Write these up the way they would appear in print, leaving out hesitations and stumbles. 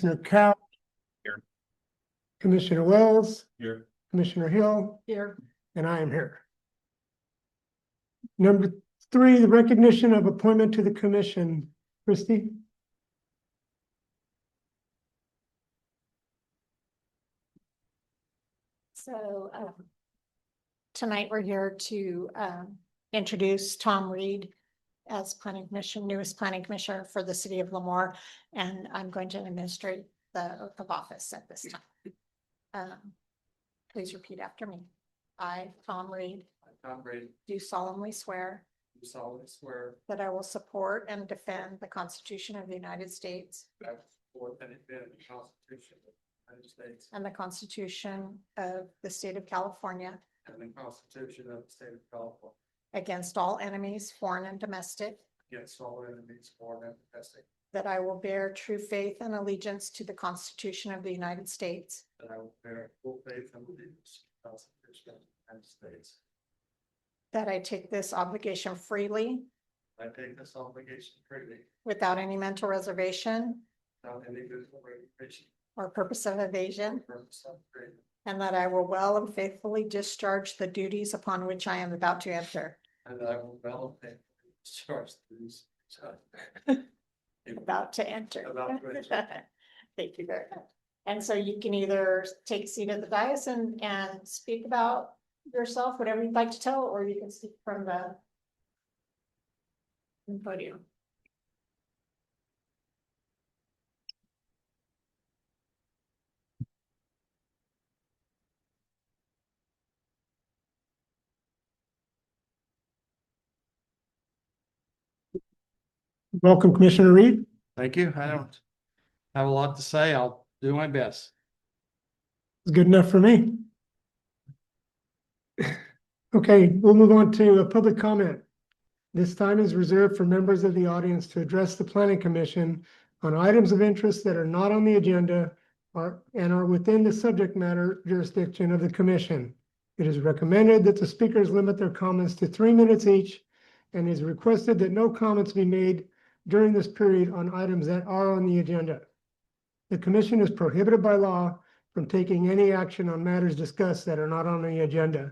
Commissioner Cow. Here. Commissioner Wells, Here. Commissioner Hill, Here. and I am here. Number 3, the recognition of appointment to the commission. Christie? So tonight we're here to introduce Tom Reed as newest planning commissioner for the city of Lemoore, and I'm going to administrate the oath of office at this time. Please repeat after me. I, Tom Reed, do solemnly swear that I will support and defend the Constitution of the United States and the Constitution of the state of California against all enemies, foreign and domestic, that I will bear true faith and allegiance to the Constitution of the United States, That I will bear full faith and allegiance to the Constitution of the United States. that I take this obligation freely I take this obligation freely without any mental reservation without any visible reservation or purpose of or evasion, purpose of evasion, and that I will well and faithfully discharge the duties upon which I am about to enter. and that I will well and faithfully discharge the duties which About to enter. About to enter. Thank you very much. And so you can either take a seat at the dais and speak about yourself, whatever you'd like to tell, or you can speak from the podium. Welcome, Commissioner Reed. Thank you. I don't have a lot to say. I'll do my best. It's good enough for me. Okay, we'll move on to a public comment. This time is reserved for members of the audience to address the planning commission on items of interest that are not on the agenda and are within the subject matter jurisdiction of the commission. It is recommended that the speakers limit their comments to 3 minutes each, and is requested that no comments be made during this period on items that are on the agenda. The commission is prohibited by law from taking any action on matters discussed that are not on the agenda.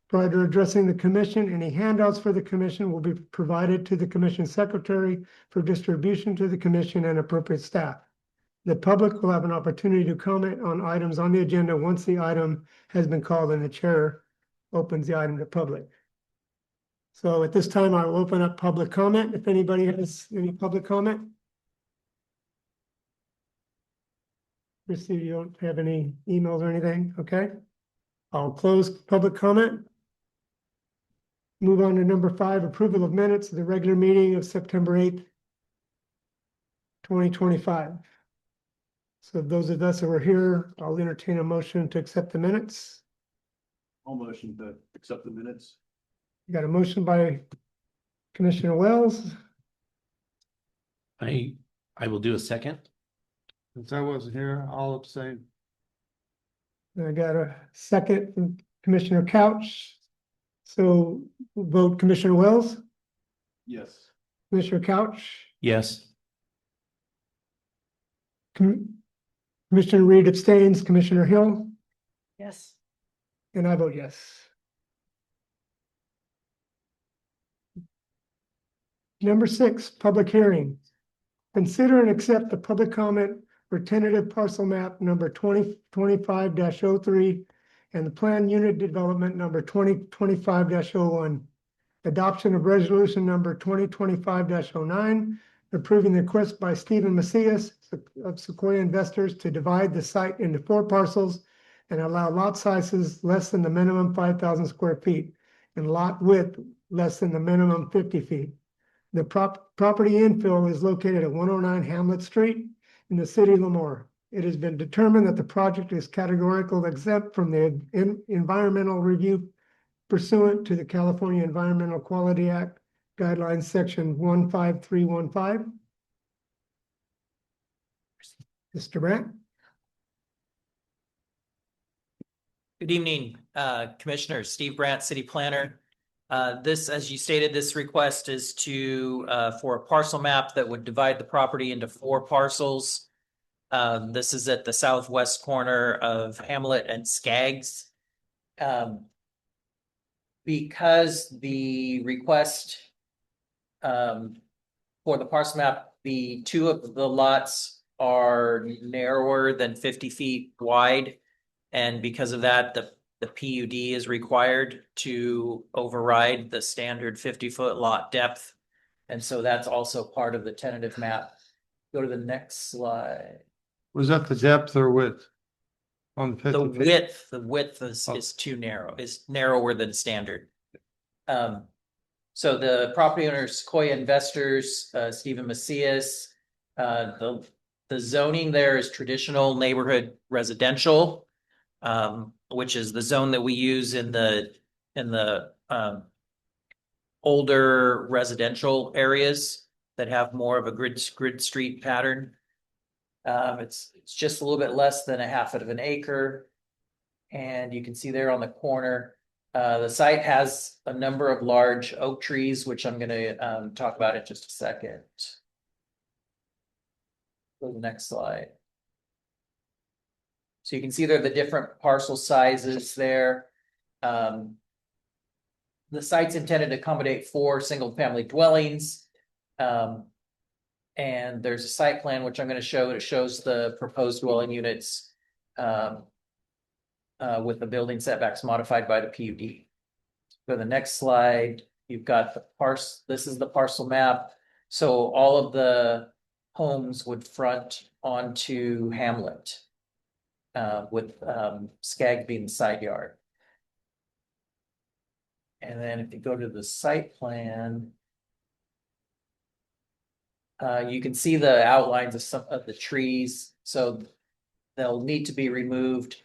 Prior to addressing the commission, any handouts for the commission will be provided to the commission secretary for distribution to the commission and appropriate staff. The public will have an opportunity to comment on items on the agenda once the item has been called and the chair opens the item to public. So at this time, I will open up public comment. If anybody has any public comment. Christie, you don't have any emails or anything? Okay. I'll close public comment. Move on to number 5, approval of minutes of the regular meeting of September 8th, 2025. So those of us who are here, I'll entertain a motion to accept the minutes. I'll motion to accept the minutes. You got a motion by Commissioner Wells. I will do a second. Since I wasn't here, I'll abstain. And I got a second from Commissioner Couch. So we'll vote Commissioner Wells, Yes. Commissioner Couch, Yes. Commissioner Reed abstains, Commissioner Hill, Yes. and I vote yes. Number 6, public hearing. Consider and accept the public comment for tentative parcel map number 2025-03 and the plan unit development number 2025-01. Adoption of resolution number 2025-09, approving the request by Stephen Macias of Sequoia Investors to divide the site into 4 parcels and allow lot sizes less than the minimum 5,000 square feet and lot width less than the minimum 50 feet. The property infill is located at 109 Hamlet Street in the city of Lemoore. It has been determined that the project is categorically exempt from the environmental review pursuant to the California Environmental Quality Act Guidelines Section 15315. Mr. Brandt? Good evening, Commissioner Steve Brandt, City Planner. This, as you stated, this request is to for a parcel map that would divide the property into 4 parcels. This is at the southwest corner of Hamlet and Skaggs. Because the request for the parcel map, the two of the lots are narrower than 50 feet wide. And because of that, the PUD is required to override the standard 50-foot lot depth. And so that's also part of the tentative map. Go to the next slide. Was that the depth or width? On the The 50 feet? width is too narrow, is narrower than standard. So the property owners, Sequoia Investors, Stephen Macias, the zoning there is traditional neighborhood residential, which is the zone that we use in the older residential areas that have more of a grid street pattern. It's just a little bit less than a half of an acre. And you can see there on the corner, the site has a number of large oak trees, which I'm gonna talk about in just a second. Go to the next slide. So you can see there the different parcel sizes there. The site's intended to accommodate 4 single-family dwellings. And there's a site plan, which I'm going to show. It shows the proposed dwelling units with the building setbacks modified by the PUD. Go to the next slide. You've got the this is the parcel map. So all of the homes would front onto Hamlet, with Skaggs being the side yard. And then if you go to the site plan, you can see the outlines of some of the trees, so they'll need to be removed.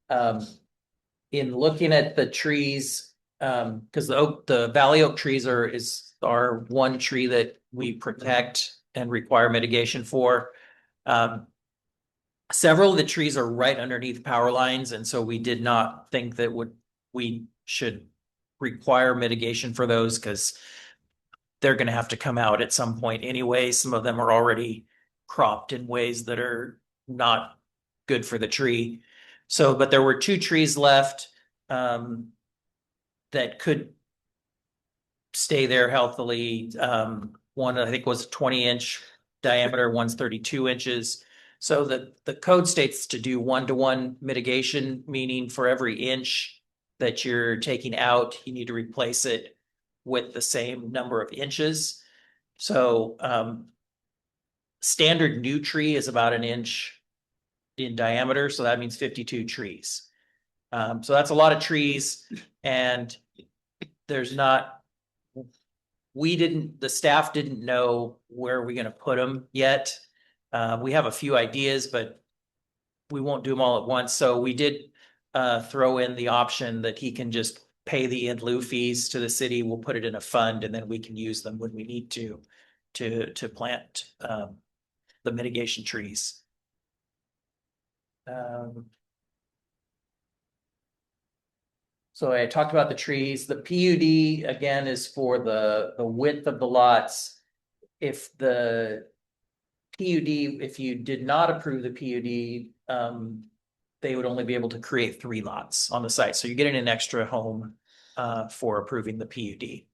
In looking at the trees, because the valley oak trees are one tree that we protect and require mitigation for. Several of the trees are right underneath power lines, and so we did not think that we should require mitigation for those because they're going to have to come out at some point anyway. Some of them are already cropped in ways that are not good for the tree. So, but there were 2 trees left that could stay there healthily. One I think was 20-inch diameter, one's 32 inches. So the code states to do 1-to-1 mitigation, meaning for every inch that you're taking out, you need to replace it with the same number of inches. So standard new tree is about 1 inch in diameter, so that means 52 trees. So that's a lot of trees, and there's not, the staff didn't know where we're gonna put them yet. We have a few ideas, but we won't do them all at once. So we did throw in the option that he can just pay the in lieu fees to the city. We'll put it in a fund, and then we can use them when we need to plant the mitigation trees. So I talked about the trees. The PUD again is for the width of the lots. If the PUD, if you did not approve the PUD, they would only be able to create 3 lots on the site. So you're getting an extra home for approving the PUD.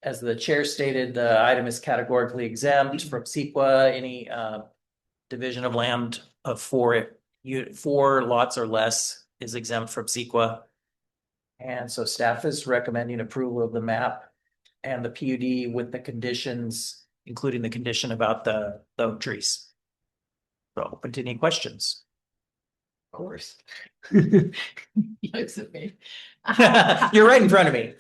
As the chair stated, the item is categorically exempt from CEQA. Any division of land of 4 lots or less is exempt from CEQA. And so staff is recommending approval of the map and the PUD with the conditions, including the condition about the oak trees. So open to any questions. Of course. Looks at me. You're right in front of me.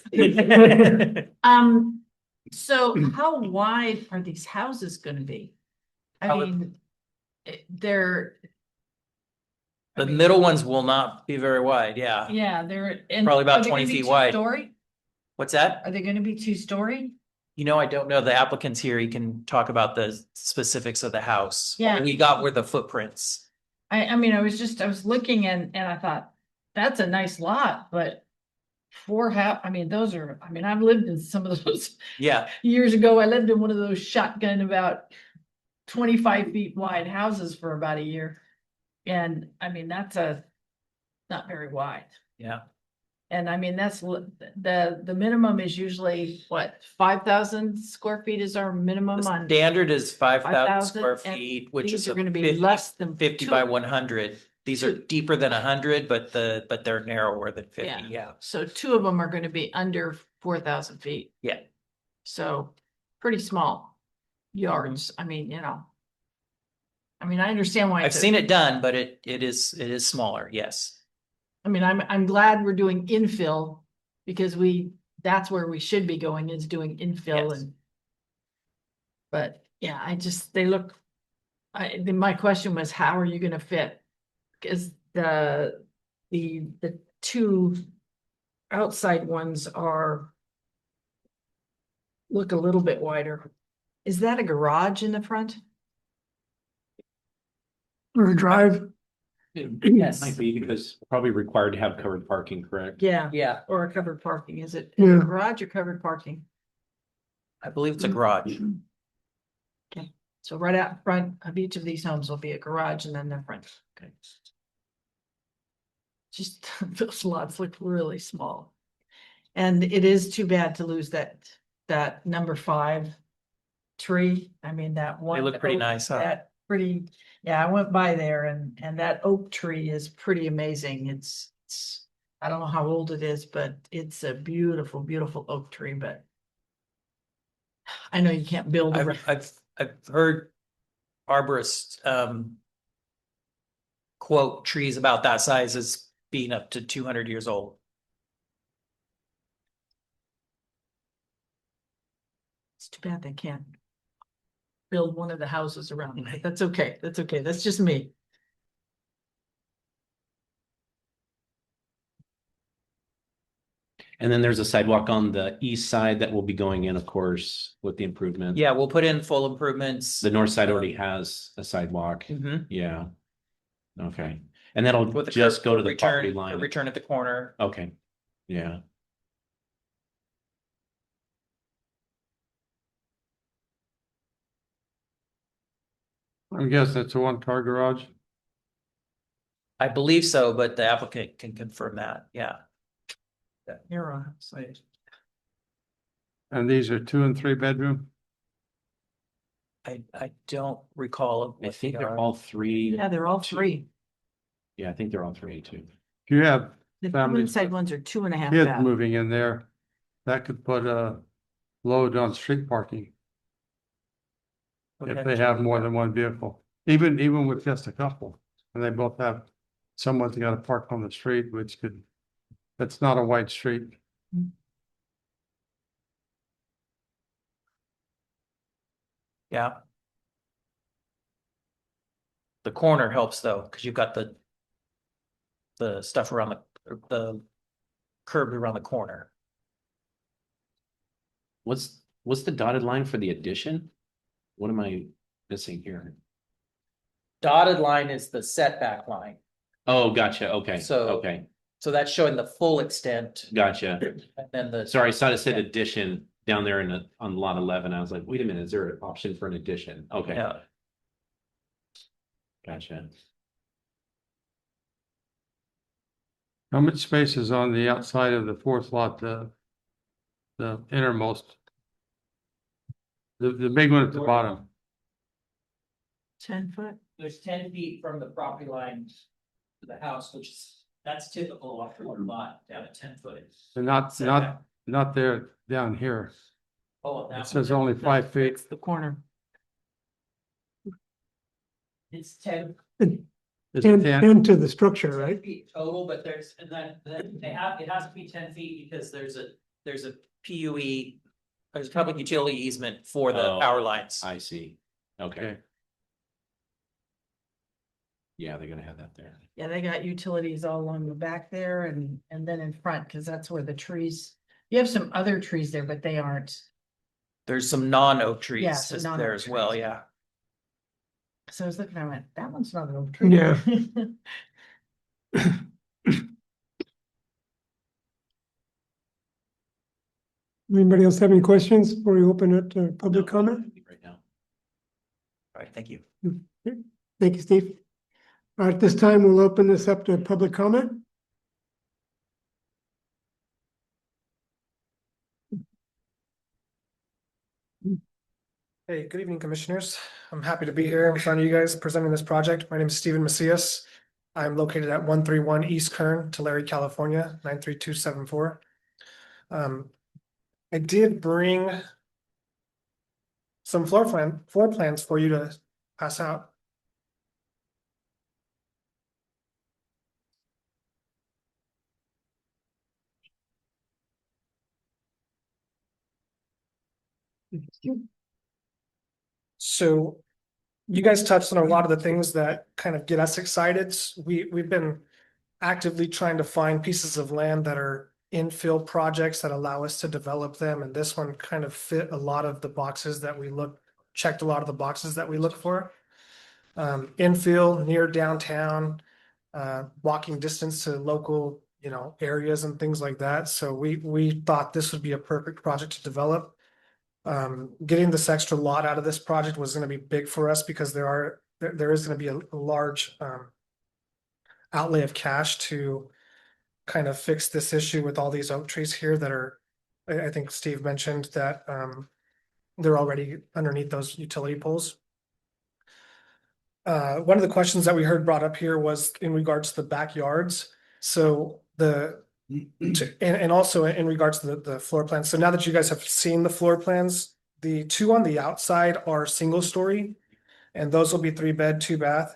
So how wide are these houses gonna be? I How would- mean, they're. The middle ones will not be very wide, yeah. Yeah, they're. and Probably about are they 20 gonna be feet wide. 2-story? What's that? Are they gonna be 2-story? You know, I don't know. The applicant's here. He can talk about the specifics of the house. Yeah. We got where the footprints. I mean, I was looking and I thought, that's a nice lot, but. I mean, I've lived in some of those Yeah, years ago. I lived in one of those shotgun about 25 feet wide houses for about a year. And I mean, that's not very wide. Yeah, And I mean, the minimum is usually what, 5,000 square feet is our minimum the on. standard is 5,000 5,000, square and feet, which these is are a gonna be 50 less than 50 two. by 100. These are Two. deeper than 100, but they're narrower than 50, yeah. So two of them are gonna be under 4,000 feet. Yeah. So pretty small yards. I mean, I mean, I understand why. I've seen it done, but it is smaller, yes. I mean, I'm glad we're doing infill because that's where we should be going, is doing infill Yes. and. But yeah, they look, my question was, how are you gonna fit? Cause the two outside ones look a little bit wider. Is that a garage in the front? Or a drive? Yes. Might be because probably required to have covered parking, correct? Yeah, Yeah, or a covered parking, is it Yeah. garage or covered parking? I believe it's a garage. Okay, so right out front of each of these homes will be a garage and then the front. Okay. Just those lots look really small. And it is too bad to lose that number 5 tree. I mean, that one. They look pretty oak- nice, huh? That pretty, yeah, I went by there and that oak tree is pretty amazing. It's, I don't know how old it is, but it's a beautiful, beautiful oak tree, but I know you can't build. I've heard arborists, quote trees about that size as being up to 200 years old. It's too bad they can't build one of the houses around it. That's okay. That's okay. That's just me. And then there's a sidewalk on the east side that will be going in, of course, with the improvement. Yeah, we'll put in full improvements. The north side already has a sidewalk. Mhm. Yeah. Okay. And that'll With the just curb- go to the property return, line. return at the corner. Okay. Yeah. I guess that's a one-car garage. I believe so, but the applicant can confirm that. Yeah. You're on. And these are 2 and 3 bedroom. I don't recall. I what think they they're are. all three. Yeah, they're all three. Yeah, I think they're all three too. If you have The two Family- inside ones are 2.5 kids bath. moving in there, that could put a load on street parking if they have more than one vehicle. Even with just a couple, and they both have someone's got to park on the street, that's not a wide street. Yeah. The corner helps though, because you've got the stuff around the curb around the corner. What's the dotted line for the addition? What am I missing here? Dotted line is the setback line. Oh, gotcha. Okay. So- Okay. So that's showing the full extent Gotcha. and then the. Sorry, I thought it said Yeah. addition down there on lot 11. I was like, wait a minute, is there an option for an addition? Okay. Yeah, Gotcha. How much space is on the outside of the 4th lot, the innermost? The big one at the bottom. 10 foot. there's 10 feet from the property line to the house, that's typical off the lot, down at 10 foot. And not there down here. Oh, It says only 5 feet. It's the corner. It's 10. It's And 10. into the structure, 10 right? feet total, but and then it has to be 10 feet because there's a PUE, there's a public utility easement for the Oh, power lines. I see. Okay. Okay. Yeah, they're gonna have that there. Yeah, they got utilities all along the back there and then in front, because that's where the trees. You have some other trees there, but they aren't. There's some non-oak trees Yeah, some there non-oak as well, trees. yeah. So I was looking, I went, that one's not an oak tree. Yeah. Anybody else have any questions before we open it to public comment? Right now. All right, thank you. Thank you, Steve. All right, this time we'll open this up to public comment. Hey, good evening, commissioners. I'm happy to be here in front of you guys presenting this project. My name is Stephen Macias. I'm located at 131 East Kern, Tulare, California, 93274. I did bring some floor plans for you to pass out. So you guys touched on a lot of the things that kind of get us excited. We've been actively trying to find pieces of land that are infill projects that allow us to develop them. And this one kind of fit a lot of the boxes that checked a lot of the boxes that we look for. Infill near downtown, walking distance to local, areas and things like that. So we thought this would be a perfect project to develop. Getting this extra lot out of this project was going to be big for us because there is going to be a large outlay of cash to kind of fix this issue with all these oak trees here that are, I think Steve mentioned that they're already underneath those utility poles. One of the questions that we heard brought up here was in regards to the backyards. So and also in regards to the floor plans. So now that you guys have seen the floor plans, the two on the outside are single story, and those will be 3-bed, 2-bath.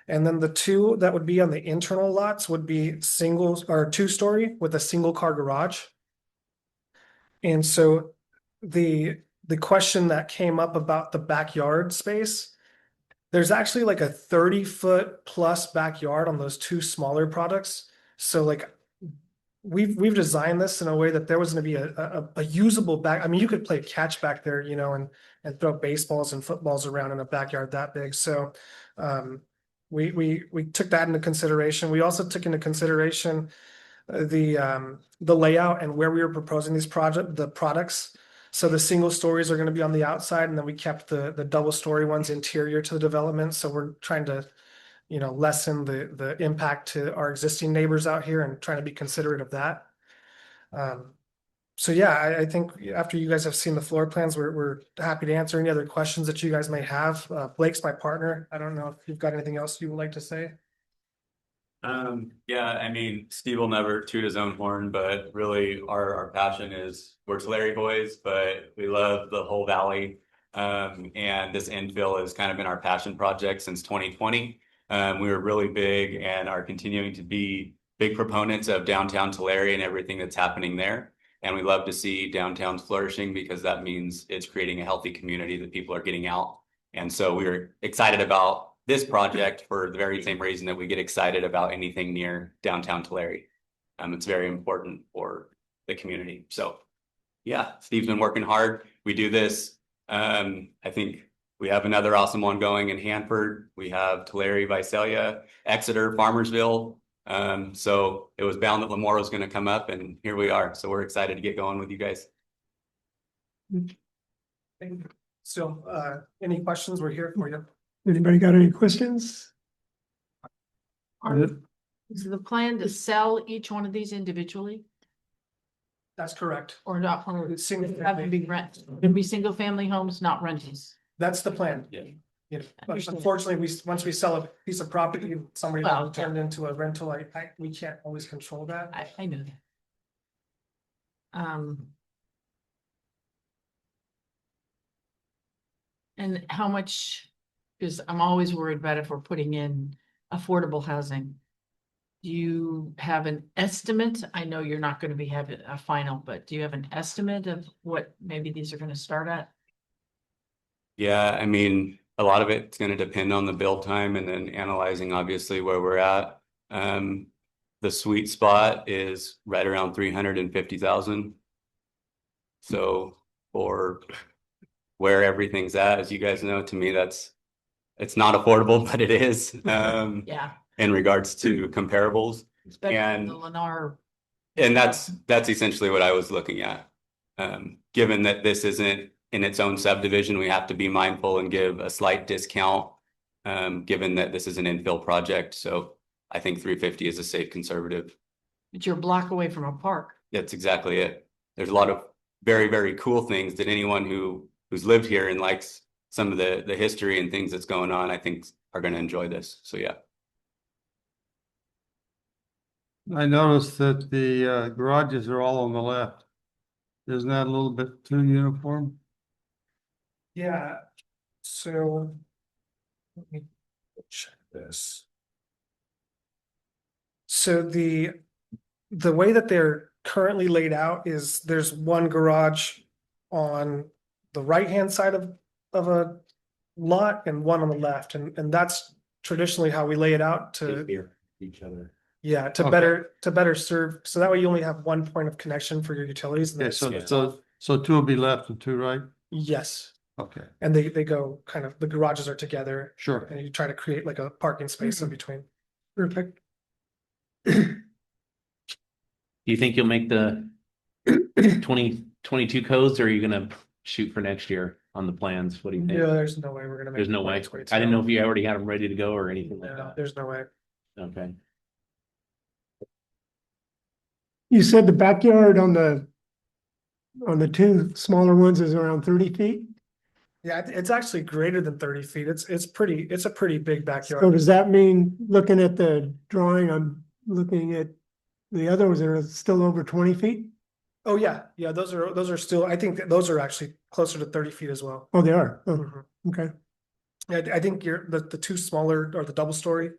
And then the two that would be on the internal lots would be singles or 2-story with a single car garage. And so the question that came up about the backyard space, there's actually like a 30-foot plus backyard on those two smaller products. So like we've designed this in a way that there was going to be a usable back. I mean, you could play catch back there, and throw baseballs and footballs around in a backyard that big. So we took that into consideration. We also took into consideration the layout and where we were proposing the products. So the single stories are going to be on the outside, and then we kept the double story ones interior to the development. So we're trying to lessen the impact to our existing neighbors out here and trying to be considerate of that. So yeah, I think after you guys have seen the floor plans, we're happy to answer any other questions that you guys may have. Blake's my partner. I don't know if you've got anything else you would like to say. Yeah, I mean, Steve will never toot his own horn, but really our passion is we're Tulare boys, but we love the whole valley. And this infill has kind of been our passion project since 2020. We were really big and are continuing to be big proponents of downtown Tulare and everything that's happening there. And we love to see downtowns flourishing because that means it's creating a healthy community that people are getting out. And so we were excited about this project for the very same reason that we get excited about anything near downtown Tulare. It's very important for the community. So yeah, Steve's been working hard. We do this. I think we have another awesome one going in Hanford. We have Tulare, Visalia, Exeter, Farmersville. So it was bound that Lemoore was going to come up, and here we are. So we're excited to get going with you guys. So any questions? We're here for you. Anybody got any questions? Is the plan to sell each one of these individually That's correct. or not? Or It's single have to be rent? It'd be single family homes, not rentals. That's the plan. Yeah. But Understand. unfortunately, once we sell a piece of property, somebody Well, turned into a rental. We can't always control that. I know that. And how much, because I'm always worried about if we're putting in affordable housing. Do you have an estimate? I know you're not going to be having a final, but do you have an estimate of what maybe these are going to start at? Yeah, I mean, a lot of it's going to depend on the build time and then analyzing obviously where we're at. The sweet spot is right around 350,000. So for where everything's at, as you guys know, to me, it's not affordable, but it is Yeah, in regards to comparables. it's better than And- the Lennar. And that's essentially what I was looking at. Given that this isn't in its own subdivision, we have to be mindful and give a slight discount, given that this is an infill project. So I think 350 is a safe conservative. But you're a block away from a park. That's exactly it. There's a lot of very, very cool things that anyone who's lived here and likes some of the history and things that's going on, I think are going to enjoy this. So yeah. I noticed that the garages are all on the left. Isn't that a little bit too uniform? Yeah, so. Let me check this. So the way that they're currently laid out is there's one garage on the right-hand side of a lot and one on the left, and that's traditionally how we lay it out to, Each other. yeah, to Okay. better serve, so that way you only have one point of connection for your utilities. And Okay, then so, it's- so two will be left and two right? Yes, Okay, and they go kind of, the garages are together, sure. and you try to create like a parking space in between. Perfect. Do you think you'll make the 2022 codes, or are you gonna shoot for next year on the plans? What do you think? Yeah, there's no way we're gonna make. There's no way. 2022. I didn't know if you already had them ready to go or anything like No, that. there's no way. Okay. You said the backyard on the two smaller ones is around 30 feet? Yeah, it's actually greater than 30 feet. It's a pretty big So backyard. does that mean, looking at the drawing, I'm looking at the other ones that are still over 20 feet? Oh, yeah, those are still, I think that those are actually closer to 30 feet as well. Oh, they are. Oh, Mhm. okay. Yeah, I think the two smaller or the double story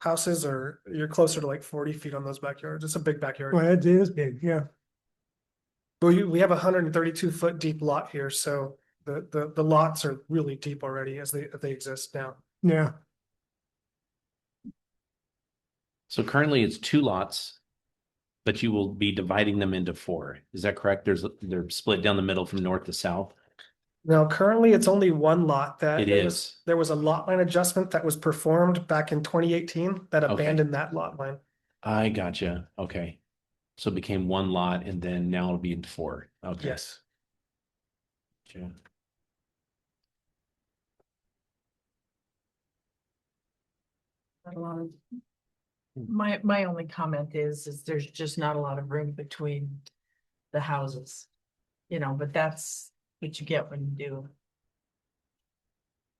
houses you're closer to like 40 feet on those backyards. It's a big backyard. Well, it is big, yeah. But we have a 132-foot deep lot here, so the lots are really deep already as they exist now. Yeah. So currently it's 2 lots, but you will be dividing them into 4. Is that correct? They're split down the middle from north to south. Now, currently, it's only one lot that. It there is. was- There was a lot line adjustment that was performed back in 2018 that Okay. abandoned that lot line. I gotcha. Okay. So it became 1 lot and then now it'll be in 4. Okay. Yes. Gotcha. Not a lot of- My only comment is there's just not a lot of room between the houses. You know, but that's what you get when you do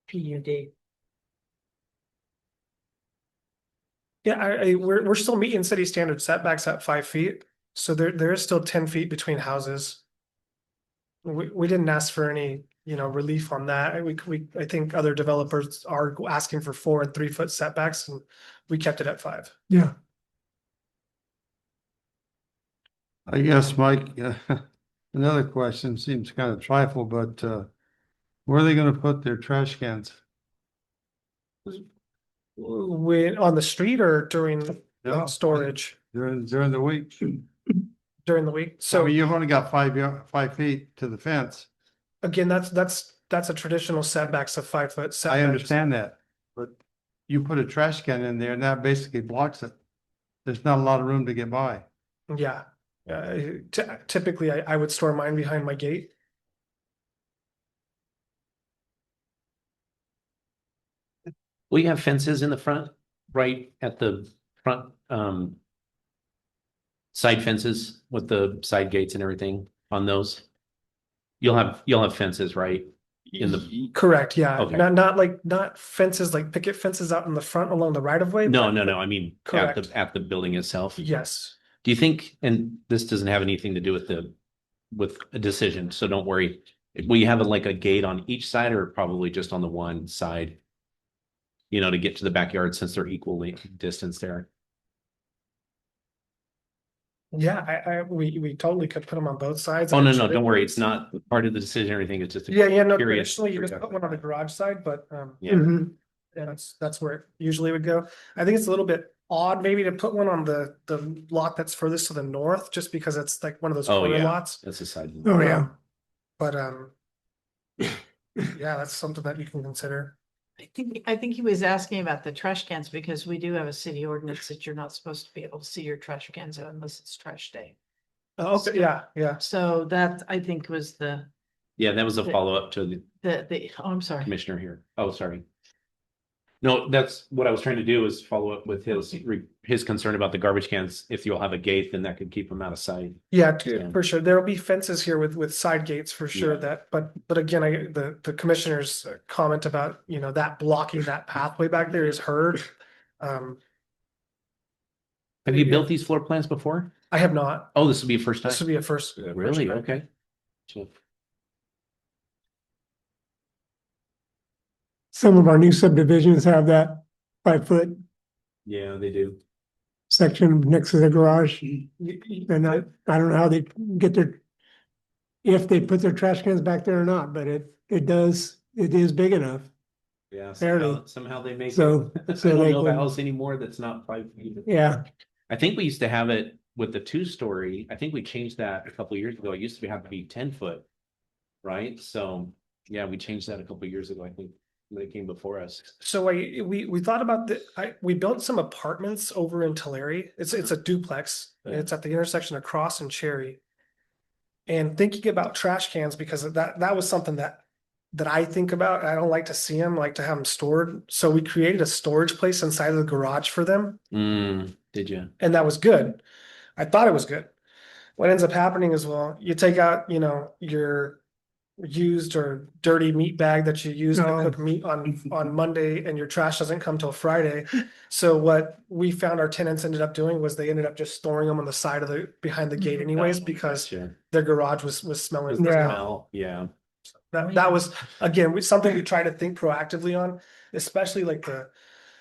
PUD. Yeah, we're still meeting city standard setbacks at 5 feet, so there is still 10 feet between houses. We didn't ask for any, relief on that. I think other developers are asking for 4 and 3 foot setbacks, and we kept it at 5. Yeah. I guess, Mike, another question seems kind of trifle, but where are they gonna put their trash cans? On the street or during Yeah. storage During the week? during the week? So So you've only got 5 feet to the fence. again, that's a traditional setbacks of 5 foot setbacks. I understand that, but you put a trash can in there and that basically blocks it. There's not a lot of room to get by. Yeah. Typically, I would store mine behind my gate. Will you have fences in the front, right at the front, side fences with the side gates and everything on those? You'll have fences, right? In the, Correct, yeah. Okay. Not fences like picket fences out in the front along the right of way. no, but- no, no, I mean, Correct. at the building itself. Yes. Do you think, and this doesn't have anything to do with a decision, so don't worry. Will you have like a gate on each side or probably just on the one side? You know, to get to the backyard since they're equally distance there. Yeah, we totally could put them on both sides. Oh, no, I'm no, sure don't they worry. would. It's not part of the decision or anything. It's just. Yeah, no, curious. traditionally you just put one on the garage side, but Yeah. Mhm. yeah, that's where it usually would go. I think it's a little bit odd maybe to put one on the lot that's furthest to the north, just because it's like one of those Oh, corner yeah. lots. That's a side. Oh, yeah. But yeah, that's something that you can consider. I think he was asking about the trash cans because we do have a city ordinance that you're not supposed to be able to see your trash cans out unless it's trash day. Oh, okay, yeah. So that I think was the Yeah, that was a The- follow-up to the oh, I'm sorry. commissioner here. Oh, sorry. No, that's what I was trying to do is follow up with his concern about the garbage cans. If you'll have a gate, then that could keep them out of sight. Yeah, Yeah. for sure. There will be fences here with side gates for sure Yeah. that, but again, the commissioner's comment about, that blocking that pathway back there is heard. Um, Have you built these floor plans before? I have not. Oh, this will be a first time. This would be a first. Really? try. Okay. So, Some of our new subdivisions have that 5 foot yeah, they do. section next to the garage. And I don't know how they get if they put their trash cans back there or not, but it is big enough. Yeah. Fairly. Somehow they make So, it. I so don't they know of a can, house anymore that's not 5 feet. yeah, I think we used to have it with the 2-story. I think we changed that a couple of years ago. It used to have to be 10 foot. Right? So yeah, we changed that a couple of years ago, I think, when it came before us. So we thought about we built some apartments over in Tulare. It's a duplex. Yeah. It's at the intersection of Cross and Cherry. And thinking about trash cans, because that was something that I think about. I don't like to see them, like to have them stored. So we created a storage place inside of the garage for them. Did you? And that was good. I thought it was good. What ends up happening is, well, you take out, your used or dirty meat bag that you use to Oh. cook meat on Monday, and your trash doesn't come till Friday. So what we found our tenants ended up doing was they ended up just storing them on the side of behind the gate anyways, because Gotcha. their garage was smelling. Yeah. Smell, yeah. That was, again, something we try to think proactively on, especially like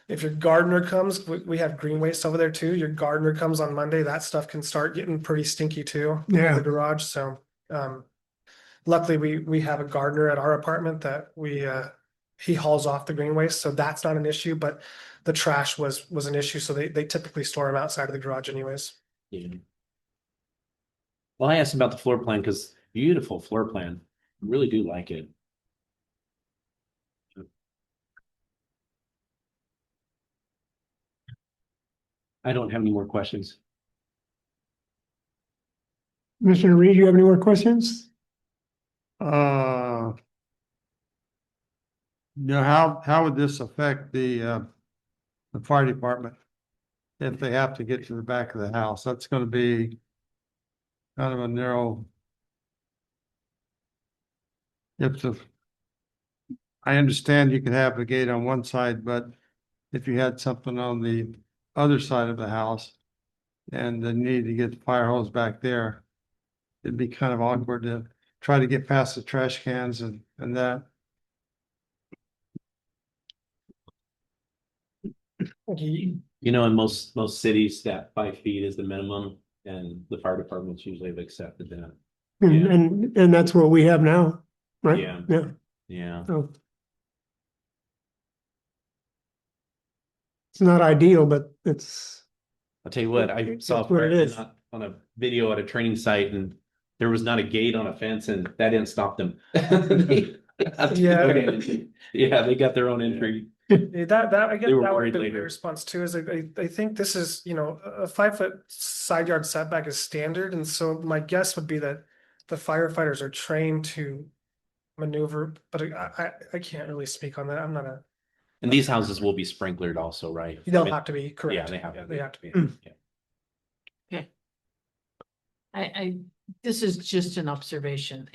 if your gardener comes, we have green waste over there too. Your gardener comes on Monday, that stuff can start getting pretty stinky too. In Yeah. the garage, so, luckily we have a gardener at our apartment that he hauls off the green waste, so that's not an issue, but the trash was an issue, so they typically store them outside of the garage anyways. Yeah. Well, I asked about the floor plan because beautiful floor plan. I really do like it. I don't have any more questions. Commissioner Reed, you have any more questions? How would this affect the fire department? If they have to get to the back of the house, that's gonna be kind of a narrow. I understand you can have a gate on one side, but if you had something on the other side of the house and the need to get the fire hose back there, it'd be kind of awkward to try to get past the trash cans and that. You know, in most cities, that 5 feet is the minimum, and the fire departments usually have accepted that. And, Yeah. and that's what we have now, right? Yeah. Yeah, Yeah. so. It's not ideal, but it's, I'll tell you what, I It's saw what it is. on a video at a training site, and there was not a gate on a fence, and that didn't stop them. Yeah. Yeah, they got their own entry. That I guess They were that would worried be my later. response too, is I think this is, a 5 foot side yard setback is standard, and so my guess would be that the firefighters are trained to maneuver, but I can't really speak on that. I'm not And these houses will be sprinklered also, right? they'll I mean, have to be, correct. Yeah, they have. Yeah, they have to be. This is just an observation.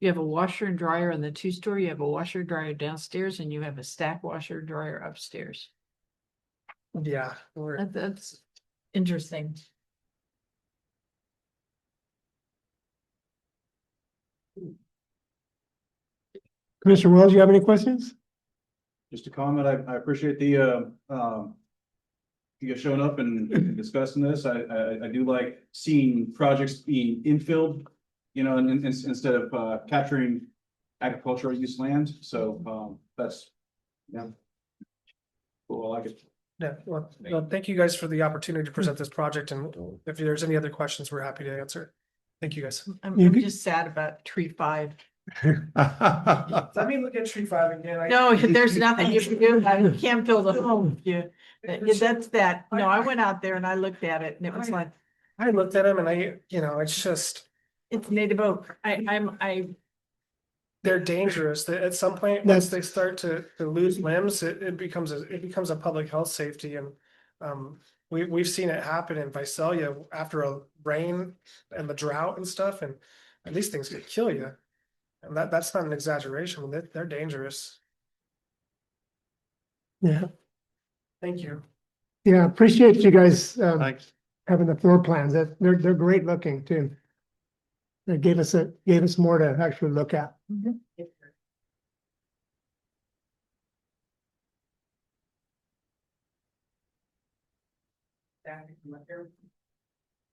You have a washer and dryer on the 2-story, you have a washer dryer downstairs, and you have a stack washer dryer upstairs. Yeah. That's interesting. Commissioner Wells, you have any questions? Just a comment, I appreciate the, you guys showing up and discussing this. I do like seeing projects being infilled, instead of, capturing agricultural use land, so, that's, yeah. Cool, I like it. Yeah, well, thank you guys for the opportunity to present this project, and if there's any other questions, we're happy to answer. Thank you guys. I'm You could- just sad about tree 5. Let me look at tree 5 again. No, there's nothing you can do. You can't build a home. That's that. No, I went out there and I looked at it and it was like, I looked at them and it's just, it's native oak. they're dangerous. At some point, once they start to lose limbs, it becomes a public health safety. And we've seen it happen in Visalia after a rain and the drought and stuff, and these things could kill you. And that's not an exaggeration. They're dangerous. Yeah, Thank you. yeah, appreciate you guys Thanks. having the floor plans. They're great looking too. They gave us more to actually look at.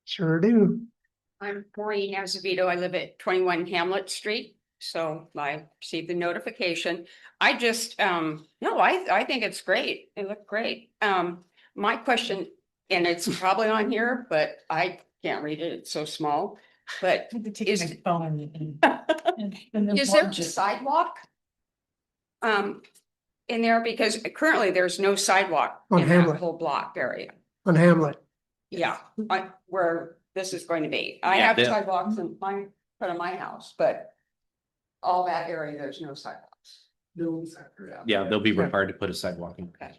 Sure do. I'm Maureen Azevedo. I live at 21 Hamlet Street, so I received the notification. I just, no, I think it's great. It looked great. My question, and it's probably on here, but I can't read it. It's so small. But is there a sidewalk in there? Because currently there's no sidewalk On in that Hamlet. whole block area. On Hamlet. Yeah, where this is going to be. I have sidewalks in my, front of my house, but all that area, there's no sidewalks. Yeah, they'll be required to put a sidewalk in. Okay.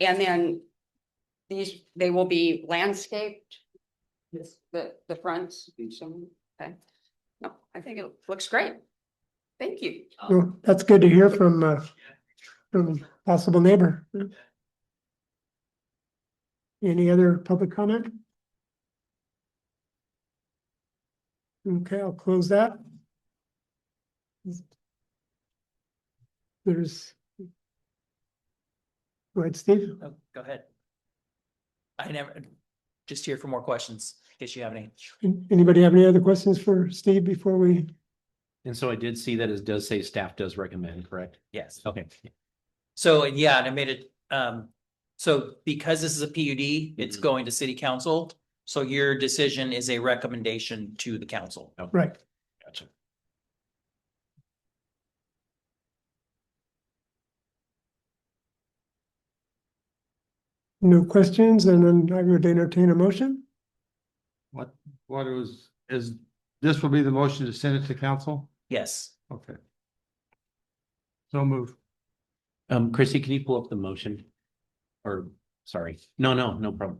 And then they will be landscaped? Yes. The fronts, okay. No, I think it looks great. Thank you. Well, that's good to hear from a possible neighbor. Any other public comment? Okay, I'll close that. There's. Go ahead, Steve. Oh, go ahead. Just here for more questions, in case you have any. Anybody have any other questions for Steve before we? And so I did see that it does say staff does recommend, correct? Yes. Okay. So, yeah, and I made it, so because this is a PUD, it's going to city council. So your decision is a recommendation to the council. Right. Gotcha. No questions, and then I would entertain a motion. This will be the motion to send it to council? Yes. Okay. So move. Chrissy, can you pull up the motion? Or, sorry, no problem.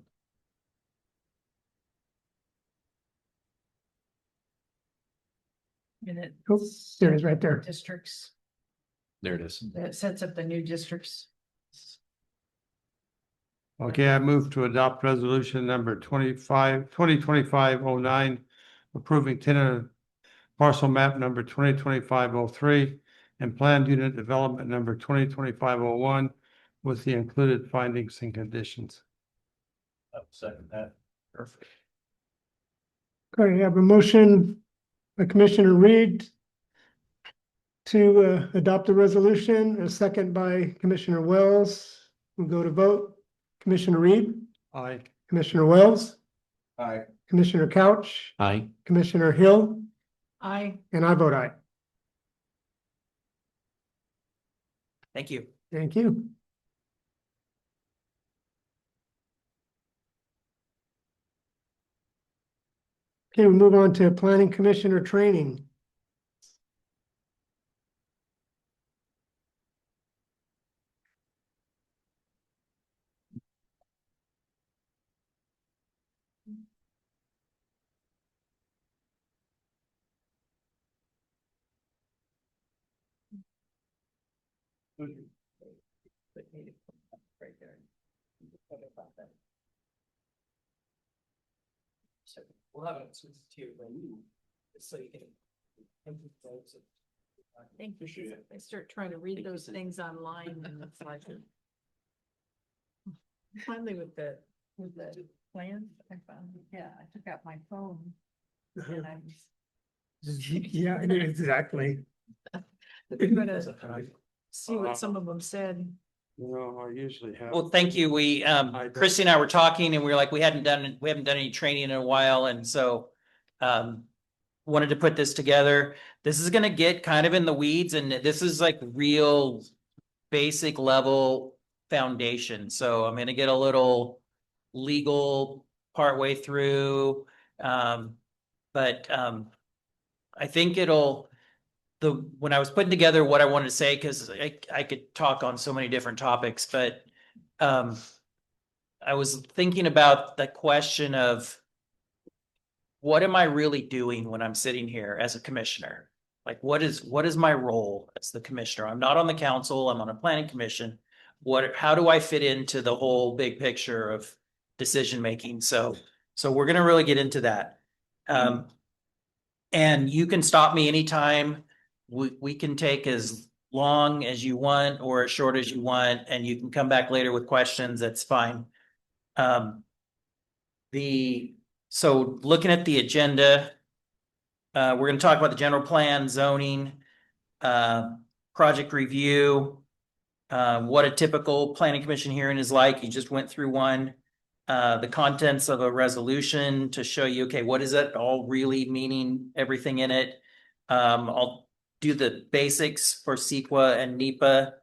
And it Oh, there it is right there. districts, There it is. it sets up the new districts. Okay, I move to adopt resolution number 2025-09, approving tenant parcel map number 2025-03 and planned unit development number 2025-01 with the included findings and conditions. I'll second that. Perfect. Okay, I have a motion by Commissioner Reed to adopt the resolution, a second by Commissioner Wells. We'll go to vote. Commissioner Reed, Aye. Commissioner Wells, Aye. Commissioner Couch, Aye. Commissioner Hill, I, and I vote aye. Thank you. Thank you. Okay, we move on to planning commissioner training. So we'll have it switch to you, so you can. think I start trying to read those things online and it's like. Finally with the plans, I found, yeah, I took out my phone. And I was. Yeah, exactly. I'm gonna see what some of them said. No, I usually have. Well, thank you. We, Chrissy and I were talking and we were like, we haven't done any training in a while. And so, wanted to put this together. This is gonna get kind of in the weeds and this is like real basic level foundation. So I'm gonna get a little legal partway through. But I think when I was putting together what I wanted to say, because I could talk on so many different topics, but I was thinking about the question of what am I really doing when I'm sitting here as a commissioner? Like, what is my role as the commissioner? I'm not on the council, I'm on a planning commission. How do I fit into the whole big picture of decision making? So we're gonna really get into that. And you can stop me anytime. We can take as long as you want or as short as you want, and you can come back later with questions, that's fine. So looking at the agenda, we're gonna talk about the general plan, zoning, project review, what a typical planning commission hearing is like. You just went through one. The contents of a resolution to show you, okay, what is it all really meaning, everything in it. I'll do the basics for CEQA and NEPA.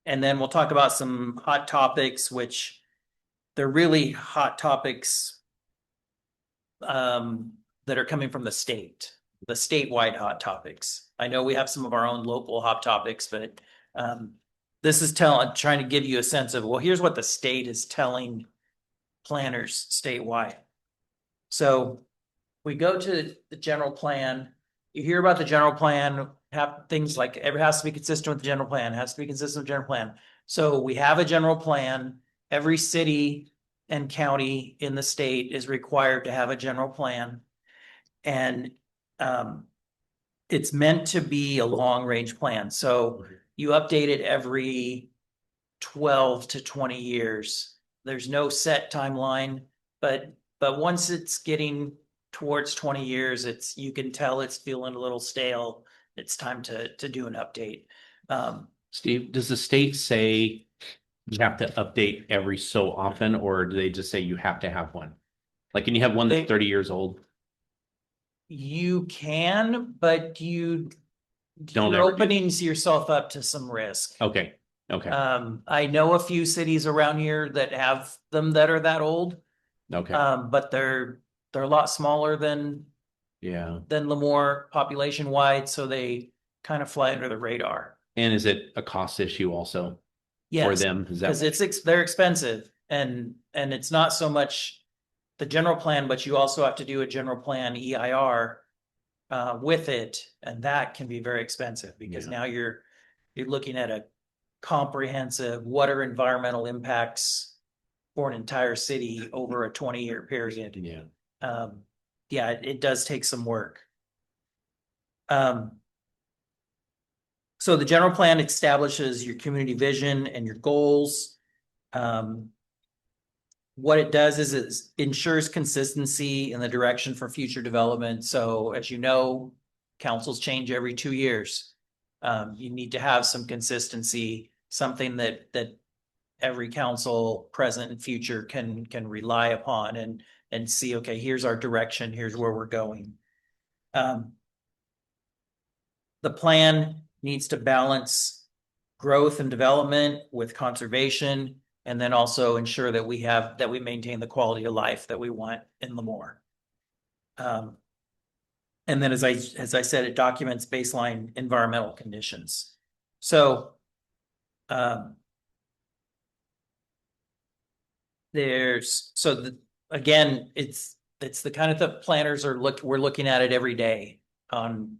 And then we'll talk about some hot topics, which they're really hot topics that are coming from the statewide hot topics. I know we have some of our own local hot topics, but this is trying to give you a sense of, well, here's what the state is telling planners statewide. So we go to the general plan. You hear about the general plan, have things like it has to be consistent with the general plan, has to be consistent with the general plan. So we have a general plan. Every city and county in the state is required to have a general plan. And it's meant to be a long range plan. So you update it every 12 to 20 years. There's no set timeline, but once it's getting towards 20 years, you can tell it's feeling a little stale. It's time to do an update. Steve, does the state say you have to update every so often, or do they just say you have to have one? Like, can you have one that's 30 years old? You can, but you're ever opening yourself up to some risk. Okay. Okay. I know a few cities around here that have them that are that old. Okay. But they're a lot smaller than Lemoore population wide, so they kind of fly under the radar. And is it a cost issue also for Yes, them? Is that because they're expensive, and it's not so much the general plan, but you also have to do a general plan EIR with it, and that can be very expensive because now you're looking at a comprehensive what are environmental impacts for an entire city over a 20-year period. It does take some work. So the general plan establishes your community vision and your goals. What it does is it ensures consistency in the direction for future development. So as you know, councils change every 2 years. You need to have some consistency, something that every council, present and future, can rely upon and see, okay, here's our direction, here's where we're going. The plan needs to balance growth and development with conservation, and then also ensure that we maintain the quality of life that we want in Lemoore. And then as I said, it documents baseline environmental conditions. So again, it's the kind of the planners we're looking at it every day on,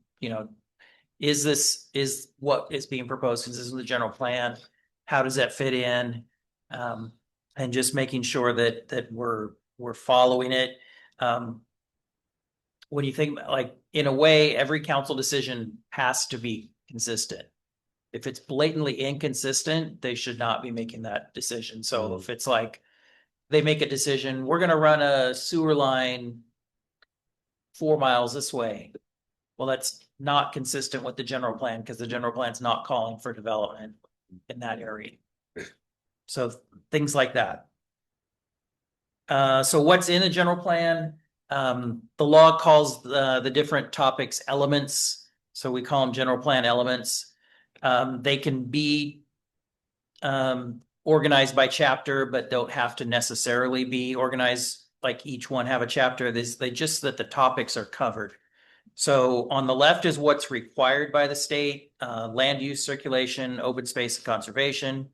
is what is being proposed, is this the general plan? How does that fit in? And just making sure that we're following it. When you think like, in a way, every council decision has to be consistent. If it's blatantly inconsistent, they should not be making that decision. So if it's like they make a decision, we're going to run a sewer line 4 miles this way. Well, that's not consistent with the general plan because the general plan's not calling for development in that area. So things like that. So what's in a general plan? The law calls the different topics elements. So we call them general plan elements. They can be organized by chapter, but don't have to necessarily be organized like each one have a chapter. They just that the topics are covered. So on the left is what's required by the state, land use, circulation, open space and conservation,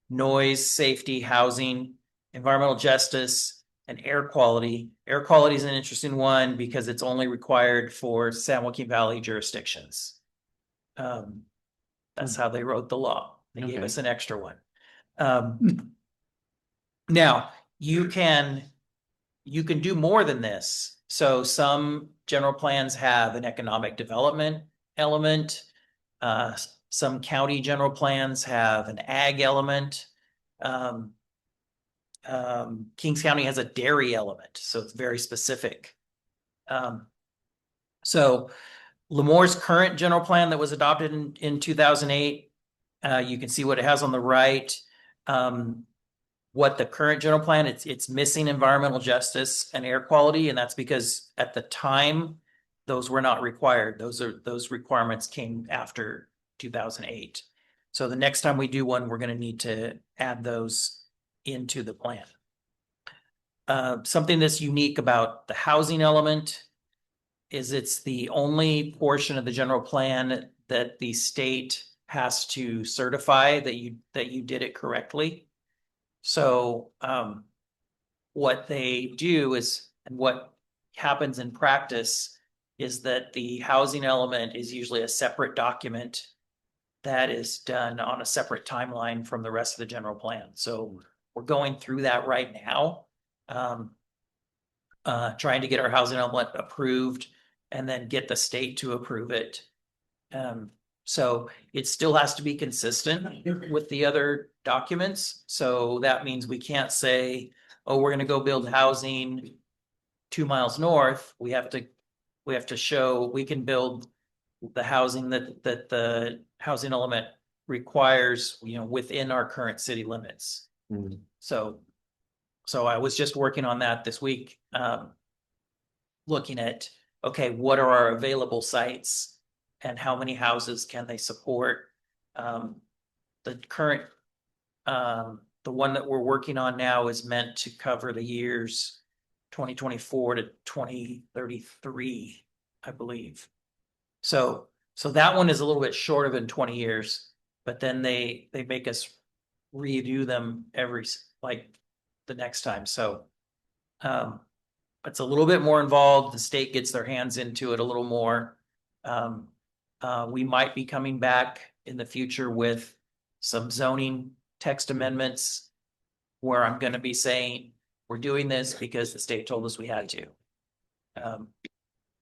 noise, safety, housing, environmental justice, and air quality. Air quality is an interesting one because it's only required for San Joaquin Valley jurisdictions. That's how they wrote the law. They gave Okay. us an extra one. Now, you can do more than this. So some general plans have an economic development element. Some county general plans have an ag element. Kings County has a dairy element, so it's very specific. So Lemoore's current general plan that was adopted in 2008, you can see what it has on the right. What the current general plan, it's missing environmental justice and air quality, and that's because at the time, those were not required. Those requirements came after 2008. So the next time we do one, we're going to need to add those into the plan. Something that's unique about the housing element is it's the only portion of the general plan that the state has to certify that you did it correctly. So what they do is, and what happens in practice is that the housing element is usually a separate document that is done on a separate timeline from the rest of the general plan. So we're going through that right now. Trying to get our housing element approved and then get the state to approve it. So it still has to be consistent with the other documents. So that means we can't say, oh, we're going to go build housing 2 miles north. We have to show we can build the housing that the housing element requires, within our current city limits. Mhm. So I was just working on that this week, looking at, okay, what are our available sites and how many houses can they support? The current, the one that we're working on now is meant to cover the years 2024 to 2033, I believe. So that one is a little bit shorter than 20 years, but then they make us redo them the next time. So it's a little bit more involved. The state gets their hands into it a little more. We might be coming back in the future with some zoning text amendments where I'm going to be saying we're doing this because the state told us we had to.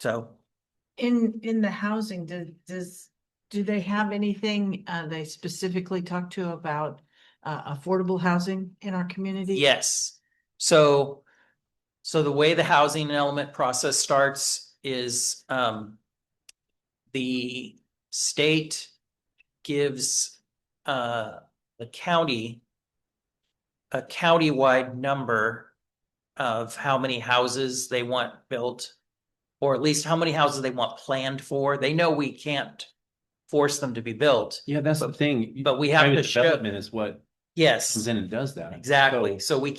So In the housing, do they have anything they specifically talk to about affordable housing in our community? yes. So the way the housing element process starts is the state gives the county a countywide number of how many houses they want built, or at least how many houses they want planned for. They know we can't force them to be built. Yeah, that's the thing. But we have Private to show, development is what yes, comes in and does that. exactly. So- So we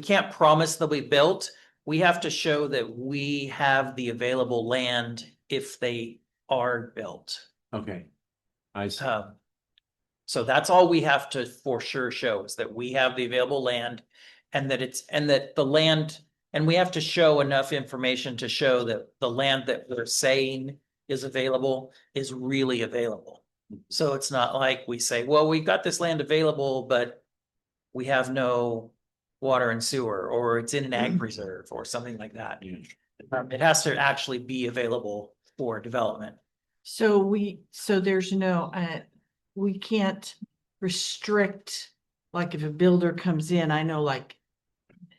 can't promise they'll be built. We have to show that we have the available land if they are built. Okay. I see. So that's all we have to for sure show is that we have the available land and that the land, and we have to show enough information to show that the land that we're saying is available is really available. So it's not like we say, well, we've got this land available, but we have no water and sewer, or it's in an ag reserve or something like that. It has to actually be available for development. So there's no, we can't restrict, like if a builder comes in, I know like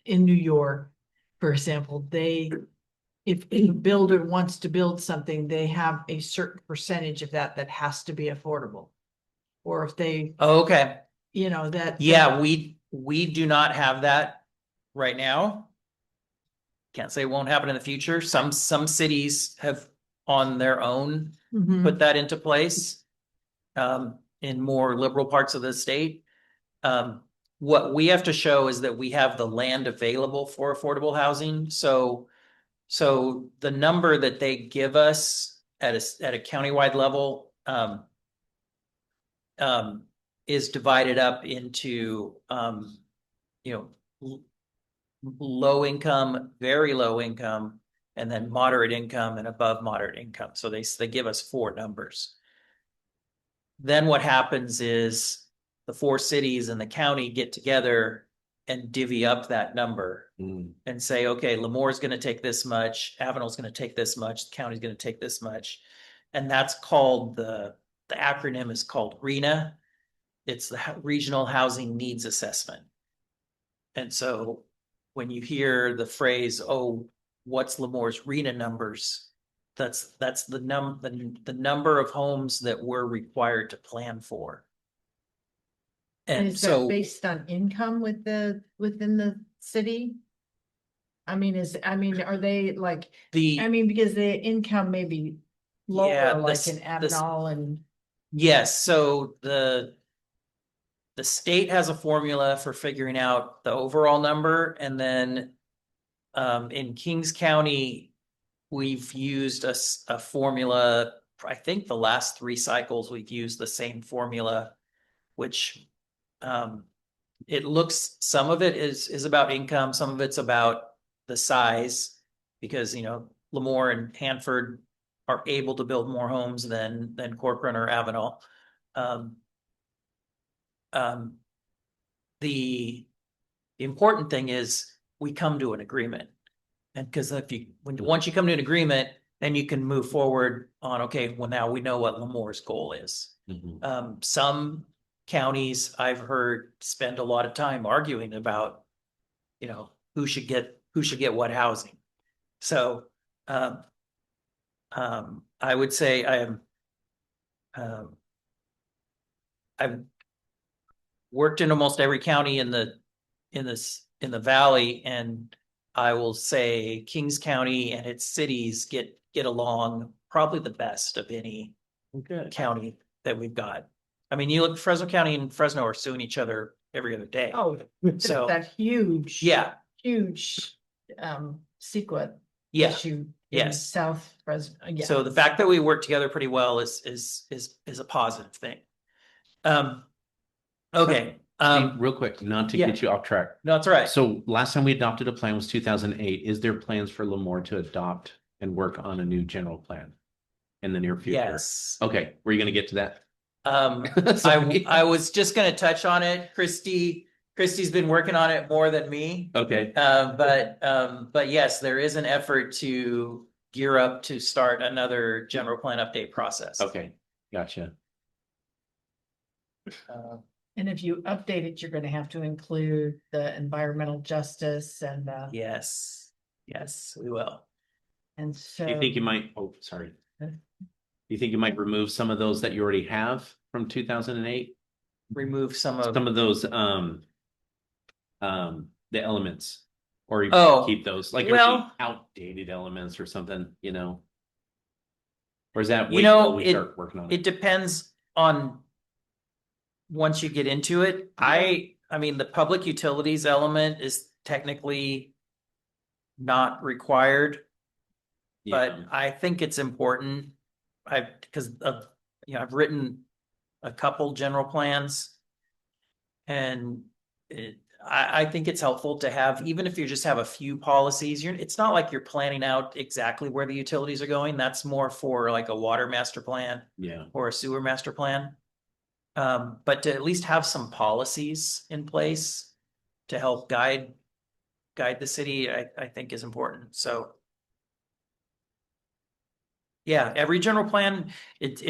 in New York, for example, if a builder wants to build something, they have a certain percentage of that has to be affordable. Or if they, Okay. that. Yeah, we do not have that right now. Can't say it won't happen in the future. Some cities have on their own Mhm. put that into place in more liberal parts of the state. What we have to show is that we have the land available for affordable housing. So So the number that they give us at a countywide level, is divided up into, you know, low income, very low income, and then moderate income and above moderate income. So they give us 4 numbers. Then what happens is the 4 cities and the county get together and divvy up that number and say, okay, Lemoore is going to take this much, Avenel is going to take this much, the county is going to take this much. And that's called the acronym is called RENA. It's the Regional Housing Needs Assessment. And so when you hear the phrase, oh, what's Lemoore's RENA numbers? That's the number of homes that we're required to plan for. And And is that so based on income within the city? I mean, are they like, the, because the income may be Yeah, lower, like this- in Avenal and. yes, so the state has a formula for figuring out the overall number, and then in Kings County, we've used a formula. I think the last 3 cycles we've used the same formula, which it looks, some of it is about income, some of it's about the size, because Lemoore and Hanford are able to build more homes than Corcoran or Avenal. The important thing is we come to an agreement, and because once you come to an agreement, then you can move forward on, okay, well, now we know what Lemoore's goal is. Some counties I've heard spend a lot of time arguing about, who should get what housing. So I would say I've worked in almost every county in the valley, and I will say Kings County and its cities get along probably the best of any county that we've got. I mean, you look, Fresno County and Fresno are suing each other every other day. Oh, So that huge. yeah, Huge, CEQA yeah. issue. in Yes. South Fresno, yeah. So the fact that we work together pretty well is a positive thing. Okay. Steve, real quick, not to yeah. get you off track. No, that's right. So last time we adopted a plan was 2008. Is there plans for Lemoore to adopt and work on a new general plan in the near future? Yes. Okay, were you going to get to that? I was just going to touch on it. Christy's been working on it more than me. Okay. But yes, there is an effort to gear up to start another general plan update process. Okay, gotcha. And if you update it, you're gonna have to include the environmental justice and, Yes, we will. and so. Do you think you might, oh, sorry. Huh? Do you think you might remove some of those that you already have from 2008? Remove some of Those, the elements, or you Oh, keep those, like well- outdated elements or something, Or is that You wait know, till we start working on it it? depends on once you get into it. I mean, the public utilities element is technically not required, but Yeah. I think it's important. Because I've written a couple general plans, and I think it's helpful to have, even if you just have a few policies, it's not like you're planning out exactly where the utilities are going. That's more for like a water master plan Yeah. or a sewer master plan. But to at least have some policies in place to help guide the city, I think is important. So yeah, every general plan, it's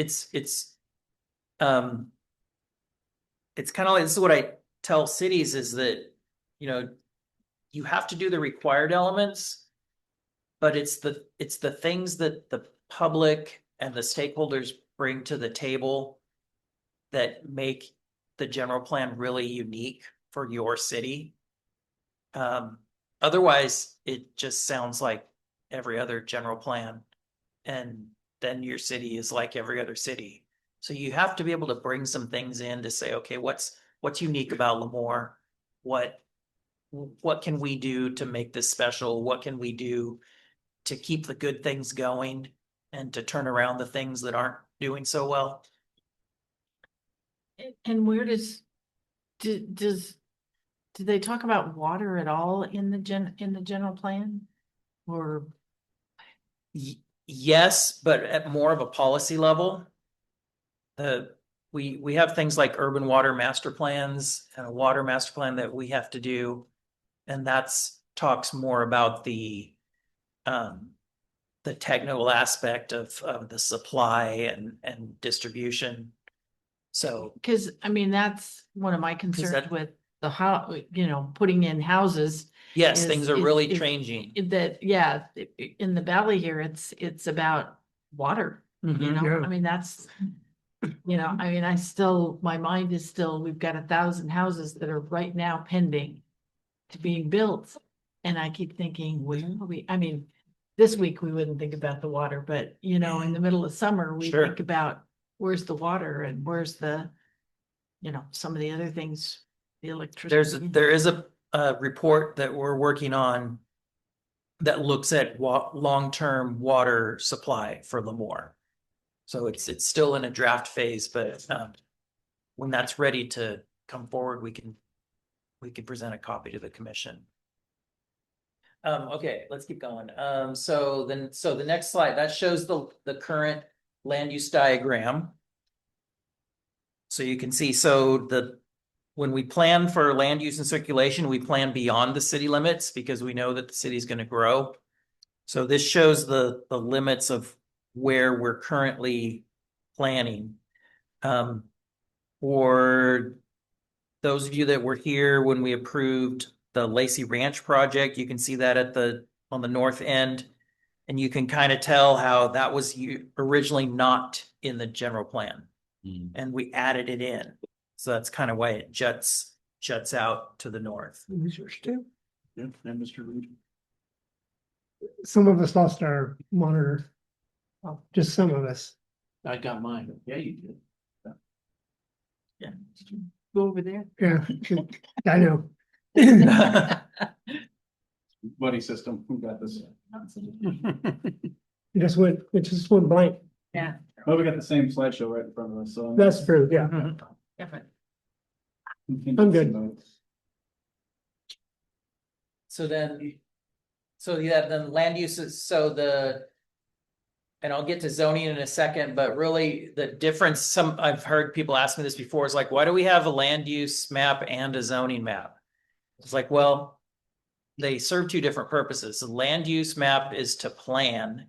kind of like, this is what I tell cities, is that, you have to do the required elements, but it's the things that the public and the stakeholders bring to the table that make the general plan really unique for your city. Otherwise, it just sounds like every other general plan, and then your city is like every other city. So you have to be able to bring some things in to say, okay, what's unique about Lemoore? What can we do to make this special? What can we do to keep the good things going and to turn around the things that aren't doing so well. And where does, do they talk about water at all in the general plan? Or, Yes, but at more of a policy level. We have things like urban water master plans and a water master plan that we have to do. And that's talks more about the technical aspect of the supply and distribution. So, cause I mean, that's one of my concerns with the how, putting in houses. yes, is- things are is- really is- changing. That, yeah, in the valley here, it's about water, Mhm. Yeah. I mean, that's. I mean, my mind is still, we've got 1,000 houses that are right now pending to being built. And I keep thinking, I mean, this week we wouldn't think about the water, but in the middle of summer, we Sure. think about where's the water and where's the, some of the other things, the electricity. There is a report that we're working on that looks at long-term water supply for Lemoore. So it's still in a draft phase, but when that's ready to come forward, we can present a copy to the commission. Okay, let's keep going. So the next slide, that shows the current land use diagram. So you can see, when we plan for land use and circulation, we plan beyond the city limits because we know that the city is going to grow. So this shows the limits of where we're currently planning. For those of you that were here when we approved the Lacey Ranch project, you can see that on the north end. And you can kind of tell how that was originally not in the general plan. And we added it in. So that's kind of why it juts out to the north. Who's yours too? Yeah, and Mr. Reed. Some of us lost our monitor. Oh, just some of us. I got mine. Yeah, you did. Yeah. Go over there. Yeah, I know. Buddy system, who got this? It just went blank. Yeah. Well, we got the same slideshow right in front of us, so. That's true, yeah. Yeah, but I'm good. So then land uses, and I'll get to zoning in a second, but really the difference, I've heard people ask me this before, is like, why do we have a land use map and a zoning map? It's like, well, they serve two different purposes. The land use map is to plan.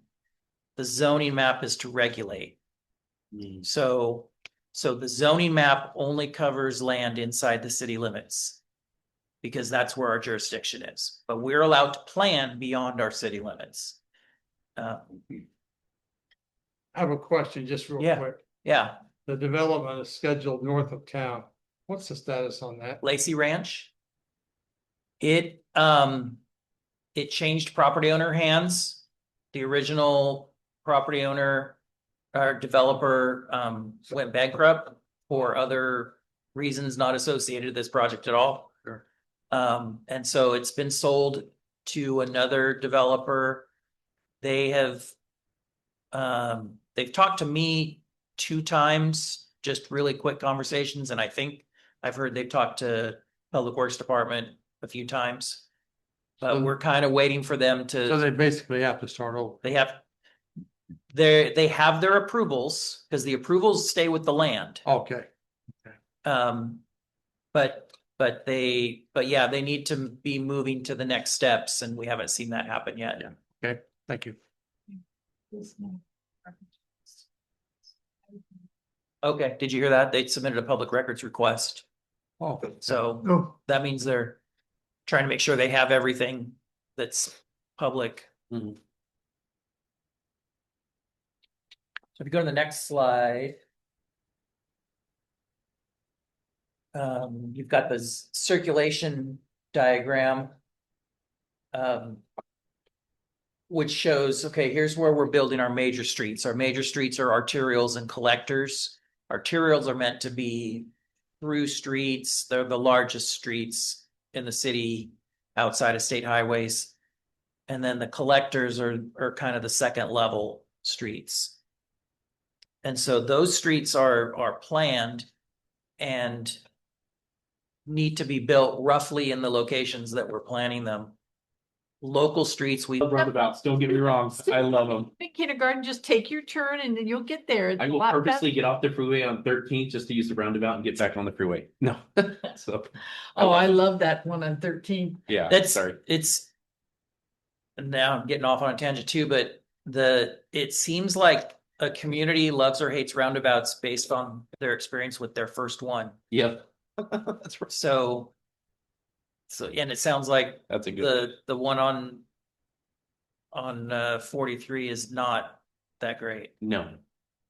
The zoning map is to regulate. So the zoning map only covers land inside the city limits because that's where our jurisdiction is, but we're allowed to plan beyond our city limits. I have a question just real Yeah. quick. Yeah, The development is scheduled north of town. What's the status on that? Lacey Ranch. It changed property owner hands. The original property owner or developer went bankrupt for other reasons not associated with this project at all. Sure. And so it's been sold to another developer. They've talked to me 2 times, just really quick conversations, and I think I've heard they've talked to Public Works Department a few times. But So- we're kind of waiting for them So to, they basically have to start over. they have their approvals, because the approvals stay with the land. Okay, But yeah, they need to be moving to the next steps, and we haven't seen that happen yet. Yeah. okay, thank you. Okay, did you hear that? They submitted a public records request. Oh, So Oh, that means they're trying to make sure they have everything that's public. Mhm. So if you go to the next slide. You've got the circulation diagram. Which shows, okay, here's where we're building our major streets. Our major streets are arterials and collectors. Arterials are meant to be through streets. They're the largest streets in the city outside of state highways. And then the collectors are kind of the second level streets. And so those streets are planned and need to be built roughly in the locations that we're planning them. Local streets, we. Roundabouts, don't get me wrong, I love them. In kindergarten, just take your turn and then you'll get there. It's I a will lot purposely faster. get off the freeway on 13th just to use the roundabout and get back on the freeway. No, so. Oh, I love that one on 13. Yeah, That's, sorry. it's. Now I'm getting off on a tangent too, but it seems like a community loves or hates roundabouts based on their experience with their first one. Yep. That's right. So, and it sounds like That's a good. the one on 43 is not that great. No,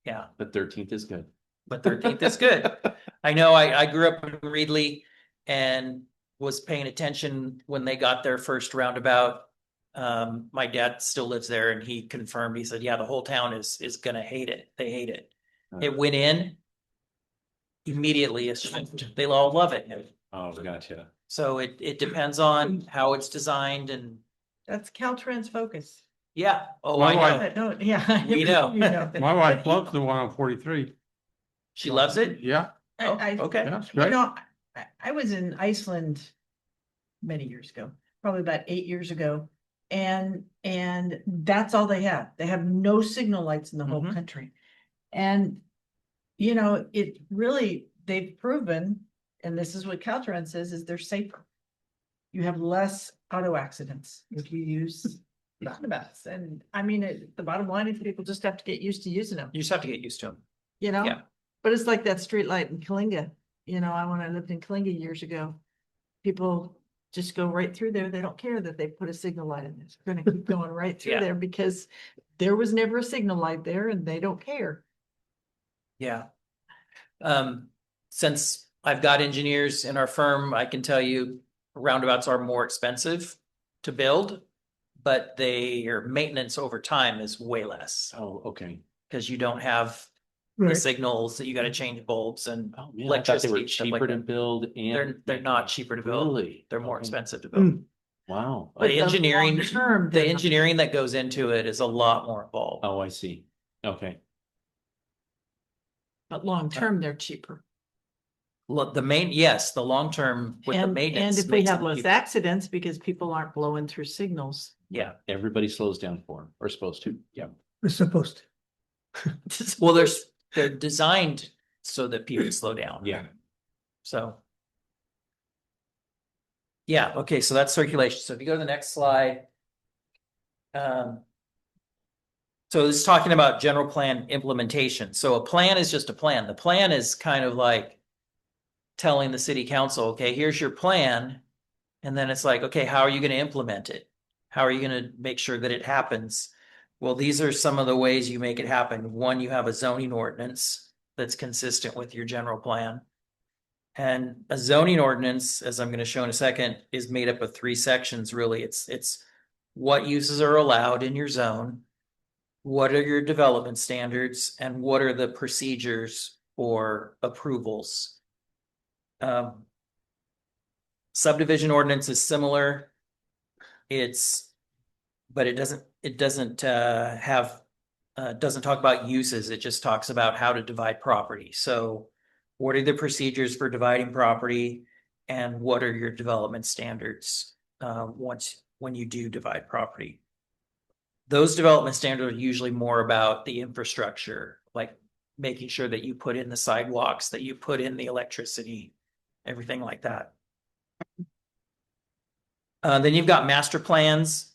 Yeah, the 13th is good. but 13th is good. I know I grew up in Reedley and was paying attention when they got their first roundabout. My dad still lives there and he confirmed, he said, yeah, the whole town is gonna hate it. They hate it. It went in immediately. They all love it. Oh, gotcha. So it depends on how it's designed and That's Caltrans focus. yeah. Oh, My I wife- know. But no, yeah. We know. You know. My wife loves the one on 43. She loves it. Yeah, I, Okay. yeah, it's you great. know, I was in Iceland many years ago, probably about 8 years ago. And that's all they have. They have no signal lights in the whole Mhm. country. And, you know, it really, they've proven, and this is what Caltrans says, is they're safer. You have less auto accidents if you use roundabouts. And I mean, the bottom line is people just have to get used to using them, You just have to get used to them. you know? Yeah. But it's like that street light in Kalinga, you know, when I lived in Kalinga years ago, people just go right through there. They don't care that they put a signal light in. It's gonna keep going right through Yeah. there because there was never a signal light there and they don't care. Yeah. Since I've got engineers in our firm, I can tell you roundabouts are more expensive to build, but their maintenance over time is way less Oh, okay. because you don't have the Right. signals that you got to change bulbs and Oh, man, I thought they were electricity, stuff like cheaper to that. build and. They're not cheaper to build. Really? They're more Okay. expensive to build. Wow. But the engineering, Term, the engineering that goes into it is a lot more involved. Oh, I see. Okay. but long term, they're cheaper. Look, the long term with the And maintenance. if we makes have it less cheaper. accidents because people aren't blowing through signals. Yeah. Everybody slows down for them, or supposed to. Yeah. We're supposed to. Well, they're designed so that people slow down. Yeah. So. Yeah, okay, so that's circulation. So if you go to the next slide. So this is talking about general plan implementation. So a plan is just a plan. The plan is kind of like telling the city council, okay, here's your plan. And then it's like, okay, how are you going to implement it? How are you going to make sure that it happens? Well, these are some of the ways you make it happen. One, you have a zoning ordinance that's consistent with your general plan. And a zoning ordinance, as I'm going to show in a second, is made up of 3 sections, really. It's what uses are allowed in your zone, what are your development standards, and what are the procedures for approvals. Subdivision ordinance is similar. But it doesn't talk about uses. It just talks about how to divide property. So what are the procedures for dividing property and what are your development standards when you do divide property? Those development standards are usually more about the infrastructure, like making sure that you put in the sidewalks, that you put in the electricity, everything like that. Then you've got master plans.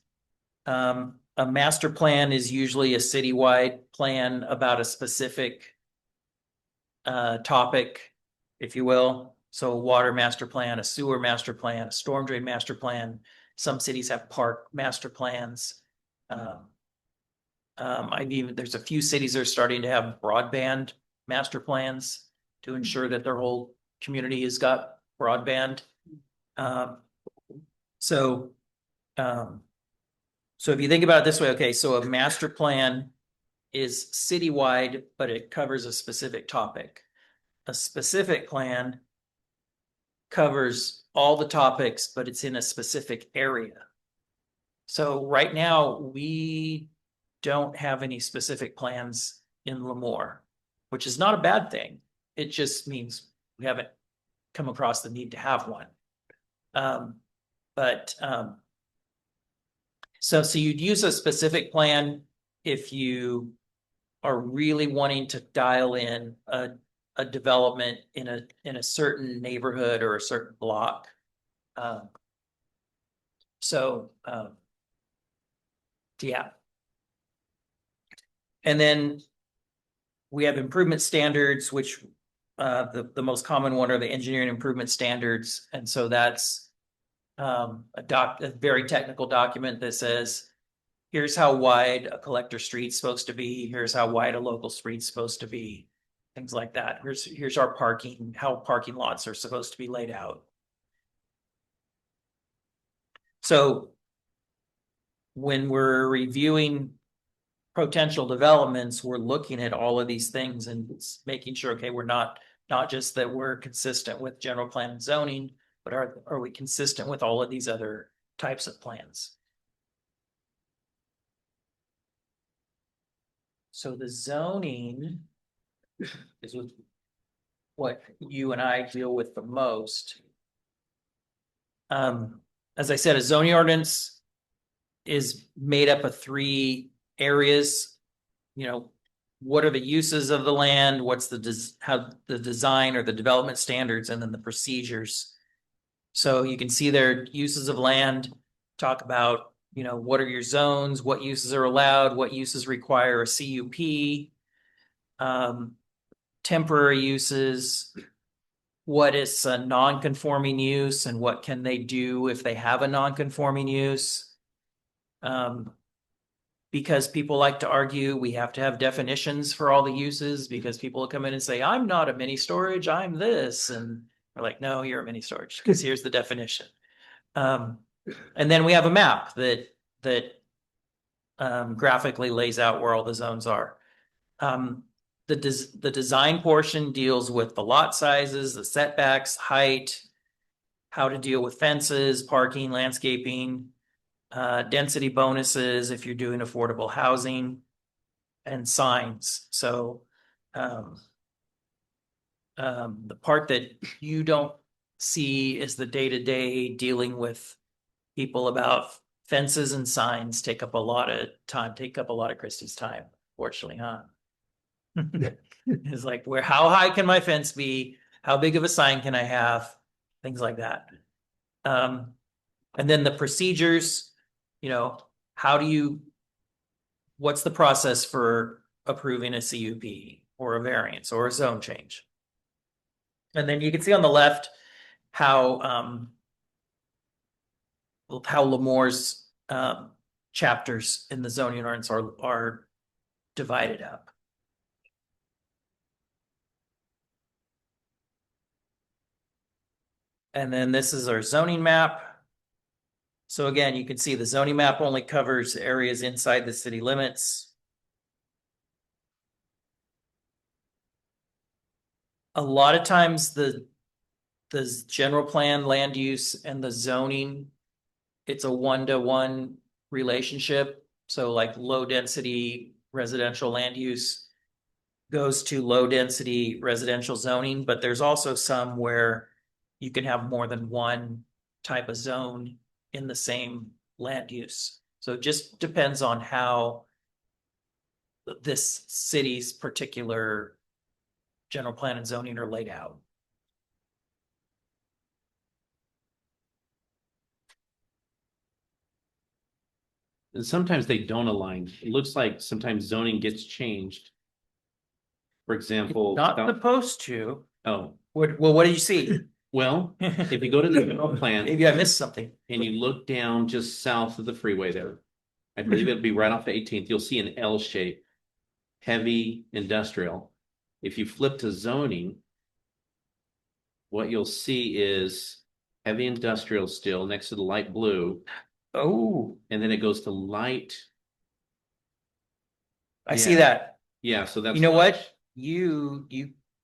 A master plan is usually a citywide plan about a specific topic, if you will. So a water master plan, a sewer master plan, a storm drain master plan. Some cities have park master plans. There's a few cities that are starting to have broadband master plans to ensure that their whole community has got broadband. So if you think about it this way, okay, so a master plan is citywide, but it covers a specific topic. A specific plan covers all the topics, but it's in a specific area. So right now, we don't have any specific plans in Lemoore, which is not a bad thing. It just means we haven't come across the need to have one. But so you'd use a specific plan if you are really wanting to dial in a development in a certain neighborhood or a certain block. Yeah. And then we have improvement standards, which the most common one are the engineering improvement standards. And so that's a very technical document that says, here's how wide a collector street's supposed to be. Here's how wide a local street's supposed to be. Things like that. Here's our parking, how parking lots are supposed to be laid out. So when we're reviewing potential developments, we're looking at all of these things and making sure, okay, we're not just that we're consistent with general plan and zoning, but are we consistent with all of these other types of plans? So the zoning is what you and I deal with the most. As I said, a zoning ordinance is made up of 3 areas. You know, what are the uses of the land? What's how the design or the development standards, and then the procedures. So you can see their uses of land, talk about, you know, what are your zones, what uses are allowed, what uses require a CUP, temporary uses, what is a non-conforming use and what can they do if they have a non-conforming use. Because people like to argue, we have to have definitions for all the uses because people will come in and say, I'm not a mini storage, I'm this. And we're like, no, you're a mini storage because here's the definition. And then we have a map that graphically lays out where all the zones are. The design portion deals with the lot sizes, the setbacks, height, how to deal with fences, parking, landscaping, density bonuses if you're doing affordable housing, and signs. So the part that you don't see is the day-to-day dealing with people about fences and signs take up a lot of time, take up a lot of Christie's time, fortunately, huh? It's like, how high can my fence be? How big of a sign can I have? Things like that. And then the procedures, you know, what's the process for approving a CUP or a variance or a zone change? And then you can see on the left how Lemoore's chapters in the zoning ordinance are divided up. And then this is our zoning map. So again, you can see the zoning map only covers areas inside the city limits. A lot of times the general plan, land use, and the zoning, it's a 1-to-1 relationship. So like low density residential land use goes to low density residential zoning, but there's also some where you can have more than one type of zone in the same land use. So it just depends on how this city's particular general plan and zoning are laid out. And sometimes they don't align. It looks like sometimes zoning gets changed. For example. Not supposed to. Oh, What did you see? well, if you go to the general plan. Maybe I missed something. And you look down just south of the freeway there, I believe it'll be right off the 18th, you'll see an L shape, heavy industrial. If you flip to zoning, what you'll see is heavy industrial still next to the light blue. Oh, And then it goes to light. I see that. Yeah, so that's. You know what? You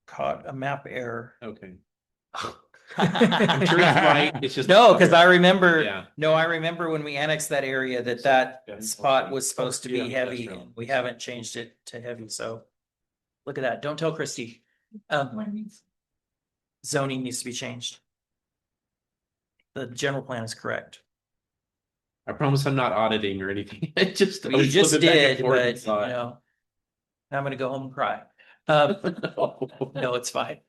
caught a map error. Okay. I'm sure he's right. It's just. No, because I remember, Yeah. no, I remember when we annexed that area that spot was supposed to be Yeah, heavy. industrial. And we haven't changed it to heavy, so. Look at that. Don't tell Christy. Zoning needs to be changed. The general plan is correct. I promise I'm not auditing or anything. I just. I You was just flipping back and did, forth and but saw it. I'm gonna go home and cry. No, it's fine.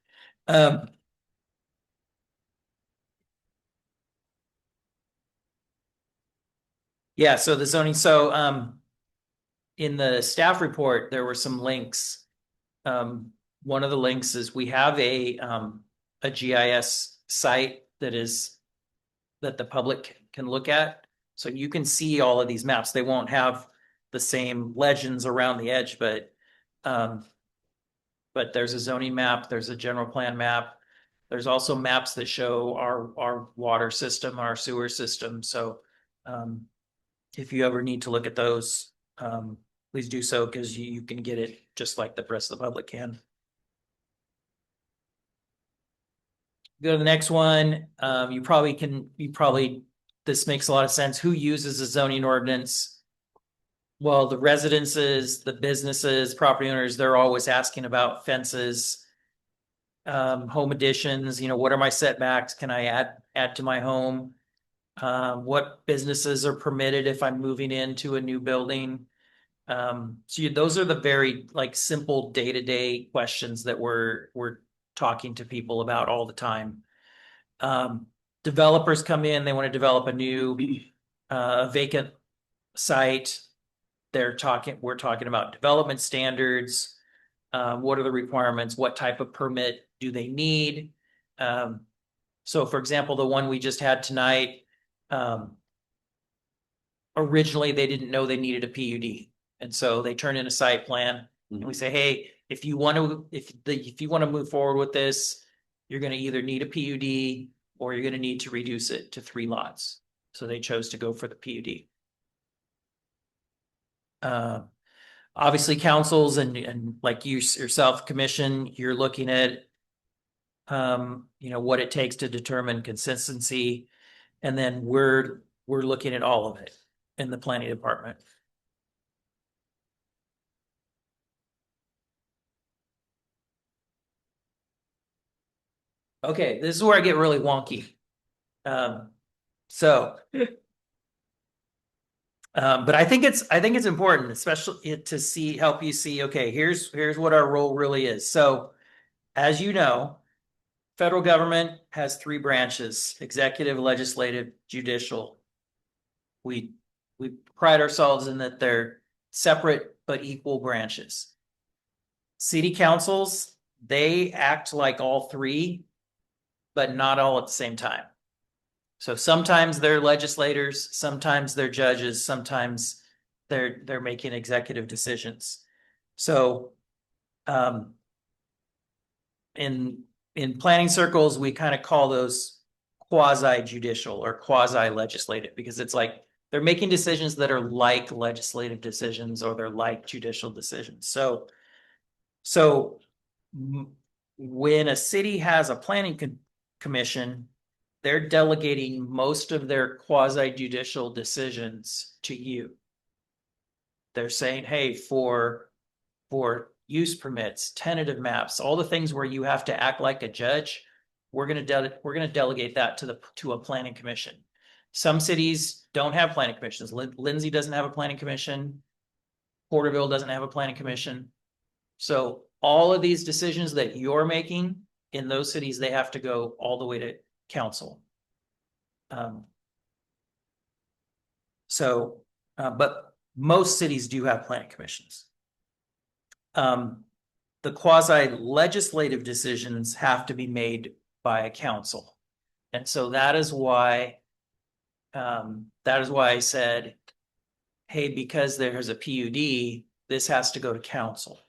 Yeah, so the zoning, in the staff report, there were some links. One of the links is we have a GIS site that the public can look at. So you can see all of these maps. They won't have the same legends around the edge, but there's a zoning map, there's a general plan map. There's also maps that show our water system, our sewer system. So if you ever need to look at those, please do so because you can get it just like the rest of the public can. Go to the next one. This makes a lot of sense. Who uses a zoning ordinance? Well, the residences, the businesses, property owners, they're always asking about fences, home additions, what are my setbacks? Can I add to my home? What businesses are permitted if I'm moving into a new building? Those are the very simple day-to-day questions that we're talking to people about all the time. Developers come in, they want to develop a new vacant site. We're talking about development standards. What are the requirements? What type of permit do they need? So for example, the one we just had tonight, originally they didn't know they needed a PUD. And so they turn in a site plan and we say, hey, if you want to move forward with this, you're going to either need a PUD or you're going to need to reduce it to 3 lots. So they chose to go for the PUD. Obviously councils and like yourself, commission, you're looking at, what it takes to determine consistency. And then we're looking at all of it in the planning department. Okay, this is where I get really wonky. But I think it's important, especially to help you see, okay, here's what our role really is. So as you know, federal government has 3 branches: executive, legislative, judicial. We pride ourselves in that they're separate but equal branches. City councils, they act like all 3, but not all at the same time. So sometimes they're legislators, sometimes they're judges, sometimes they're making executive decisions. So in planning circles, we kind of call those quasi-judicial or quasi-legislative, because it's like they're making decisions that are like legislative decisions or they're like judicial decisions. So when a city has a planning commission, they're delegating most of their quasi-judicial decisions to you. They're saying, hey, for use permits, tentative maps, all the things where you have to act like a judge, we're going to delegate that to a planning commission. Some cities don't have planning commissions. Lindsay doesn't have a planning commission. Porterville doesn't have a planning commission. So all of these decisions that you're making in those cities, they have to go all the way to council. But most cities do have planning commissions. The quasi-legislative decisions have to be made by a council. And so that is why I said, hey, because there's a PUD, this has to go to council.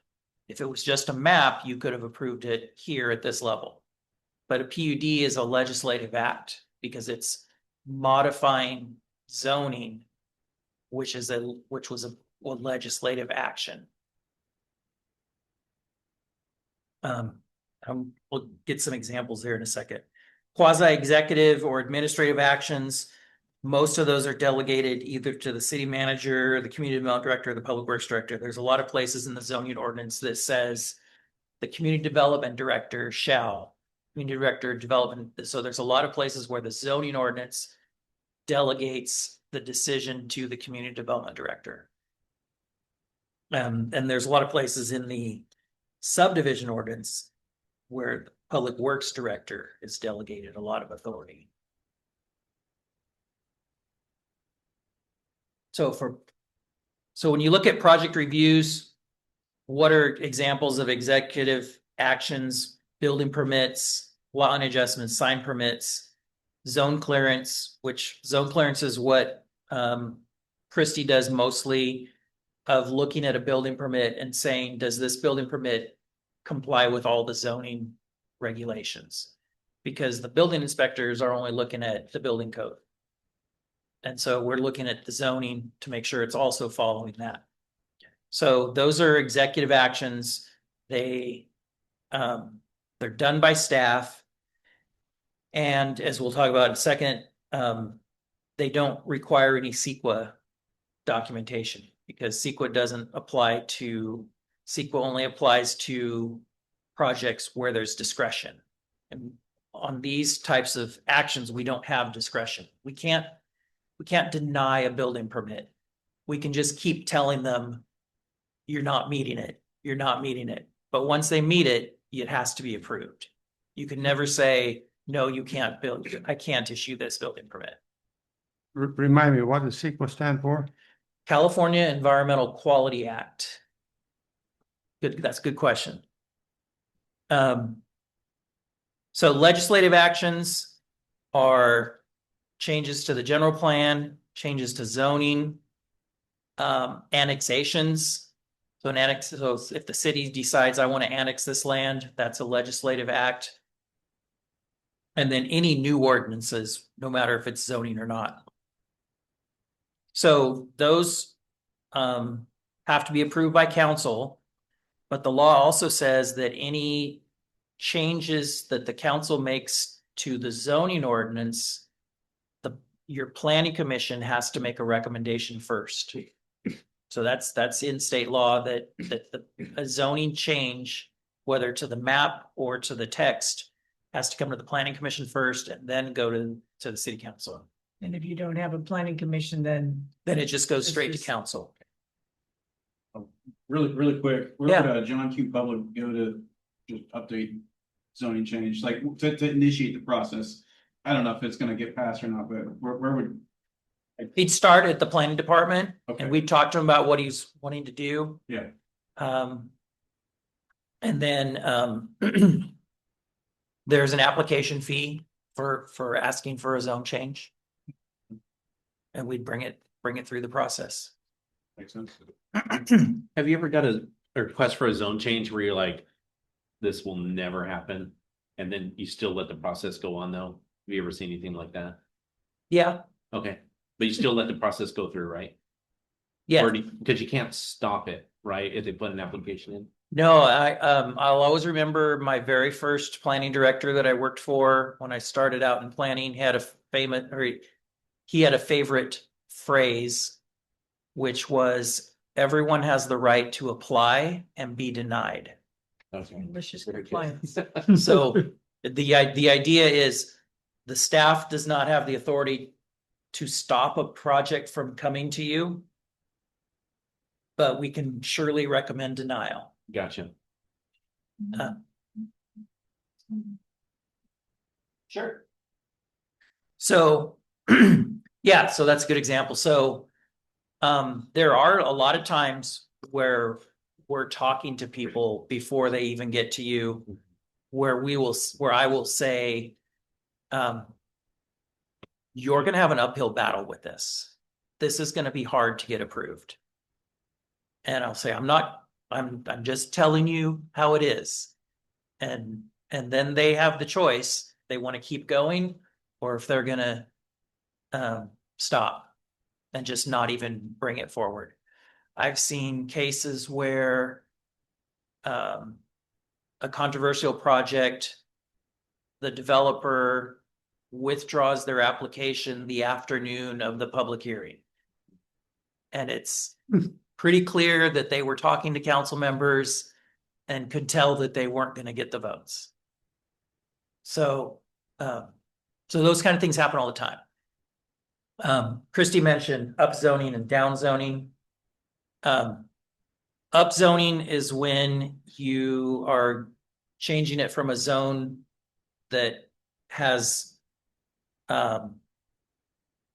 If it was just a map, you could have approved it here at this level. But a PUD is a legislative act because it's modifying zoning, which was a legislative action. We'll get some examples there in a second. quasi-executive or administrative actions, most of those are delegated either to the city manager, the community development director, or the public works director. There's a lot of places in the zoning ordinance that says the community development director shall, community director development. So there's a lot of places where the zoning ordinance delegates the decision to the community development director. And there's a lot of places in the subdivision ordinance where the public works director is delegated a lot of authority. So when you look at project reviews, what are examples of executive actions? Building permits, lot line adjustments, sign permits, zone clearance, which zone clearance is what Christie does mostly, of looking at a building permit and saying, does this building permit comply with all the zoning regulations? Because the building inspectors are only looking at the building code. And so we're looking at the zoning to make sure it's also following that. So those are executive actions. They're done by staff. And as we'll talk about in a second, they don't require any CEQA documentation, because CEQA doesn't apply to, CEQA only applies to projects where there's discretion. And on these types of actions, we don't have discretion. We can't deny a building permit. We can just keep telling them, you're not meeting it, you're not meeting it. But once they meet it, it has to be approved. You can never say, no, you can't build, I can't issue this building permit. Remind me, what does CEQA stand for? California Environmental Quality Act. Good, that's a good question. So legislative actions are changes to the general plan, changes to zoning, annexations. So so if the city decides I want to annex this land, that's a legislative act. And then any new ordinances, no matter if it's zoning or not. So those have to be approved by council, but the law also says that any changes that the council makes to the zoning ordinance, your planning commission has to make a recommendation first. So that's in state law that a zoning change, whether to the map or to the text, has to come to the planning commission first and then go to the city council. And if you don't have a planning commission, then Then it just goes It's straight to just- council. Really quick, where Yeah. would John Q. Public go to just update zoning change, like to initiate the process? I don't know if it's gonna get passed or not, but where would? He'd start at the planning department Okay. and we'd talk to him about what he's wanting to do. Yeah. And then there's an application fee for asking for a zone change. And we'd bring it through the process. Makes sense. Have you ever got a request for a zone change where you're like, this will never happen? And then you still let the process go on though? Have you ever seen anything like that? Yeah, Okay, but you still let the process go through, right? yeah. Because you can't stop it, right? If they put an application in. No, I'll always remember my very first planning director that I worked for when I started out in planning had he had a favorite phrase, which was, everyone has the right to apply and be denied. Okay. malicious Very good. compliance. So the idea is the staff does not have the authority to stop a project from coming to you, but we can surely recommend denial. Gotcha. Sure. So, yeah, so that's a good example. So, there are a lot of times where we're talking to people before they even get to you, where I will say, you're going to have an uphill battle with this. This is going to be hard to get approved. And I'll say, I'm just telling you how it is. And then they have the choice. They want to keep going, or if they're going to stop and just not even bring it forward. I've seen cases where a controversial project, the developer withdraws their application the afternoon of the public hearing. And it's pretty clear that they were talking to council members and could tell that they weren't going to get the votes. So, so those kind of things happen all the time. Christy mentioned upzoning and downzoning. Upzoning is when you are changing it from a zone that has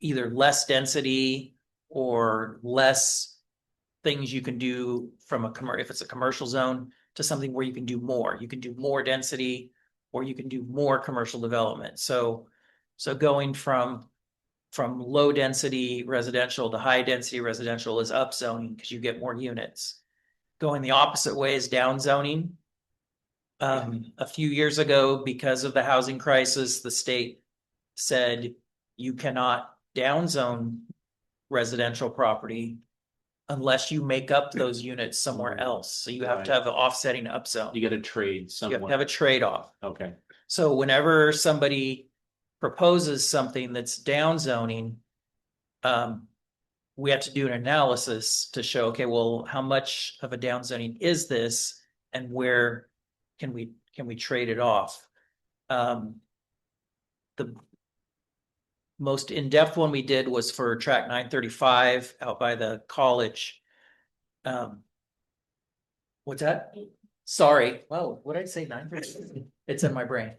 either less density or less things you can do from if it's a commercial zone, to something where you can do more. You can do more density, or you can do more commercial development. So going from low density residential to high density residential is upzoning because you get more units. Going the opposite way is downzoning. A few years ago, because of the housing crisis, the state said you cannot downzone residential property unless you make up those units somewhere else. So you have to have an offsetting upzone. You got to trade You have to somewhere. have a trade-off. Okay. So whenever somebody proposes something that's downzoning, we have to do an analysis to show, okay, well, how much of a downzoning is this, and where can we trade it off? The most in-depth one we did was for track 935 out by the college. What's that? Sorry. Wow, what did I say? 935? It's in my brain.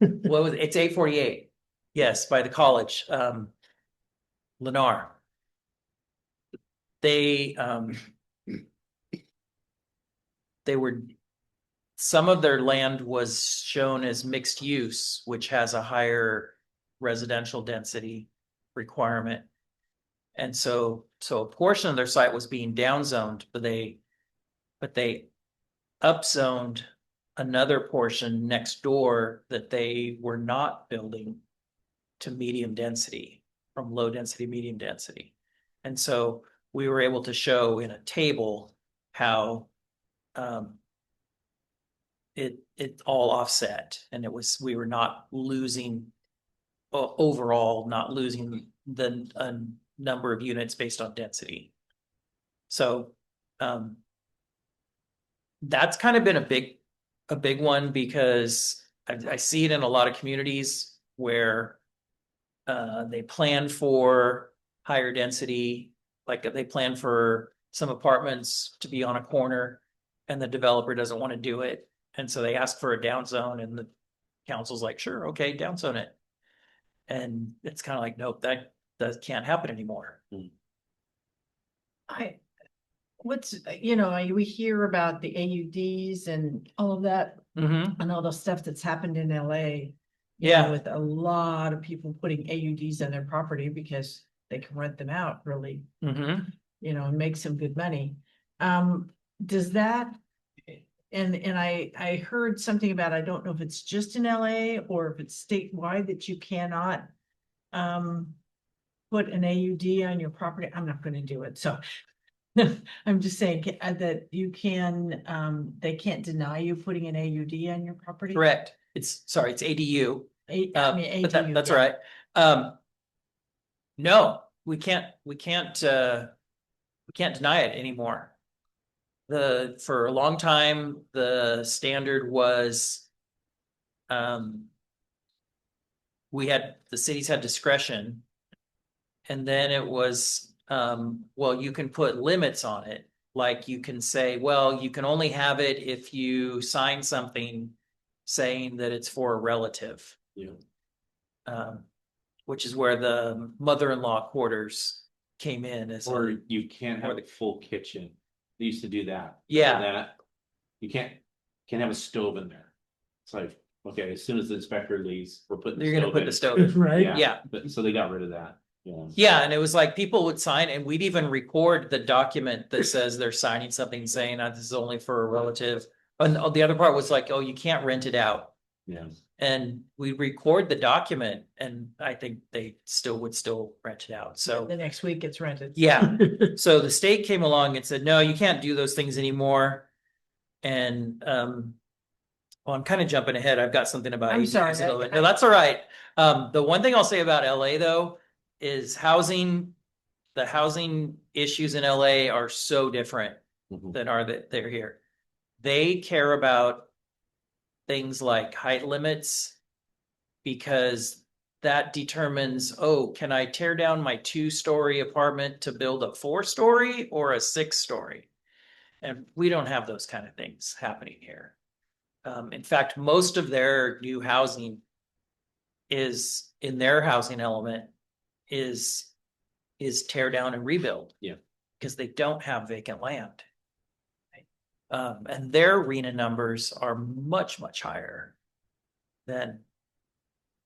What was it? It's 848. Yes, by the college. Lemoore. They were, some of their land was shown as mixed use, which has a higher residential density requirement. And so a portion of their site was being downzoned, but they upzoned another portion next door that they were not building to medium density, from low density, medium density. And so we were able to show in a table how it all offset, and we were not losing overall, not losing the number of units based on density. So that's kind of been a big one, because I see it in a lot of communities where they plan for higher density, like they plan for some apartments to be on a corner, and the developer doesn't want to do it. And so they ask for a downzone, and the council's like, sure, okay, downzone it. And it's kind of like, nope, that can't happen anymore. We hear about the AUDs and all of that, and all the stuff that's happened in LA. Yeah. With a lot of people putting AUDs on their property because they can rent them out really, and make some good money. Does that, and I heard something about, I don't know if it's just in LA or if it's statewide, that you cannot put an AUD on your property. I'm not going to do it. So I'm just saying that you can, they can't deny you putting an AUD on your property. Correct. It's ADU. ADU, But that's yeah. right. No, we can't deny it anymore. For a long time, the standard was, the cities had discretion, and then it was, well, you can put limits on it. Like you can say, well, you can only have it if you sign something saying that it's for a relative. Yeah. Which is where the mother-in-law quarters came in as. Or you can't have a full kitchen. They used to do that. Yeah. That you can't have a stove in there. It's like, okay, as soon as the inspector leaves, we're putting. You're gonna put the stove in. Right? Yeah. But so they got rid of that. Yeah. Yeah, and it was like people would sign, and we'd even record the document that says they're signing something saying that this is only for a relative. And the other part was like, oh, you can't rent it out. Yeah. And we record the document, and I think they would still rent it out. So The next week it's rented. yeah. So the state came along and said, no, you can't do those things anymore. And Well, I'm kind of jumping ahead. I've got something about. I'm ADUs sorry, in a little bit. I- No, that's all right. The one thing I'll say about LA though is housing. The housing issues in LA are so different Mhm. than are that they're here. They care about things like height limits because that determines, oh, can I tear down my 2-story apartment to build a 4-story or a 6-story? And we don't have those kind of things happening here. In fact, most of their new housing is in their housing element is tear down and rebuild. Yeah. Because they don't have vacant land. And their RENA numbers are much, much higher than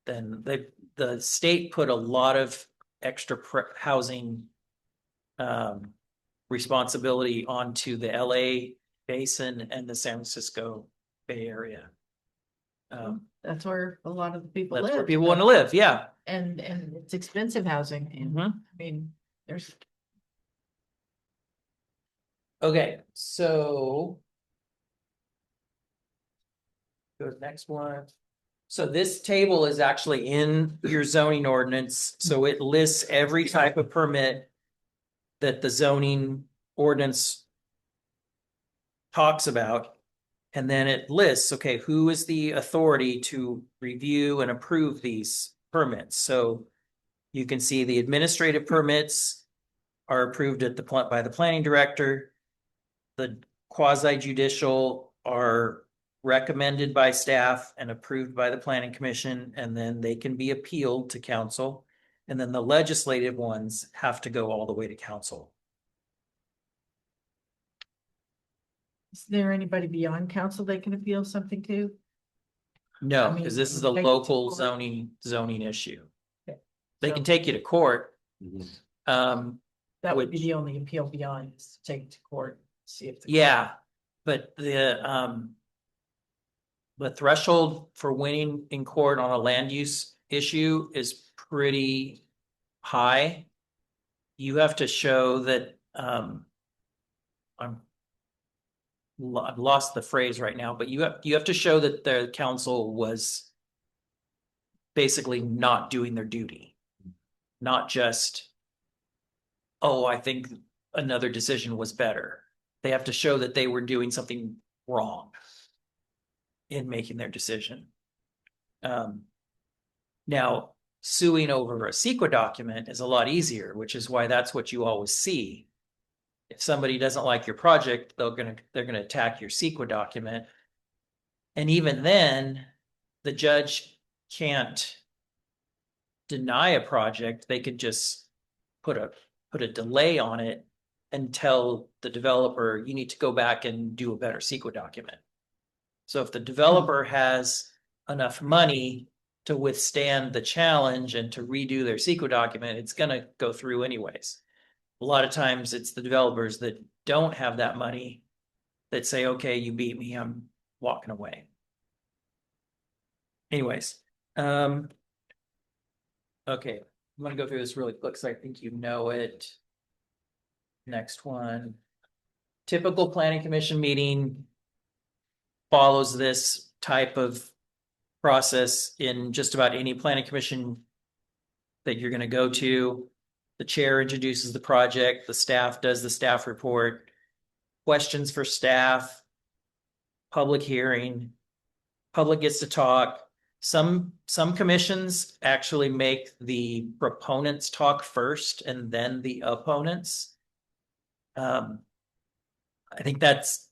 the state put a lot of extra housing responsibility onto the LA basin and the San Francisco Bay Area. That's where a lot of the people That's live. where people want to live, yeah. And it's expensive housing. And Mhm. I mean, there's, Okay, so. Go to the next one. So this table is actually in your zoning ordinance, so it lists every type of permit that the zoning ordinance talks about. And then it lists, okay, who is the authority to review and approve these permits? So you can see the administrative permits are approved at by the planning director. The quasi judicial are recommended by staff and approved by the planning commission, and then they can be appealed to council. And then the legislative ones have to go all the way to council. is there anybody beyond council they can appeal something to? No, I mean, because this is a take it to local court. zoning issue. Okay. They So- can take you to court. Mhm. That would be which- the only appeal beyond is to take it to court, see if. Yeah, but the threshold for winning in court on a land use issue is pretty high. You have to show that, I've lost the phrase right now, but you have to show that the council was basically not doing their duty. Not just, oh, I think another decision was better. They have to show that they were doing something wrong in making their decision. Now, suing over a CEQA document is a lot easier, which is why that's what you always see. If somebody doesn't like your project, they're gonna attack your CEQA document. And even then, the judge can't deny a project. They could just put a delay on it and tell the developer, you need to go back and do a better CEQA document. So if the developer has enough money to withstand the challenge and to redo their CEQA document, it's gonna go through anyways. A lot of times it's the developers that don't have that money that say, okay, you beat me, I'm walking away. Anyways, okay, I'm gonna go through this really quick because I think you know it. Next one. Typical planning commission meeting follows this type of process in just about any planning commission that you're gonna go to. The chair introduces the project, the staff does the staff report, questions for staff, public hearing, public gets to talk. Some commissions actually make the proponents talk first and then the opponents. I think that's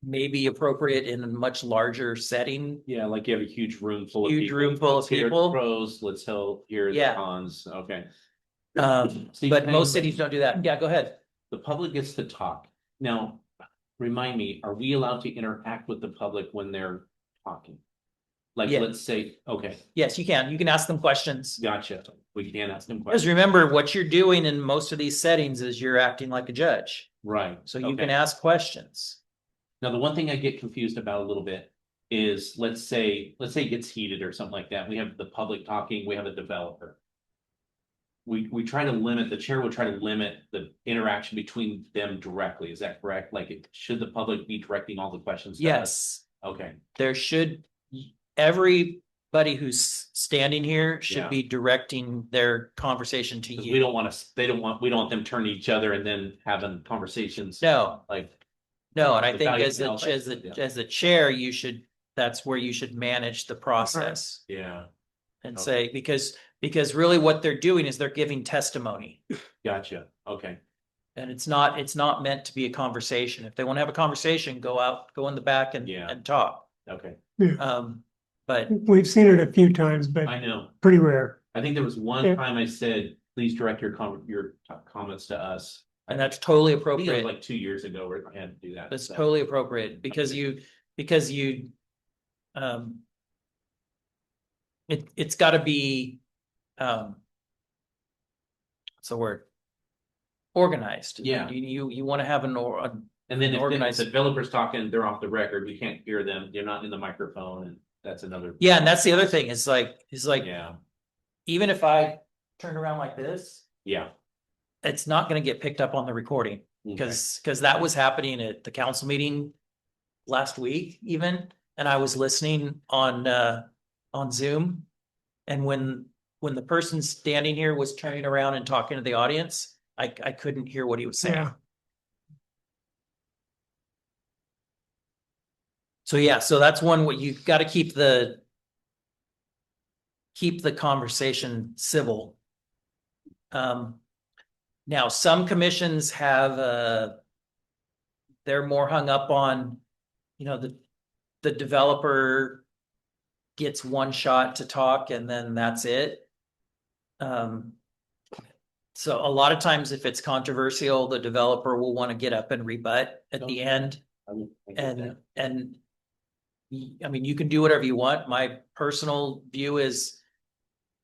maybe appropriate in a much larger setting. Yeah, like you have a huge room full of Huge people. room full of Let's hear the people. Pros, let's hear the Yeah. cons, okay. Steve, But can I most interrupt? cities don't do that. Yeah, go ahead. The public gets to talk. Now, remind me, are we allowed to interact with the public when they're talking? Like, Yeah. let's say, okay, Yes, you can. You can ask them questions. gotcha. We can ask them Because questions. remember, what you're doing in most of these settings is you're acting like a judge. Right. So you okay. can ask questions. Now, the one thing I get confused about a little bit is, let's say it gets heated or something like that. We have the public talking, we have a developer. We try to limit, the chair would try to limit the interaction between them directly. Is that correct? Like, should the public be directing all the questions? to us? Yes, Okay, There should, everybody who's standing here should Yeah. be directing their conversation to 'cause you. we don't want to, we don't want them turning to each other and then having conversations. No, Like, no, and I The think value as of as a chair, you should, that's where you should manage the process. yeah, And Okay. say, because really what they're doing is they're giving testimony. gotcha. Okay. And it's not meant to be a conversation. If they want to have a conversation, go out, go in the back and, Yeah. and talk. Okay. But We've seen it a few times, but I know. pretty rare. I think there was one Yeah. time I said, please direct your comments to us. and that's totally I think it was appropriate. like 2 years ago where I had to do that. That's so. totally appropriate because you, it's gotta be, what's the word? Organized. Yeah. You want to have And then if organized- the developer's talking, they're off the record, we can't hear them, they're not in the microphone, and that's another. yeah, and that's the other thing, is like, Yeah, even if I turn around like this, yeah. it's not gonna get picked up on the recording. Okay. Because that was happening at the council meeting last week even, and I was listening on Zoom. And when the person standing here was turning around and talking to the audience, I couldn't hear what he was saying. Yeah. So yeah, so that's one what you've got to keep the conversation civil. Now some commissions have they're more hung up on, the developer gets one shot to talk and then that's it. So a lot of times if it's controversial, the developer will want to get up and rebut at the end. And I mean, you can do whatever you want. My personal view is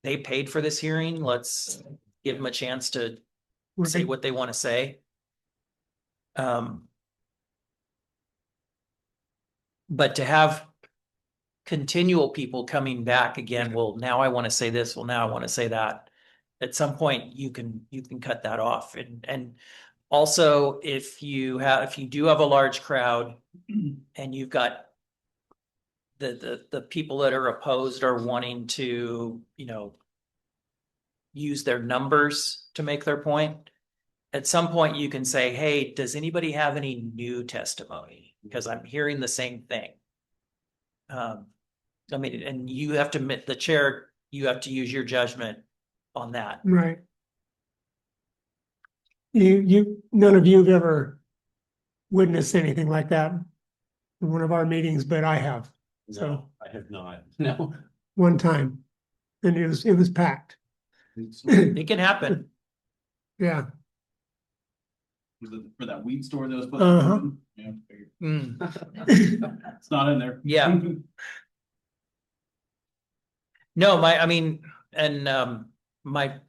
they paid for this hearing. Let's give them a chance to say Right. what they want to say. But to have continual people coming back again, well, now I want to say this, well, now I want to say that. At some point, you can cut that off. And also, if you do have a large crowd and you've got the people that are opposed are wanting to, use their numbers to make their point. At some point, you can say, hey, does anybody have any new testimony? Because I'm hearing the same thing. I mean, and you have to admit, the chair, you have to use your judgment on that. Right. None of you have ever witnessed anything like that in one of our meetings, but I have. So No, I have not. No. one time, and it was packed. It can happen. Yeah. Was it for that weed store that was put Uh-huh. in? Yeah, figured. Mm, It's not in there. Yeah. No, I mean, and my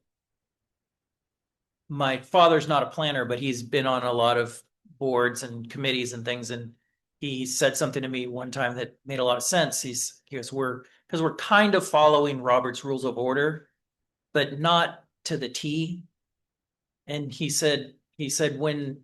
father's not a planner, but he's been on a lot of boards and committees and things, and he said something to me one time that made a lot of sense. He goes, because we're kind of following Robert's Rules of Order, but not to the T. And he said when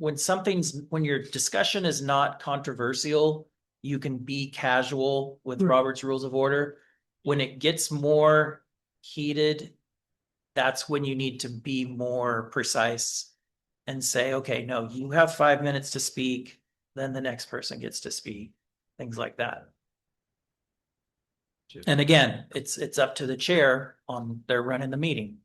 your discussion is not controversial, you can be casual with Right. Robert's Rules of Order. When it gets more heated, that's when you need to be more precise and say, okay, no, you have 5 minutes to speak, then the next person gets to speak, things like that. And again, it's up to the chair on their running the meeting.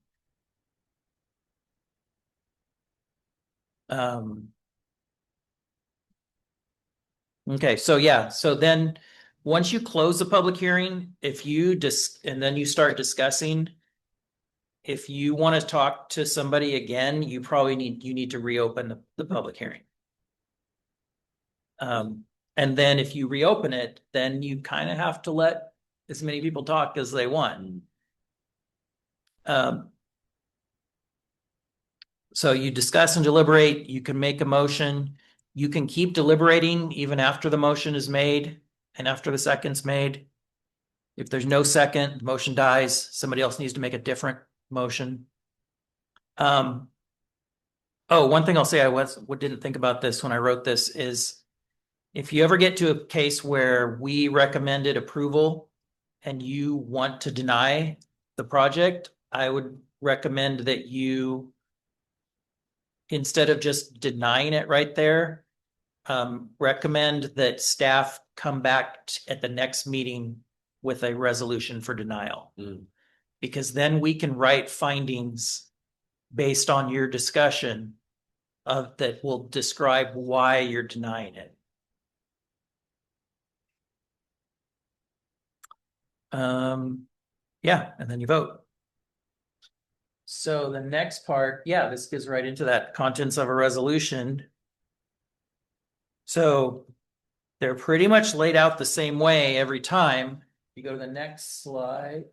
Okay, so yeah, so then once you close the public hearing, and then you start discussing, if you want to talk to somebody again, you need to reopen the public hearing. And then if you reopen it, then you kind of have to let as many people talk as they want. So you discuss and deliberate, you can make a motion, you can keep deliberating even after the motion is made and after the second's made. If there's no second, the motion dies, somebody else needs to make a different motion. Oh, one thing I'll say, I didn't think about this when I wrote this, is if you ever get to a case where we recommended approval and you want to deny the project, I would recommend that you, instead of just denying it right there, recommend that staff come back at the next meeting with a resolution for denial. Because then we can write findings based on your discussion of that will describe why you're denying it. Yeah, and then you vote. So the next part, yeah, this gets right into that contents of a resolution. So they're pretty much laid out the same way every time. You go to the next slide.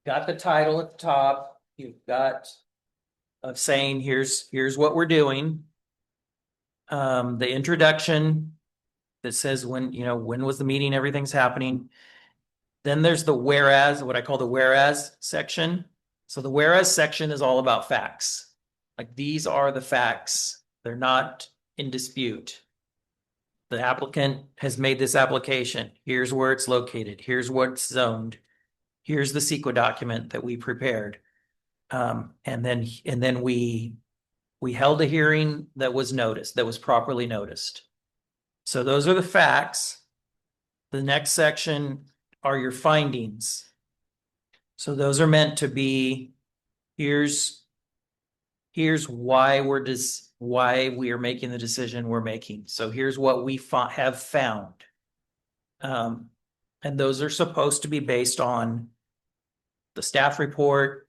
Got the title at the top. You've got of saying here's what we're doing. The introduction that says when was the meeting, everything's happening. Then there's the whereas, what I call the whereas section. So the whereas section is all about facts. Like these are the facts. They're not in dispute. The applicant has made this application. Here's where it's located. Here's what's zoned. Here's the CEQA document that we prepared. And then we held a hearing that was noticed, that was properly noticed. So those are the facts. The next section are your findings. So those are meant to be, here's why why we are making the decision we're making. So here's what we have found. And those are supposed to be based on the staff report,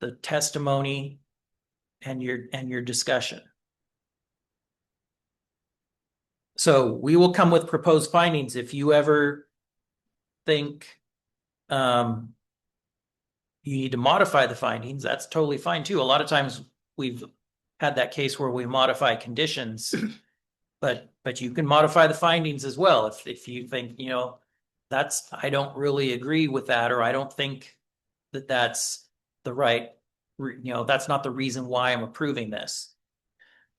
the testimony, and your discussion. So we will come with proposed findings if you ever think you need to modify the findings. That's totally fine too. A lot of times we've had that case where we modify conditions, but you can modify the findings as well if you think, I don't really agree with that, or I don't think that that's the right, that's not the reason why I'm approving this.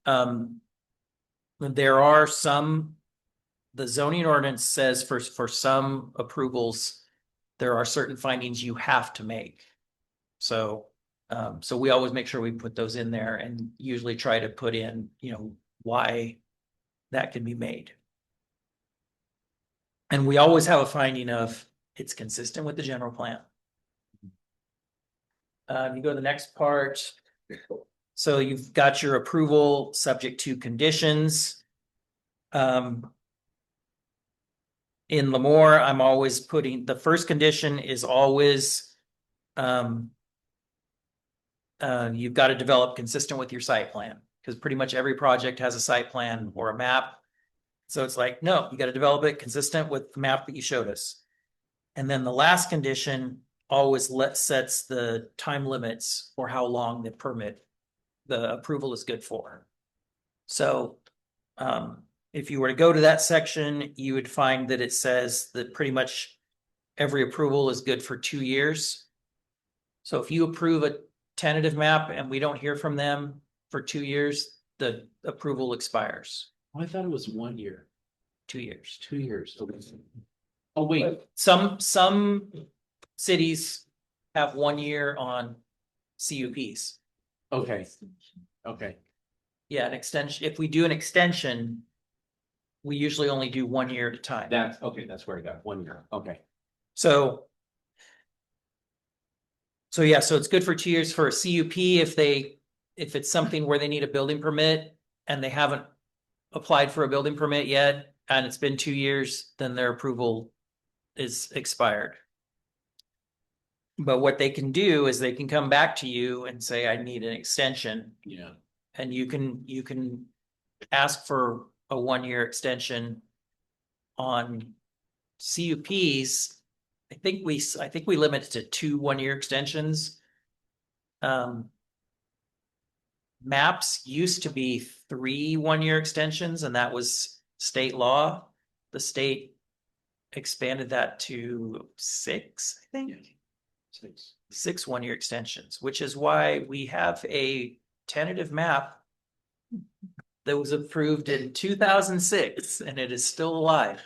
There are the zoning ordinance says for some approvals, there are certain findings you have to make. So we always make sure we put those in there and usually try to put in, why that can be made. And we always have a finding of it's consistent with the general plan. You go to the next part. So you've got your approval subject to conditions. In Lemoore, I'm always putting, the first condition is always you've got to develop consistent with your site plan, because pretty much every project has a site plan or a map. So it's like, no, you got to develop it consistent with the map that you showed us. And then the last condition always sets the time limits for how long the approval is good for. So if you were to go to that section, you would find that it says that pretty much every approval is good for 2 years. So if you approve a tentative map and we don't hear from them for 2 years, the approval expires. I thought it was 1 year. 2 years. 2 years. Okay. Oh, wait. Some cities have 1 year on CUPs. Okay. Okay. Yeah, an extension. If we do an extension, we usually only do 1 year at a time. That's okay. That's where I got 1 year. Okay. So yeah, so it's good for 2 years for a CUP if it's something where they need a building permit and they haven't applied for a building permit yet, and it's been 2 years, then their approval is expired. But what they can do is they can come back to you and say, I need an extension. Yeah. And you can ask for a 1 year extension on CUPs. I think we limit it to 2 1 year extensions. Maps used to be 3 1 year extensions, and that was state law. The state expanded that to 6, I think. Yeah. 6 1 year extensions, which is why we have a tentative map that was approved in 2006 and it is still alive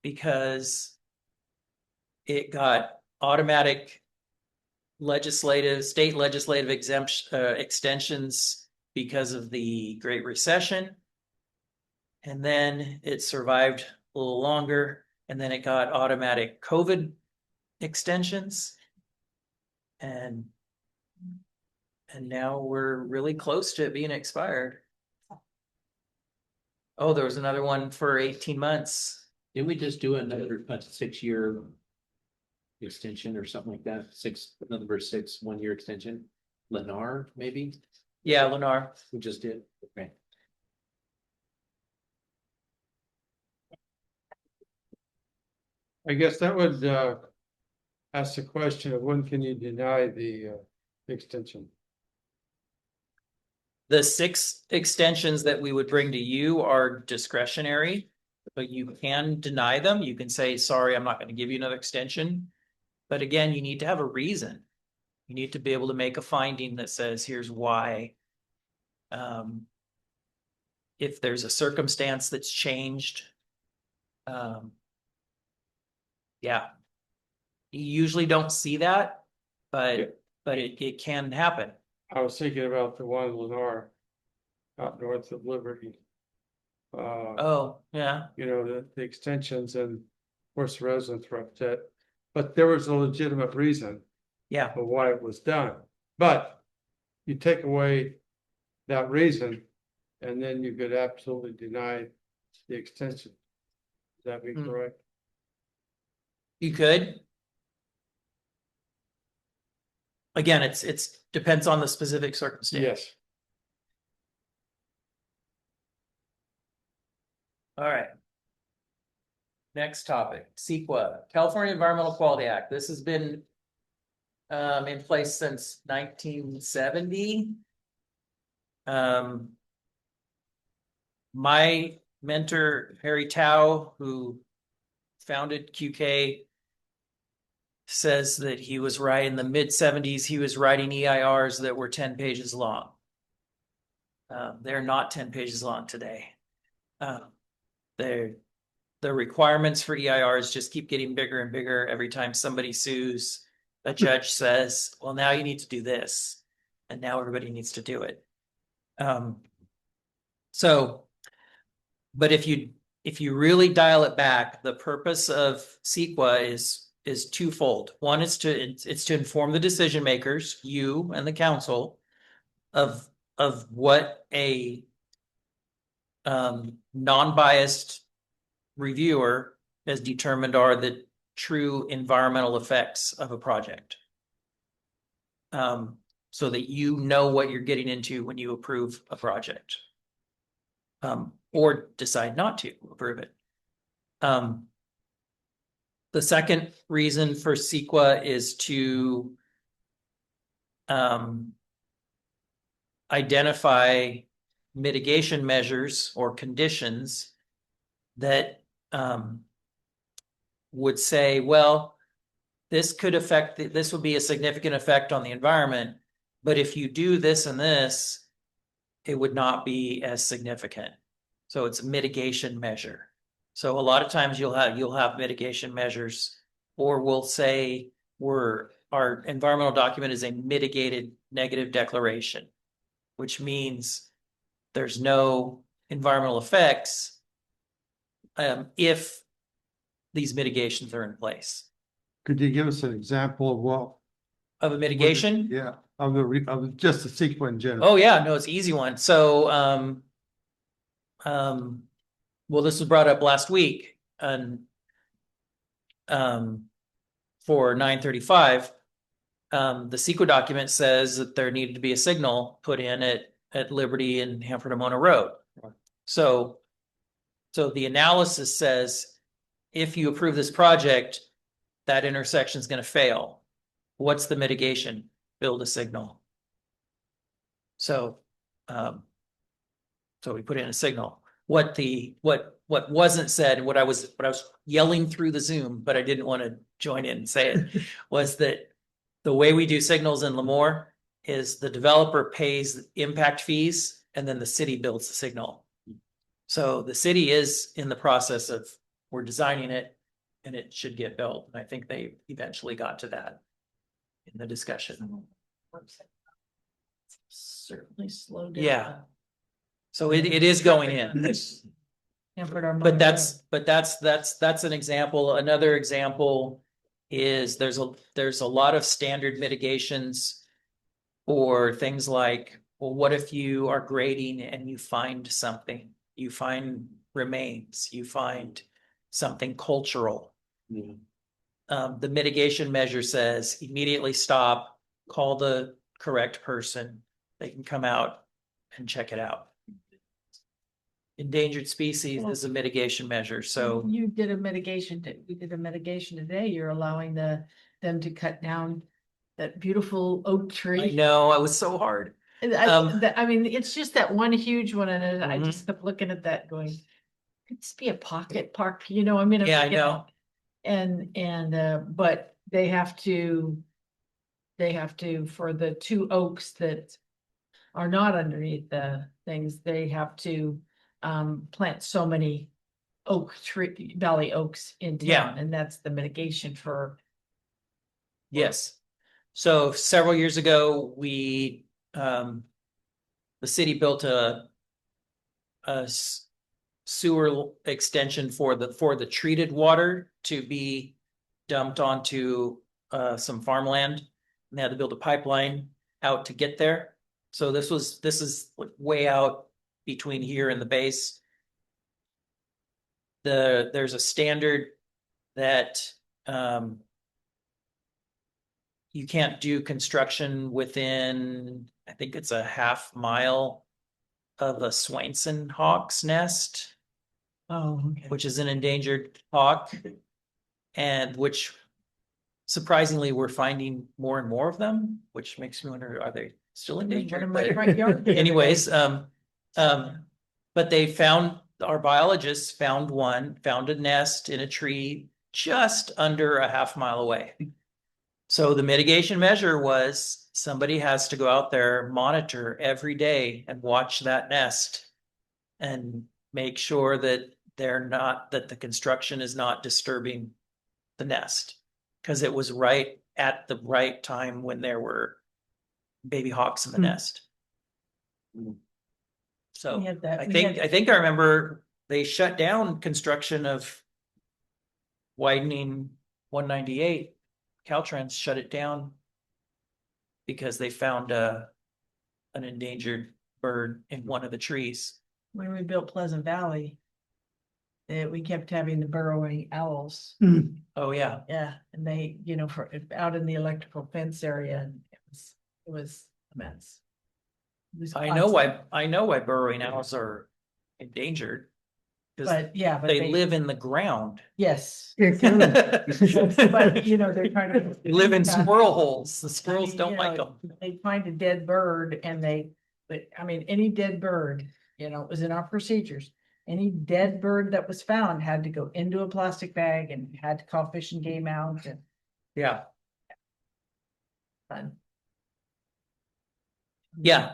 because it got automatic state legislative extensions because of the Great Recession. And then it survived a little longer, and then it got automatic COVID extensions. And now we're really close to it being expired. Oh, there was another one for 18 months. Didn't we just do another 6-year extension or something like that? Number 6 1-year extension? Lennar, maybe? Yeah, Lennar. We just did. Okay. I guess that would ask the question of when can you deny the extension? The 6 extensions that we would bring to you are discretionary, but you can deny them. You can say, sorry, I'm not going to give you another extension. But again, you need to have a reason. You need to be able to make a finding that says, here's why. If there's a circumstance that's changed. Yeah. You usually don't see that, but it can happen. I was thinking about the one in Lennar out north of Liberty. Oh, yeah. You know, the extensions, and of course the residents were upset, but there was a legitimate reason Yeah. for why it was done. But you take away that reason, and then you could absolutely deny the extension. Would that be correct? You could. Again, it's depends on the specific circumstance. Yes. All right. Next topic, CEQA, California Environmental Quality Act. This has been in place since 1970. My mentor, Harry Tao, who founded QK, says that he was in the mid-70s, he was writing EIRs that were 10 pages long. They're not 10 pages long today. The requirements for EIRs just keep getting bigger and bigger. Every time somebody sues, a judge says, well, now you need to do this. And now everybody needs to do it. But if you really dial it back, the purpose of CEQA is twofold. One is to inform the decision makers, you and the council, of what a non-biased reviewer has determined are the true environmental effects of a project. So that you know what you're getting into when you approve a project. Or decide not to approve it. The second reason for CEQA is to identify mitigation measures or conditions that would say, well, this would be a significant effect on the environment, but if you do this and this, it would not be as significant. So it's a mitigation measure. So a lot of times you'll have mitigation measures, or we'll say our environmental document is a mitigated negative declaration, which means there's no environmental effects if these mitigations are in place. Could you give us an example of what? Of a mitigation? Yeah, of just the CEQA in general. Oh yeah, no, it's an easy one. So well, this was brought up last week, and for 935, the CEQA document says that there needed to be a signal put in at Liberty and Hanford Amona Road. Right. So the analysis says if you approve this project, that intersection is going to fail. What's the mitigation? Build a signal. So we put in a signal. What wasn't said, what I was yelling through the Zoom, but I didn't want to join in and say it, was that the way we do signals in Lemoore is the developer pays impact fees and then the city builds the signal. So the city is in the process of, we're designing it and it should get built. And I think they eventually got to that in the discussion. Certainly slowed down. Yeah. So it is going in. And put our money But that's an example. Another example is there's a lot of standard mitigations or things like, well, what if you are grading and you find something, you find remains, you find something cultural. The mitigation measure says immediately stop, call the correct person. They can come out and check it out. Endangered species is a mitigation measure, so. You did a mitigation, we did a mitigation today. You're allowing them to cut down that beautiful oak I tree. know, it was so hard. I mean, it's just that one huge one, and I Mhm. just kept looking at that going, could this be a pocket park, you know, I mean. I'm Yeah, I thinking, know. But they have to, for the two oaks that are not underneath the things, they have to plant so many valley oaks in Yeah. town, and that's the mitigation for. Yes. So several years ago, the city built a sewer extension for the treated water to be dumped onto some farmland. And they had to build a pipeline out to get there. So this is like way out between here and the base. There's a standard that you can't do construction within, I think it's a half mile of a Swainson hawk's nest, Oh, okay. which is an endangered hawk. And which surprisingly, we're finding more and more of them, which makes me wonder, are they still endangered? in my But front yard the other day. anyways, but they found, our biologists found a nest in a tree just under a half mile away. So the mitigation measure was somebody has to go out there, monitor every day and watch that nest and make sure that that the construction is not disturbing the nest. Because it was right at the right time when there were baby hawks in the nest. So We had that- I we think, had- I think I remember they shut down construction of widening 198. Caltrans shut it down because they found an endangered bird in one of the trees. When we built Pleasant Valley, we kept having the burrowing owls. Oh, yeah. Yeah, and they, for out in the electrical fence area, and it was a mess. It was I know constant. why burrowing owls are endangered. Because But yeah, but they live in the ground. Yes. Yeah, can. But they're trying to. They live in squirrel holes. The I squirrels mean, don't like them. They find a dead bird and any dead bird, it was in our procedures. Any dead bird that was found had to go into a plastic bag and had to call Fish and Game out and. Yeah, Fun. yeah.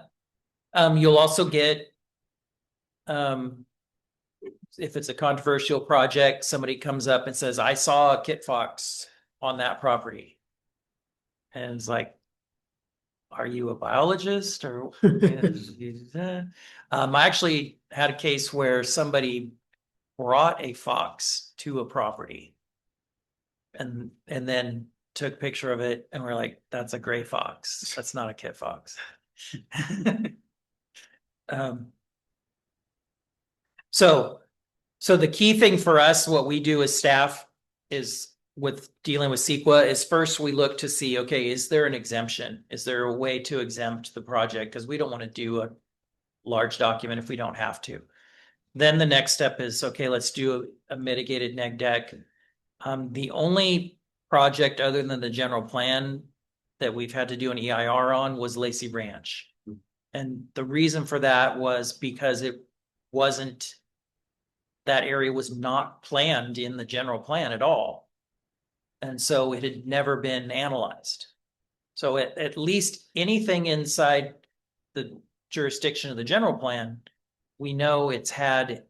You'll also get, if it's a controversial project, somebody comes up and says, I saw a kit fox on that property. And it's like, are you a biologist or? I actually had a case where somebody brought a fox to a property. And then took a picture of it and we're like, that's a gray fox. That's not a kit fox. So the key thing for us, what we do as staff is with dealing with CEQA is first we look to see, okay, is there an exemption? Is there a way to exempt the project? Because we don't want to do a large document if we don't have to. Then the next step is, okay, let's do a mitigated neg deck. The only project other than the general plan that we've had to do an EIR on was Lacey Ranch. And the reason for that was because that area was not planned in the general plan at all. And so it had never been analyzed. So at least anything inside the jurisdiction of the general plan, we know it's had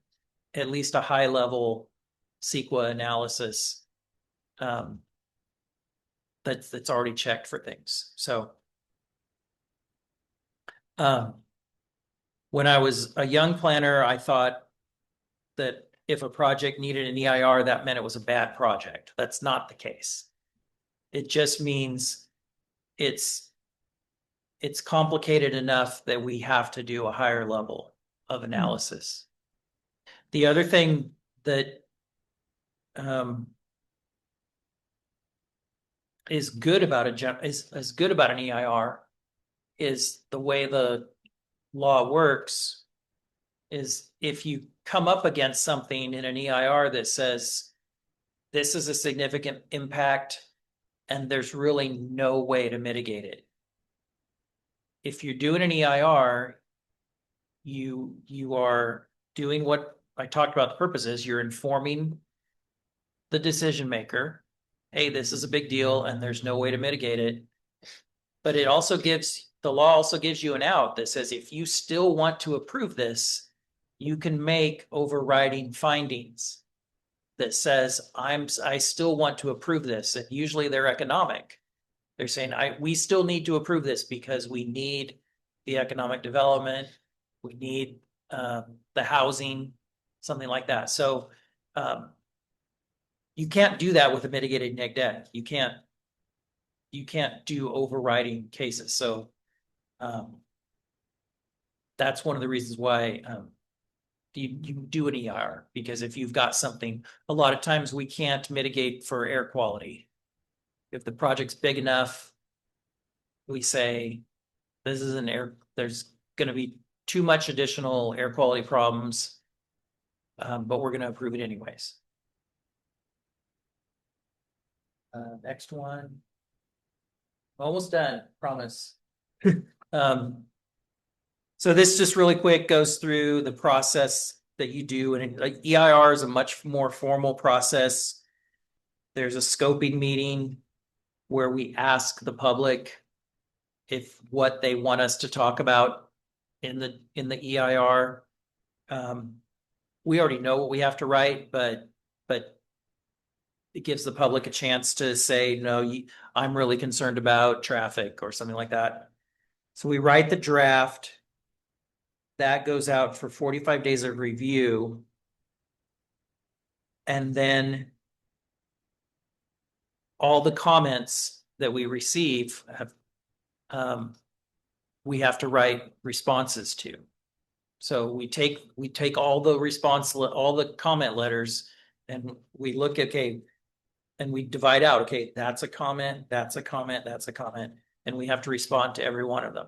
at least a high level CEQA analysis. That's already checked for things. So when I was a young planner, I thought that if a project needed an EIR, that meant it was a bad project. That's not the case. It just means it's complicated enough that we have to do a higher level of analysis. The other thing that is good about is good about an EIR is the way the law works is if you come up against something in an EIR that says this is a significant impact and there's really no way to mitigate it. If you're doing an EIR, you are doing what I talked about the purpose is, you're informing the decision maker, hey, this is a big deal and there's no way to mitigate it. But it also gives, the law also gives you an out that says if you still want to approve this, you can make overriding findings that says, I still want to approve this. And usually they're economic. They're saying, we still need to approve this because we need the economic development. We need the housing, something like that. So you can't do that with a mitigated neg debt. You can't do overriding cases. So that's one of the reasons why you do an EIR, because if you've got something, a lot of times we can't mitigate for air quality. If the project's big enough, we say, this is an air, there's going to be too much additional air quality problems, but we're going to approve it anyways. Next one. Almost done, promise. So this just really quick goes through the process that you do, and like EIR is a much more formal process. There's a scoping meeting where we ask the public if what they want us to talk about in the EIR. We already know what we have to write, but it gives the public a chance to say, no, I'm really concerned about traffic or something like that. So we write the draft. That goes out for 45 days of review. And then all the comments that we receive have, we have to write responses to. So we take all the comment letters and we look at, okay, and we divide out, okay, that's a comment, that's a comment, that's a comment, and we have to respond to every one of them.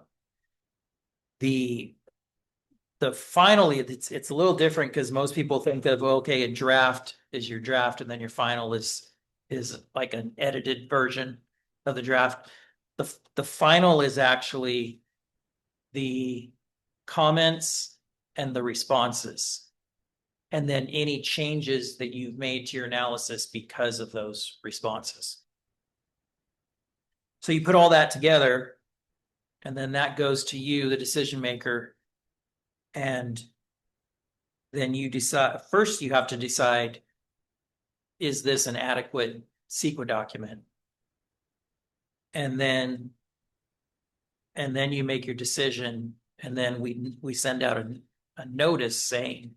Finally, it's a little different because most people think of, okay, a draft is your draft and then your final is like an edited version of the draft. The final is actually the comments and the responses, and then any changes that you've made to your analysis because of those responses. So you put all that together, and then that goes to you, the decision maker, and then you decide, first you have to decide, is this an adequate CEQA document? And then you make your decision, and then we send out a notice saying,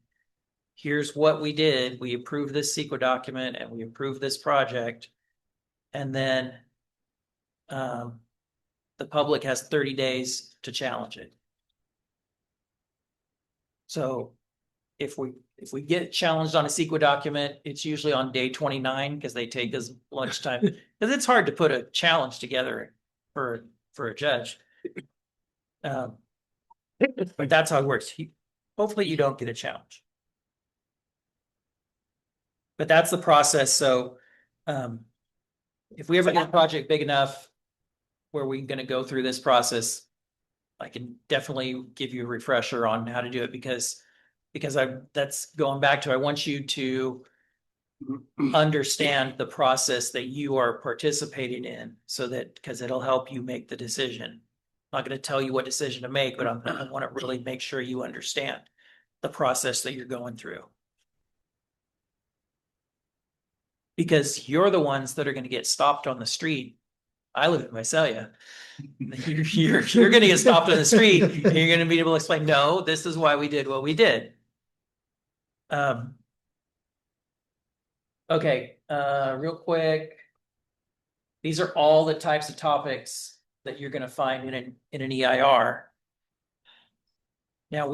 here's what we did. We approved this CEQA document and we approved this project. And then the public has 30 days to challenge it. So if we get challenged on a CEQA document, it's usually on day 29 because they take as much time. Because it's hard to put a challenge together for a judge. But that's how it works. Hopefully you don't get a challenge. But that's the process. So if we ever get a project big enough where we're going to go through this process, I can definitely give you a refresher on how to do it because that's going back to, I want you to understand the process that you are participating in, so that, because it'll help you make the decision. not gonna tell you what decision to make, but I want to really make sure you understand the process that you're going through. Because you're the ones that are gonna get stopped on the street. I live in Visalia. You're gonna get stopped on the street and you're gonna be able to explain, no, this is why we did what we did. Okay, real quick. These are all the types of topics that you're gonna find in an EIR. Now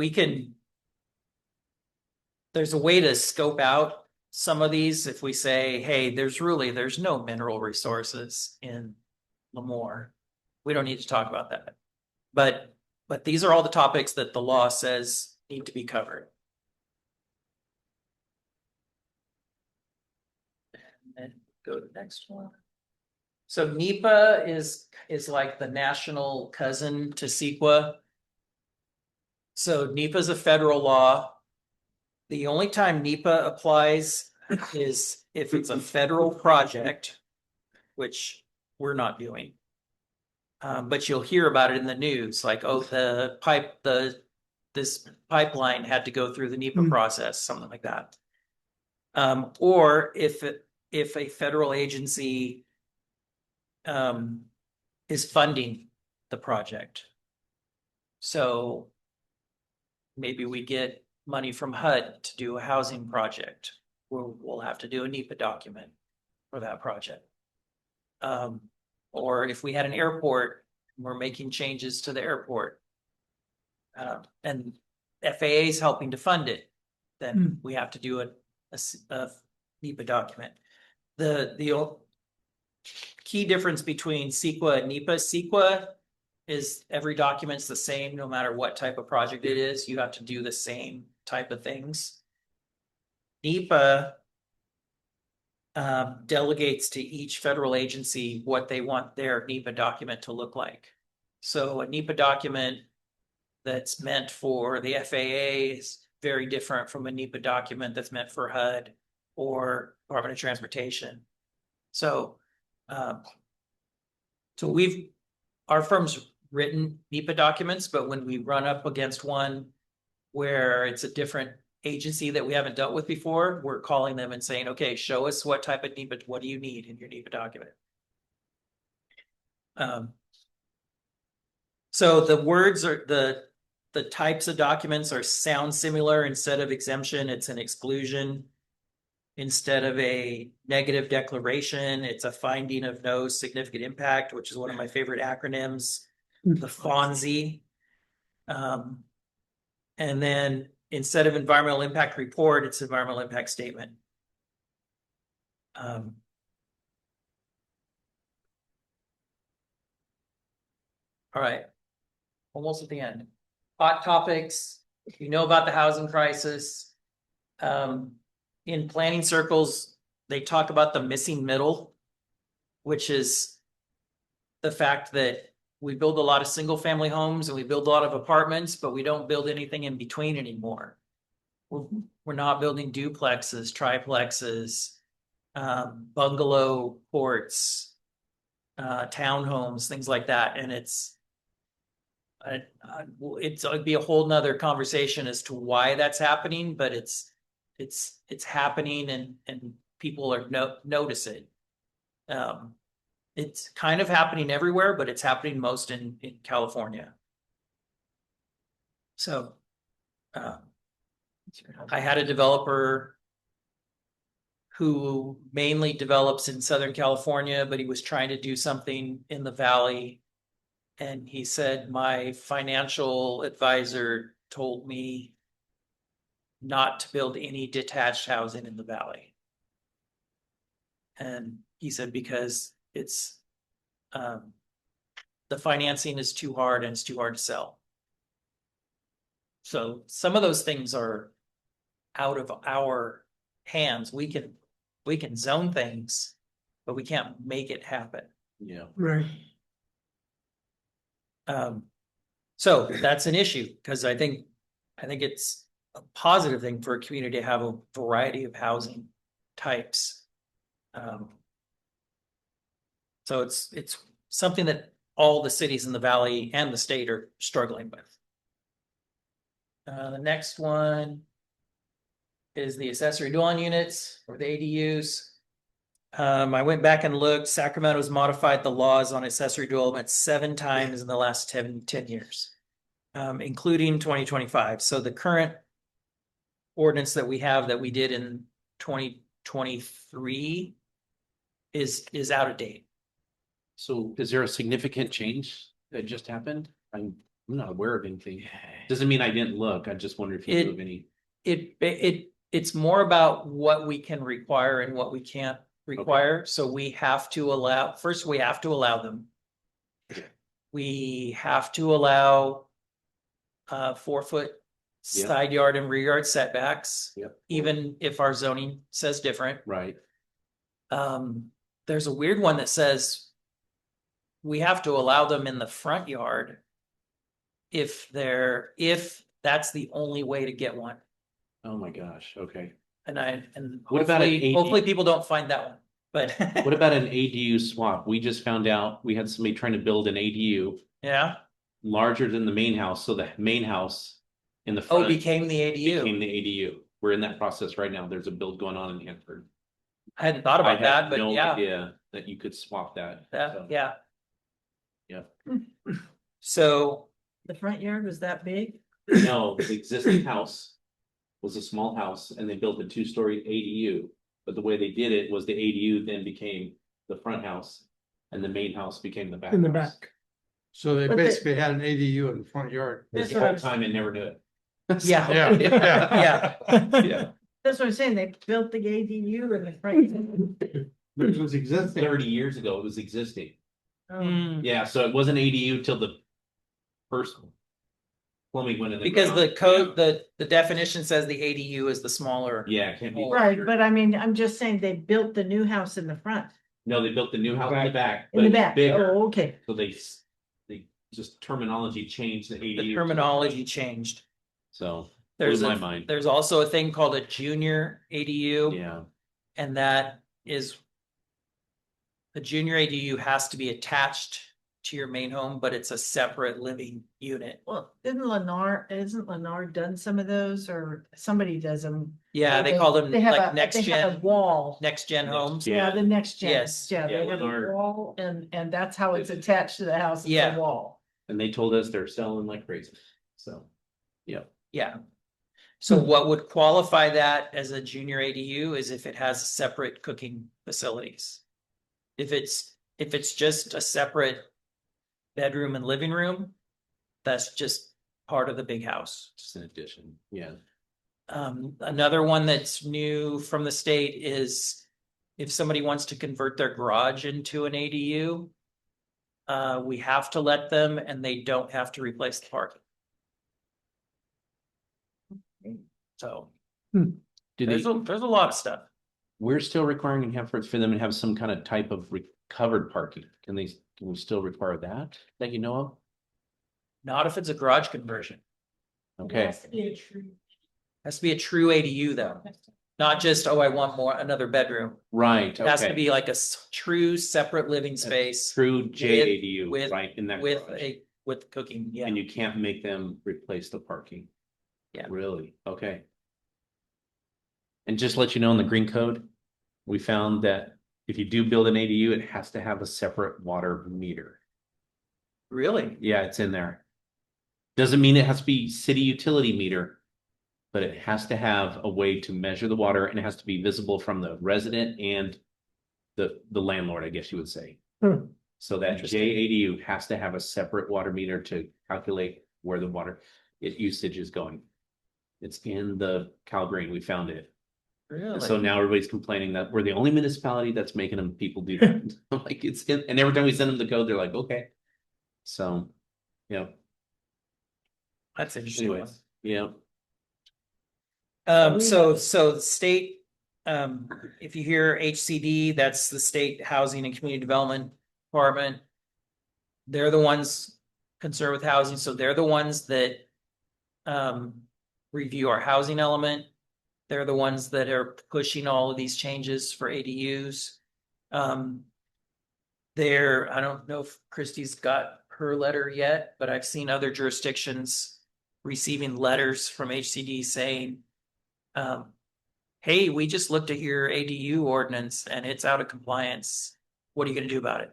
there's a way to scope out some of these if we say, hey, there's no mineral resources in Lemoore. We don't need to talk about that. But these are all the topics that the law says need to be covered. And then go to the next one. So NEPA is like the national cousin to CEQA. So NEPA is a federal law. The only time NEPA applies is if it's a federal project, which we're not doing. But you'll hear about it in the news, like, oh, this pipeline had to go through the NEPA process, something like that. Or if a federal agency is funding the project. So maybe we get money from HUD to do a housing project. We'll have to do a NEPA document for that project. Or if we had an airport, we're making changes to the airport. And FAA is helping to fund it, then we have to do a NEPA document. The key difference between CEQA and NEPA, CEQA is every document's the same no matter what type of project it is. You have to do the same type of things. NEPA delegates to each federal agency what they want their NEPA document to look like. So a NEPA document that's meant for the FAA is very different from a NEPA document that's meant for HUD or Department of Transportation. So, our firm's written NEPA documents, but when we run up against one where it's a different agency that we haven't dealt with before, we're calling them and saying, okay, show us what type of NEPA, what do you need in your NEPA document? So the words are the types of documents sound similar. Instead of exemption, it's an exclusion. Instead of a negative declaration, it's a finding of no significant impact, which is one of my favorite acronyms, the FONSI. And then instead of environmental impact report, it's environmental impact statement. All right, almost at the end. Hot topics, you know about the housing crisis. In planning circles, they talk about the missing middle, which is the fact that we build a lot of single family homes and we build a lot of apartments, but we don't build anything in between anymore. We're not building duplexes, triplexes, bungalow courts, townhomes, things like that. And it'd be a whole nother conversation as to why that's happening, but it's happening and people are notice it. It's kind of happening everywhere, but it's happening most in California. So I had a developer who mainly develops in Southern California, but he was trying to do something in the Valley. And he said, my financial advisor told me not to build any detached housing in the Valley. And he said, because it's, the financing is too hard and it's too hard to sell. So some of those things are out of our hands. We can zone things, but we can't make it happen. Yeah. Right. So that's an issue because I think it's a positive thing for a community to have a variety of housing types. So it's something that all the cities in the valley and the state are struggling with. The next one is the accessory dwelling units or the ADUs. I went back and looked. Sacramento's modified the laws on accessory dwelling 7 times in the last 10 years, including 2025. So the current ordinance that we have that we did in 2023 is out of date. So is there a significant change that just happened? I'm not aware of anything. Doesn't mean I didn't look. I just wonder if you knew of any. It's more about what we can require and what we can't require. So we have to allow, first we have to allow them. We have to allow 4-foot Yep. side yard and rear yard setbacks. Yep. Even if our zoning says different. Right. There's a weird one that says we have to allow them in the front yard if that's the only way to get one. Oh my gosh. Okay. And What about an AD? hopefully people don't find that one, but What about an ADU swap? We just found out we had somebody trying to build an ADU yeah. larger than the main house. So the main house in the front Became the ADU. became the ADU. We're in that process right now. There's a build going on in Hanford. I hadn't thought about I had that, but no yeah, idea that you could swap that. So, yeah. Yeah. So The front yard was that big? No, the existing house was a small house and they built a 2-story ADU. But the way they did it was the ADU then became the front house and the main house became the back. In the house. back. So they But they- basically had an ADU in the front yard. The That's whole what I'm- time and never knew it. yeah, Yeah. yeah. That's what I'm saying, they built the ADU in the front. Which was existing. 30 years ago, it was existing. Oh, Yeah, so it wasn't ADU till the first plumbing went in the Because the ground. code, the definition says the ADU is the smaller. Yeah, it can't be. Right, but I mean, I'm just saying they built the new house in the front, No, they built the new house in the back. in the but back. Bigger, Oh, okay. so they just terminology changed the ADU. The terminology changed. So There's blew my mind. There's also a thing called a junior ADU. Yeah, And that is. The junior ADU has to be attached to your main home, but it's a separate living unit. Well, isn't Lennar done some of those or somebody does them? Yeah, they call them They have like a, next they have a gen, wall. next gen homes. Yeah, the next gen. Yes. Yeah, they Yeah, have a Lennar. wall and that's how it's attached to the house. It's Yeah. a wall. and they told us they're selling like crazy. So, yeah. Yeah. So what would qualify that as a junior ADU is if it has separate cooking facilities. If it's just a separate bedroom and living room, that's just part of the big house. Just an addition. Yeah. Another one that's new from the state is if somebody wants to convert their garage into an ADU, we have to let them and they don't have to replace the parking. So Do they, there's a lot of stuff. we're still requiring in Hanford for them to have some kind of type of recovered parking. Can we still require that you know of? Not if it's a garage conversion. Okay, Has to be a true ADU though, not just, oh, I want another bedroom. right, It has to okay. be like a true separate living space True JADU, with- right, in that with garage. with cooking, yeah. And you can't make them replace the parking. Yeah. Really? Okay. And just to let you know, in the green code, we found that if you do build an ADU, it has to have a separate water meter. Really? Yeah, it's in there. Doesn't mean it has to be city utility meter, but it has to have a way to measure the water and it has to be visible from the resident and the landlord, I guess you would say. Hmm. So that Interesting. JADU has to have a separate water meter to calculate where the water usage is going. It's in the Cal Green. We found it. Really? And so now everybody's complaining that we're the only municipality that's making them people do that. I'm like, it's in, and every time we send them the code, they're like, okay. So, yeah. That's interesting. Anyways, yeah. So the state, if you hear HCD, that's the State Housing and Community Development Department. They're the ones concerned with housing, so they're the ones that review our housing element. They're the ones that are pushing all of these changes for ADUs. there, I don't know if Christie's got her letter yet, but I've seen other jurisdictions receiving letters from HCD saying, hey, we just looked at your ADU ordinance and it's out of compliance. What are you gonna do about it?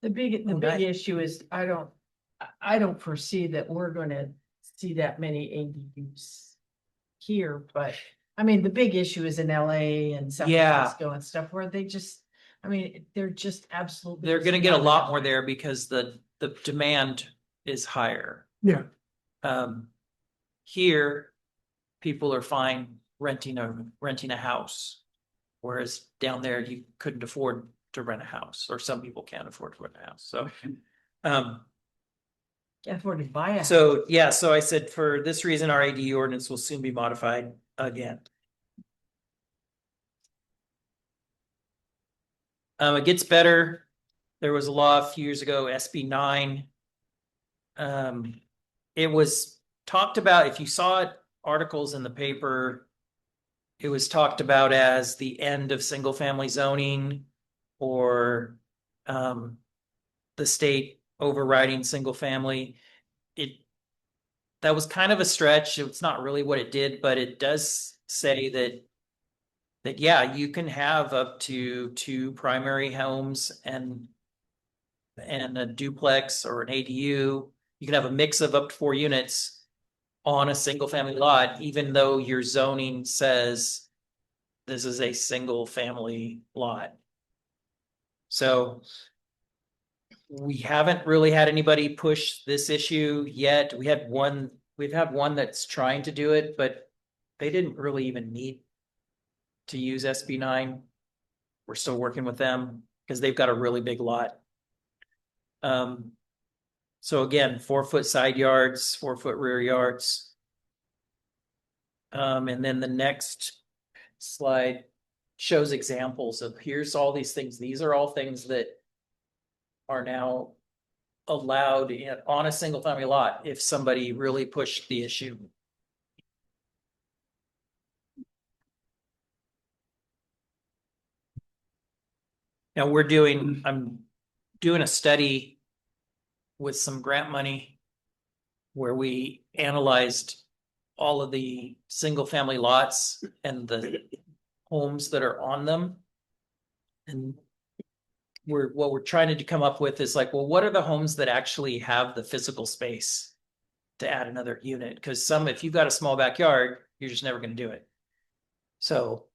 The big Okay. issue is, I don't foresee that we're gonna see that many ADUs here, but, I mean, the big issue is in LA and San Yeah. Francisco and stuff where they just, I mean, they're just absolutely. They're gonna get a not lot enough. more there because the demand is higher. Yeah, Here, people are fine renting a house. Whereas down there, you couldn't afford to rent a house, or some people can't afford to rent a house, so. Can't afford to buy a. So, yeah, so I said, for this reason, our ADU ordinance will soon be modified again. It gets better. There was a law a few years ago, SB 9. It was talked about, if you saw it, articles in the paper, it was talked about as the end of single family zoning, or the state overriding single family. That was kind of a stretch. It's not really what it did, but it does say that yeah, you can have up to 2 primary homes and a duplex or an ADU. You can have a mix of up to 4 units on a single family lot, even though your zoning says this is a single family lot. So we haven't really had anybody push this issue yet. We've had one that's trying to do it, but they didn't really even need to use SB 9. We're still working with them because they've got a really big lot. So again, 4-foot side yards, 4-foot rear yards. And then the next slide shows examples of, here's all these things. These are all things that are now allowed on a single family lot if somebody really pushed the issue. Now I'm doing a study with some grant money where we analyzed all of the single family lots and the homes that are on them. And what we're trying to come up with is like, well, what are the homes that actually have the physical space to add another unit? Because if you've got a small backyard, you're just never going to do it. So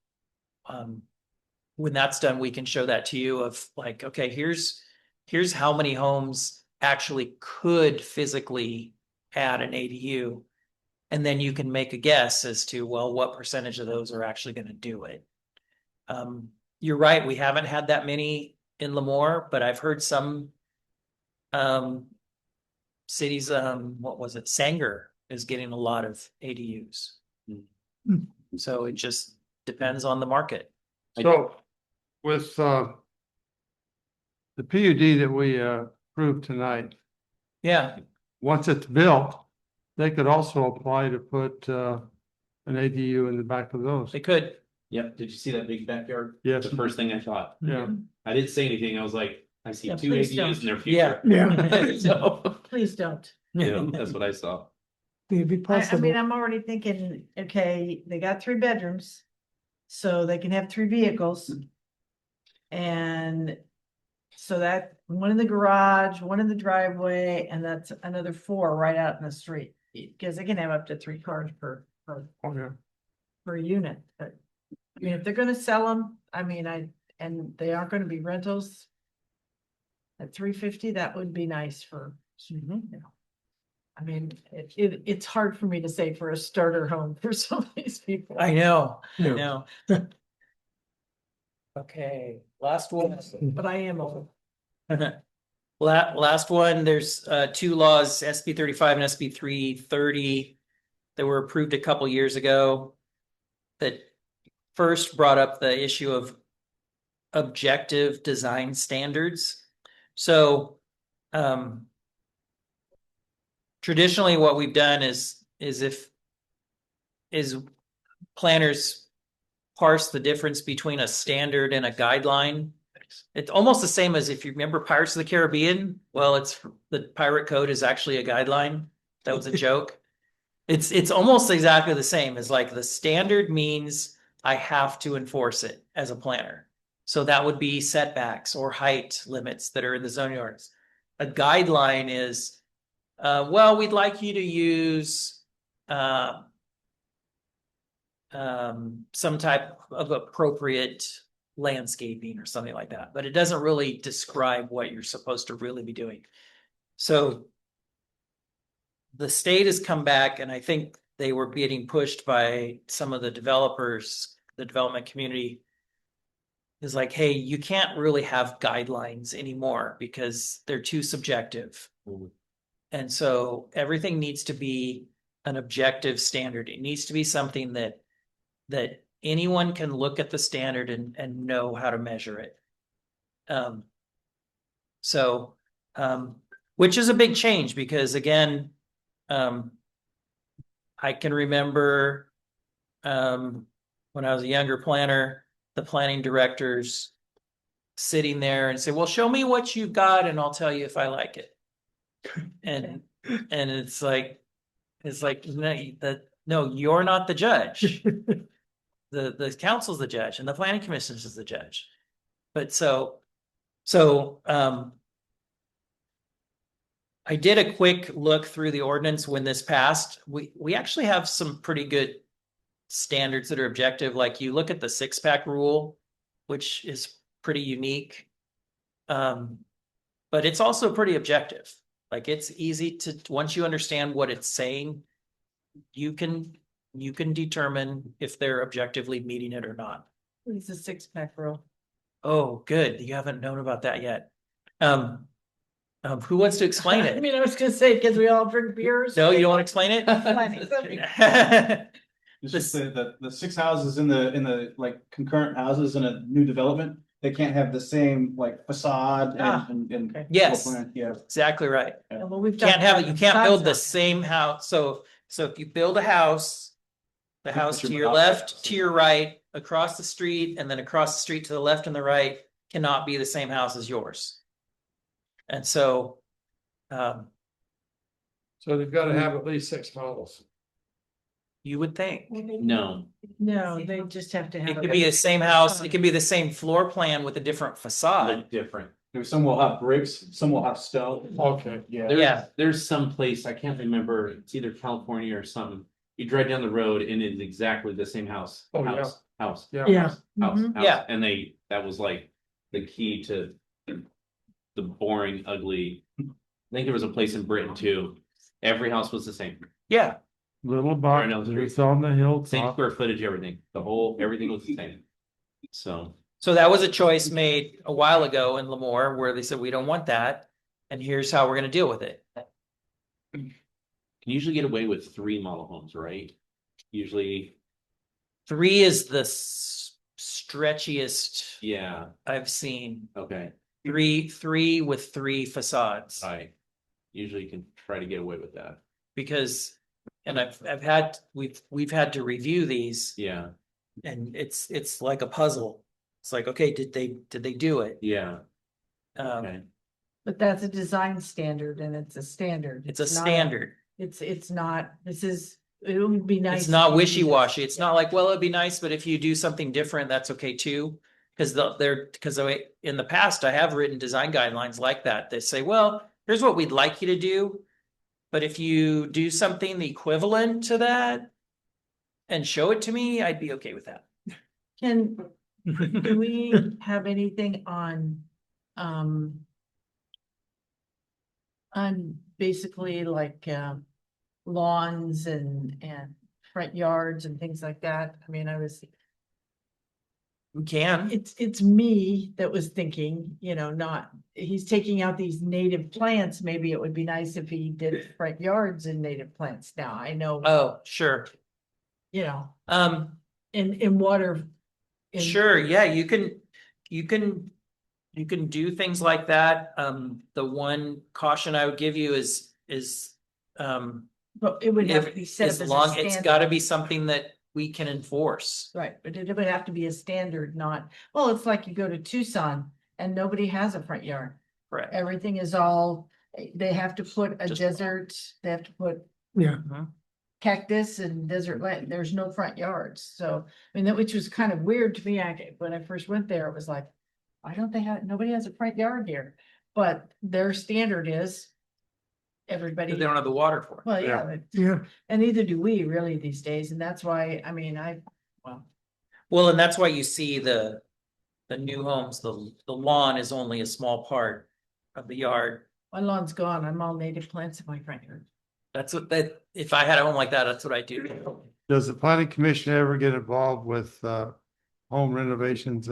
when that's done, we can show that to you of like, okay, here's how many homes actually could physically add an ADU. And then you can make a guess as to, well, what percentage of those are actually going to do it. You're right, we haven't had that many in Lemoore, but I've heard some cities, what was it? Sanger is getting a lot of ADUs. So it just depends on the market. So with the PUD that we approved tonight, Yeah, once it's built, they could also apply to put an ADU in the back of those. they could. Yep, did you see that big backyard? Yes. The first thing I thought. Yeah. I didn't say anything, I was like, I see Yeah, 2 please ADUs don't. in their future. yeah, So, Please don't. Yeah, that's what I saw. it'd be I possible. mean, I'm already thinking, okay, they got 3 bedrooms, so they can have 3 vehicles. And so that, one in the garage, one in the driveway, and that's another 4 right out in the street. Because they can have up to 3 cars per unit, but I mean, if they're gonna sell them, I mean, and they aren't gonna be rentals. At $350, that would be nice for, you know. I mean, it's hard for me to say for a starter home for some of these people. I know, I Yeah. know. Okay, last one. But I am old. Last one, there's 2 laws, SB 35 and SB 330, that were approved a couple years ago, that first brought up the issue of objective design standards. So traditionally what we've done is planners parse the difference between a standard and a guideline. properties. It's almost the same as if you remember Pirates of the Caribbean. Well, it's the pirate code is actually a guideline. That was a joke. It's almost exactly the same as like the standard means I have to enforce it as a planner. So that would be setbacks or height limits that are in the zone yards. A guideline is, well, we'd like you to use some type of appropriate landscaping or something like that, but it doesn't really describe what you're supposed to really be doing. So the state has come back, and I think they were getting pushed by some of the developers, the development community is like, hey, you can't really have guidelines anymore because they're too subjective. And so everything needs to be an objective standard. It needs to be something that anyone can look at the standard and know how to measure it. Which is a big change because again, I can remember when I was a younger planner, the planning directors sitting there and say, well, show me what you've got and I'll tell you if I like it. And it's like no, you're not the judge. The council's the judge and the planning commission is the judge. But so I did a quick look through the ordinance when this passed. We actually have some pretty good standards that are objective. Like you look at the 6-pack rule, which is pretty unique. But it's also pretty objective. Like it's easy to, once you understand what it's saying, you can determine if they're objectively meeting it or not. It's a 6-pack rule. Oh, good. You haven't known about that yet. Who wants to explain I it? mean, I was gonna say, because we all drink beers. No, you don't want to explain it? It's just the 6 houses in the like concurrent houses in a new development, they can't have the same like facade and. Okay. Yes. floor plan. Yeah. Exactly right. Yeah, well, we've Can't have it. You can't build the facades same house. So if you build a house, the house to your Your left, to your right, across the street, and then across the street to the left and the right cannot be the same house as yours. And so, So they've got to have at least 6 models. you would think No, No, they just have to have. it could be the same house. It could be the same floor plan with a different facade. look different. Some will have bricks, some will have stone. Okay. Yeah. There's some place, I can't remember, it's either California or something. You drive down the road and it's exactly the same house. Oh, yeah. House. Yeah. Yeah. House. Mhm. Yeah. And that was like the key to the boring, ugly. I think there was a place in Britain too. Every house was the same, Yeah. Little Right now, boxes on the hill. same square footage, everything, everything was the same. So that was a choice made a while ago in Lemoore where they said, we don't want that. And here's how we're going to deal with it. Can usually get away with 3 model homes, right? Usually, 3 is the stretchiest yeah, I've seen. okay, 3 with 3 facades. I usually you can try to get away with that, Because, and we've had to review these yeah, and it's like a puzzle. It's like, okay, did they do it? yeah, okay. But that's a design standard and it's a standard. It's a not standard. It's not, it would be nice. It's not if you wishy-washy. just- It's not like, well, it'd be nice, but if you do something different, that's okay too. Because in the past, I have written design guidelines like that. They say, well, here's what we'd like you to do. But if you do something equivalent to that and show it to me, I'd be okay with that. Do we have anything on basically like lawns and front yards and things like that? I mean, We can. it's me that was thinking, he's taking out these native plants. Maybe it would be nice if he did front yards and native plants. Now, I know, Oh, sure. in water. Sure, yeah, you can do things like that. The one caution I would give you is But it would have to be set up as as a long, it's standard. gotta be something that we can enforce. Right, but it would have to be a standard, not, well, it's like you go to Tucson and nobody has a front yard. Correct. Everything is all, they have to put a Just- desert, they have to put Yeah, cactus and desert land. There's no front yards. So, I mean, that, which was kind of weird to me. When I first went there, it was like, why don't they have, nobody has a front yard here? But their standard is everybody. They don't have the water for it. Well, Yeah. yeah, but- yeah. and neither do we really these days. And that's why, I mean, Well, and that's why you see the new homes, the lawn is only a small part of the yard. my lawn's gone. I'm all native plants in my front yard. That's what that, if I had a home like that, that's what I do. Does the planning commission ever get involved with, home renovations,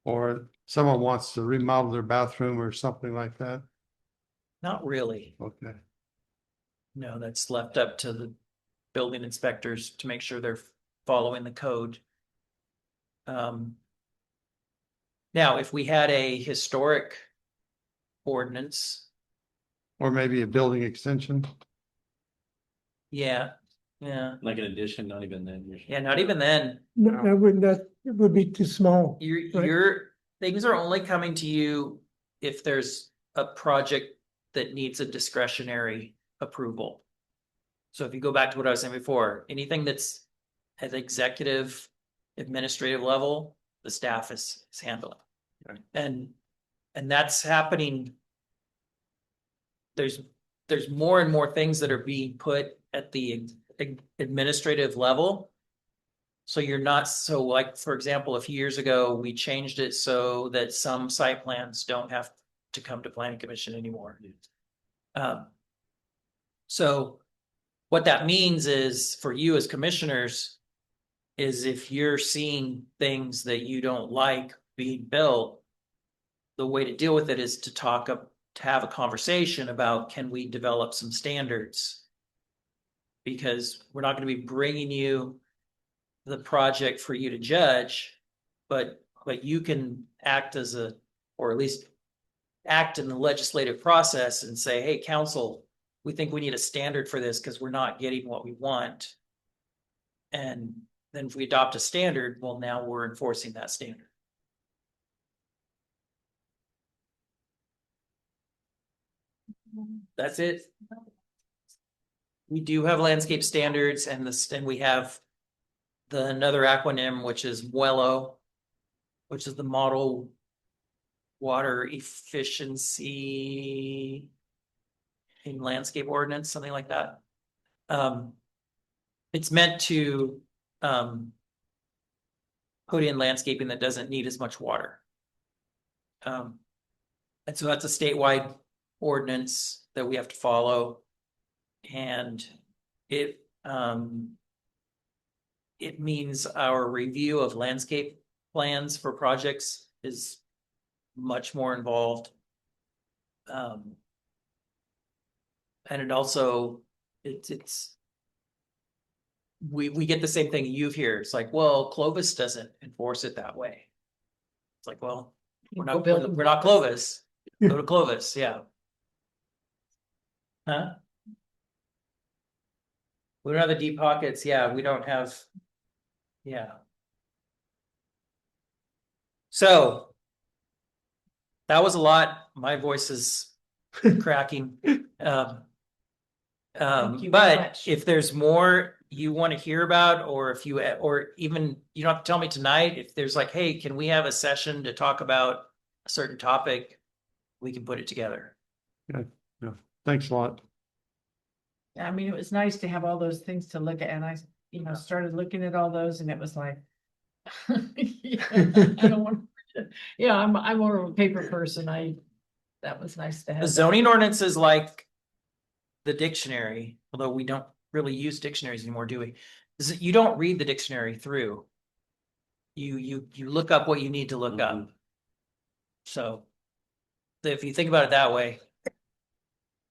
or someone wants to remodel their bathroom or something like that? Not really. Okay. No, that's left up to the building inspectors to make sure they're following the code. Now, if we had a historic ordinance, Or maybe a building extension? yeah, Like an addition, not even then. yeah, not even then. No, that would be too small. Right. Your things are only coming to you if there's a project that needs a discretionary approval. So if you go back to what I was saying before, anything that's at executive, administrative level, the staff is handling. Okay. And that's happening. There's more and more things that are being put at the administrative level. So you're not, so like, for example, a few years ago, we changed it so that some site plans don't have to come to planning commission anymore. So what that means is for you as commissioners is if you're seeing things that you don't like being built, the way to deal with it is to have a conversation about, can we develop some standards? Because we're not going to be bringing you the project for you to judge, but you can act as or at least act in the legislative process and say, hey, council, we think we need a standard for this because we're not getting what we want. And then if we adopt a standard, well, now we're enforcing that standard. That's it. We do have landscape standards and we have another acronym, which is MWELO, which is the Model Water Efficiency in Landscape Ordinance, something like that. It's meant to put in landscaping that doesn't need as much water. And so that's a statewide ordinance that we have to follow. And it means our review of landscape plans for projects is much more involved. And it also, we get the same thing you hear. It's like, well, Clovis doesn't enforce it that way. It's like, well, we're not Clovis. Go to Clovis, yeah. Huh? We don't have the deep pockets, yeah, we don't have, yeah. So that was a lot. My voice is cracking. Thank you very But much. if there's more you want to hear about, or if you, or even, you don't have to tell me tonight, if there's like, hey, can we have a session to talk about a certain topic, we can put it together. Thanks a lot. I mean, it was nice to have all those things to look at, and I, started looking at all those, and it was like, yeah, I don't want to, yeah, I'm more of a paper person. That was nice to have. The that. zoning ordinance is like the dictionary, although we don't really use dictionaries anymore, do we? You don't read the dictionary through. You look up what you need to look up. So if you think about it that way.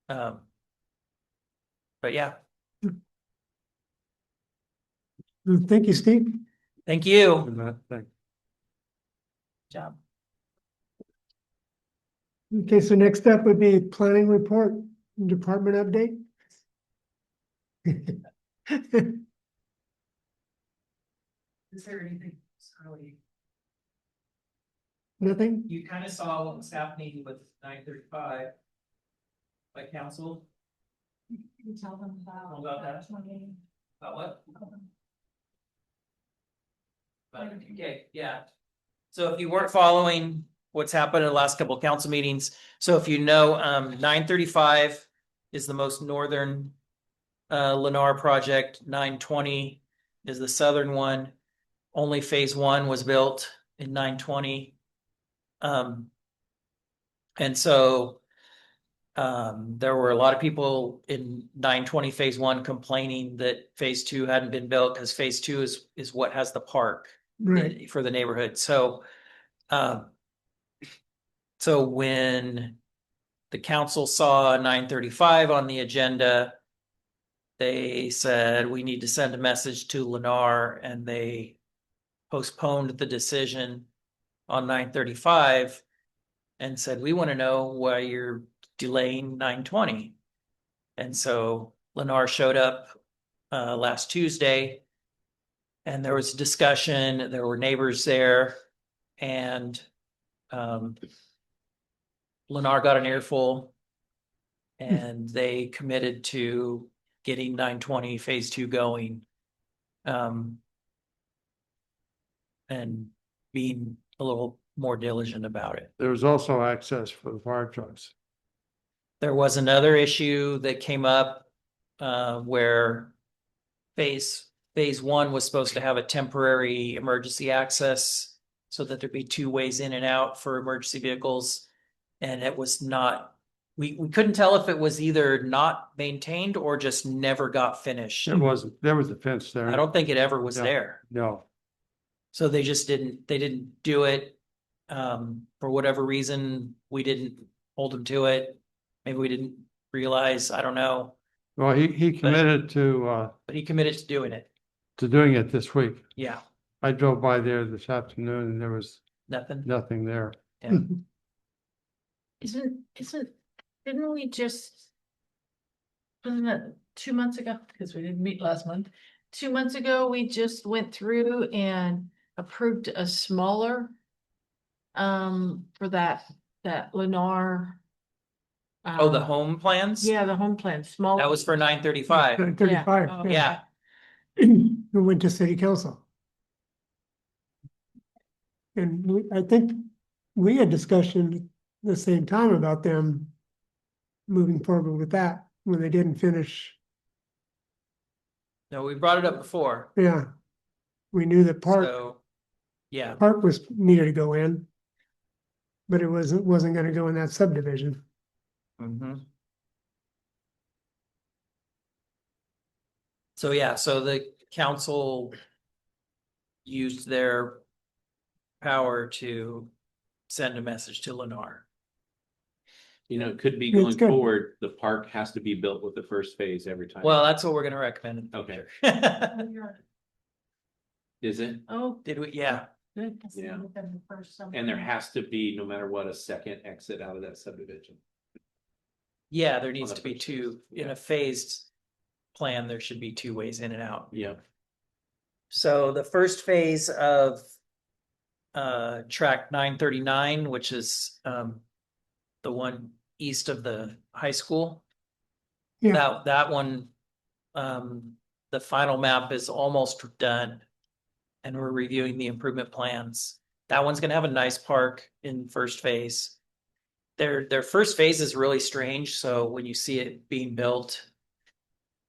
But yeah, Thank you, Steve. thank you. Thanks. Job. Okay, so next up would be planning report, department update. Is there anything? Nothing? You kind of saw what was happening with 935 by council. You tell them about. About that? About what? Okay, yeah. So if you weren't following what's happened in the last couple of council meetings, so if you know, 935 is the most northern Lennar project, 920 is the southern one. Only phase one was built in 920. And so there were a lot of people in 920 phase one complaining that phase two hadn't been built because phase two is what has the park Right. for the neighborhood. So when the council saw 935 on the agenda, they said we need to send a message to Lennar, and they postponed the decision on 935 and said, we want to know why you're delaying 920. And so Lennar showed up last Tuesday, and there was a discussion. There were neighbors there, and Lennar got an earful, and they committed to getting 920 phase two going, and being a little more diligent about it. There was also access for the fire trucks. There was another issue that came up where phase one was supposed to have a temporary emergency access so that there'd be two ways in and out for emergency vehicles. And it was not, we couldn't tell if it was either not maintained or just never got finished. It wasn't, there was a fence there. I don't think it ever was No. there. No, So they just didn't do it. For whatever reason, we didn't hold them to it. Maybe we didn't realize, I don't know, well, he committed but he committed to doing it. to doing it this week. Yeah, I drove by there this afternoon and there was nothing. nothing there. Yeah. Didn't we just? Wasn't it 2 months ago? Because we didn't meet last month. 2 months ago, we just went through and approved a smaller. For that Lennar. Oh, the home plans? Yeah, the home plan, small. That was for 935. 35. Oh, Yeah, We went to city council. And I think we had discussion at the same time about them moving forward with that when they didn't finish. no, we brought it up before. Yeah. We knew that So, yeah, park was needed to go in. But it wasn't gonna go in that subdivision. So yeah, so the council used their power to send a message to Lennar. You know, it could be It's going good. forward, the park has to be built with the first phase every time. Well, that's what we're gonna recommend. Okay. Okay. Is it? Oh, Did we? Yeah. good. Yeah. And there has to be, no matter what, a second exit out of that subdivision. Yeah, there needs the to be first two, phase, in yeah. a phased plan, there should be two ways in and out. Yeah. So the first phase of track 939, which is the one east of the high school. Yeah. That one, the final map is almost done. And we're reviewing the improvement plans. That one's gonna have a nice park in first phase. Their first phase is really strange, so when you see it being built,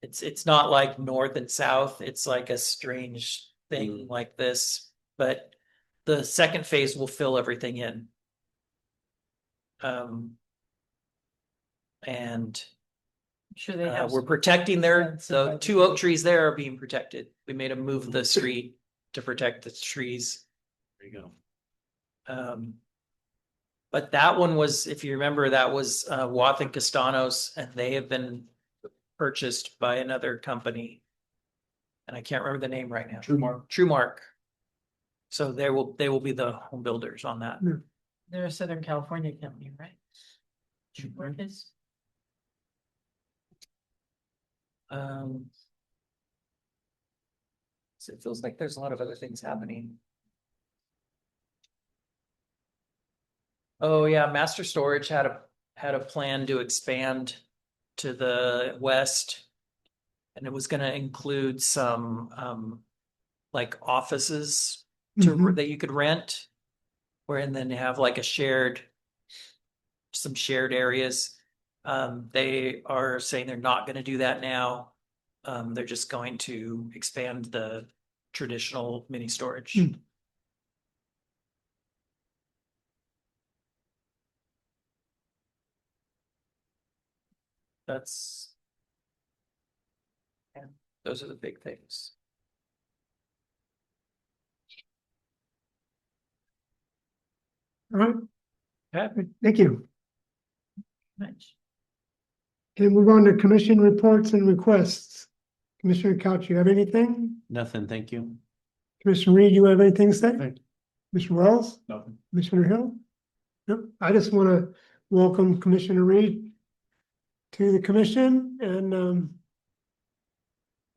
it's not like north and south, it's like a strange thing like this, but the second phase will fill everything in. And Sure they have. we're protecting the Some- two oak trees there are being protected. We made them move the street to protect the trees. There you go. But that one was, if you remember, that was Wath and Castanos, and they have been purchased by another company. And I can't remember the name right now. TrueMark. So they will be the home builders on that. They're a Southern California company, right? TrueMark is. So it feels like there's a lot of other things happening. Oh, yeah, Master Storage had a plan to expand to the west. And it was gonna include some, like offices Mhm. that you could rent. Where, and then have like some shared areas. They are saying they're not gonna do that now. They're just going to expand the traditional mini storage. Hmm. That's. Yeah, those are the big things. All right, Yeah. thank you. Nice. Okay, move on to commission reports and requests. Commissioner Couch, you have anything? Nothing, thank you. Commissioner Reed, you have anything to say? Thank Commissioner Wells? Nothing. Commissioner Hill? Nope, I just want to welcome Commissioner Reed to the commission and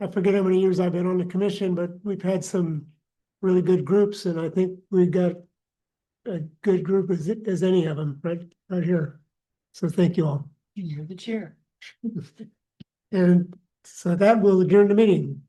I forget how many years I've been on the commission, but we've had some really good groups and I think we've got a good group as any of them right here. So thank you all. You're the chair. And so that will adjourn the meeting.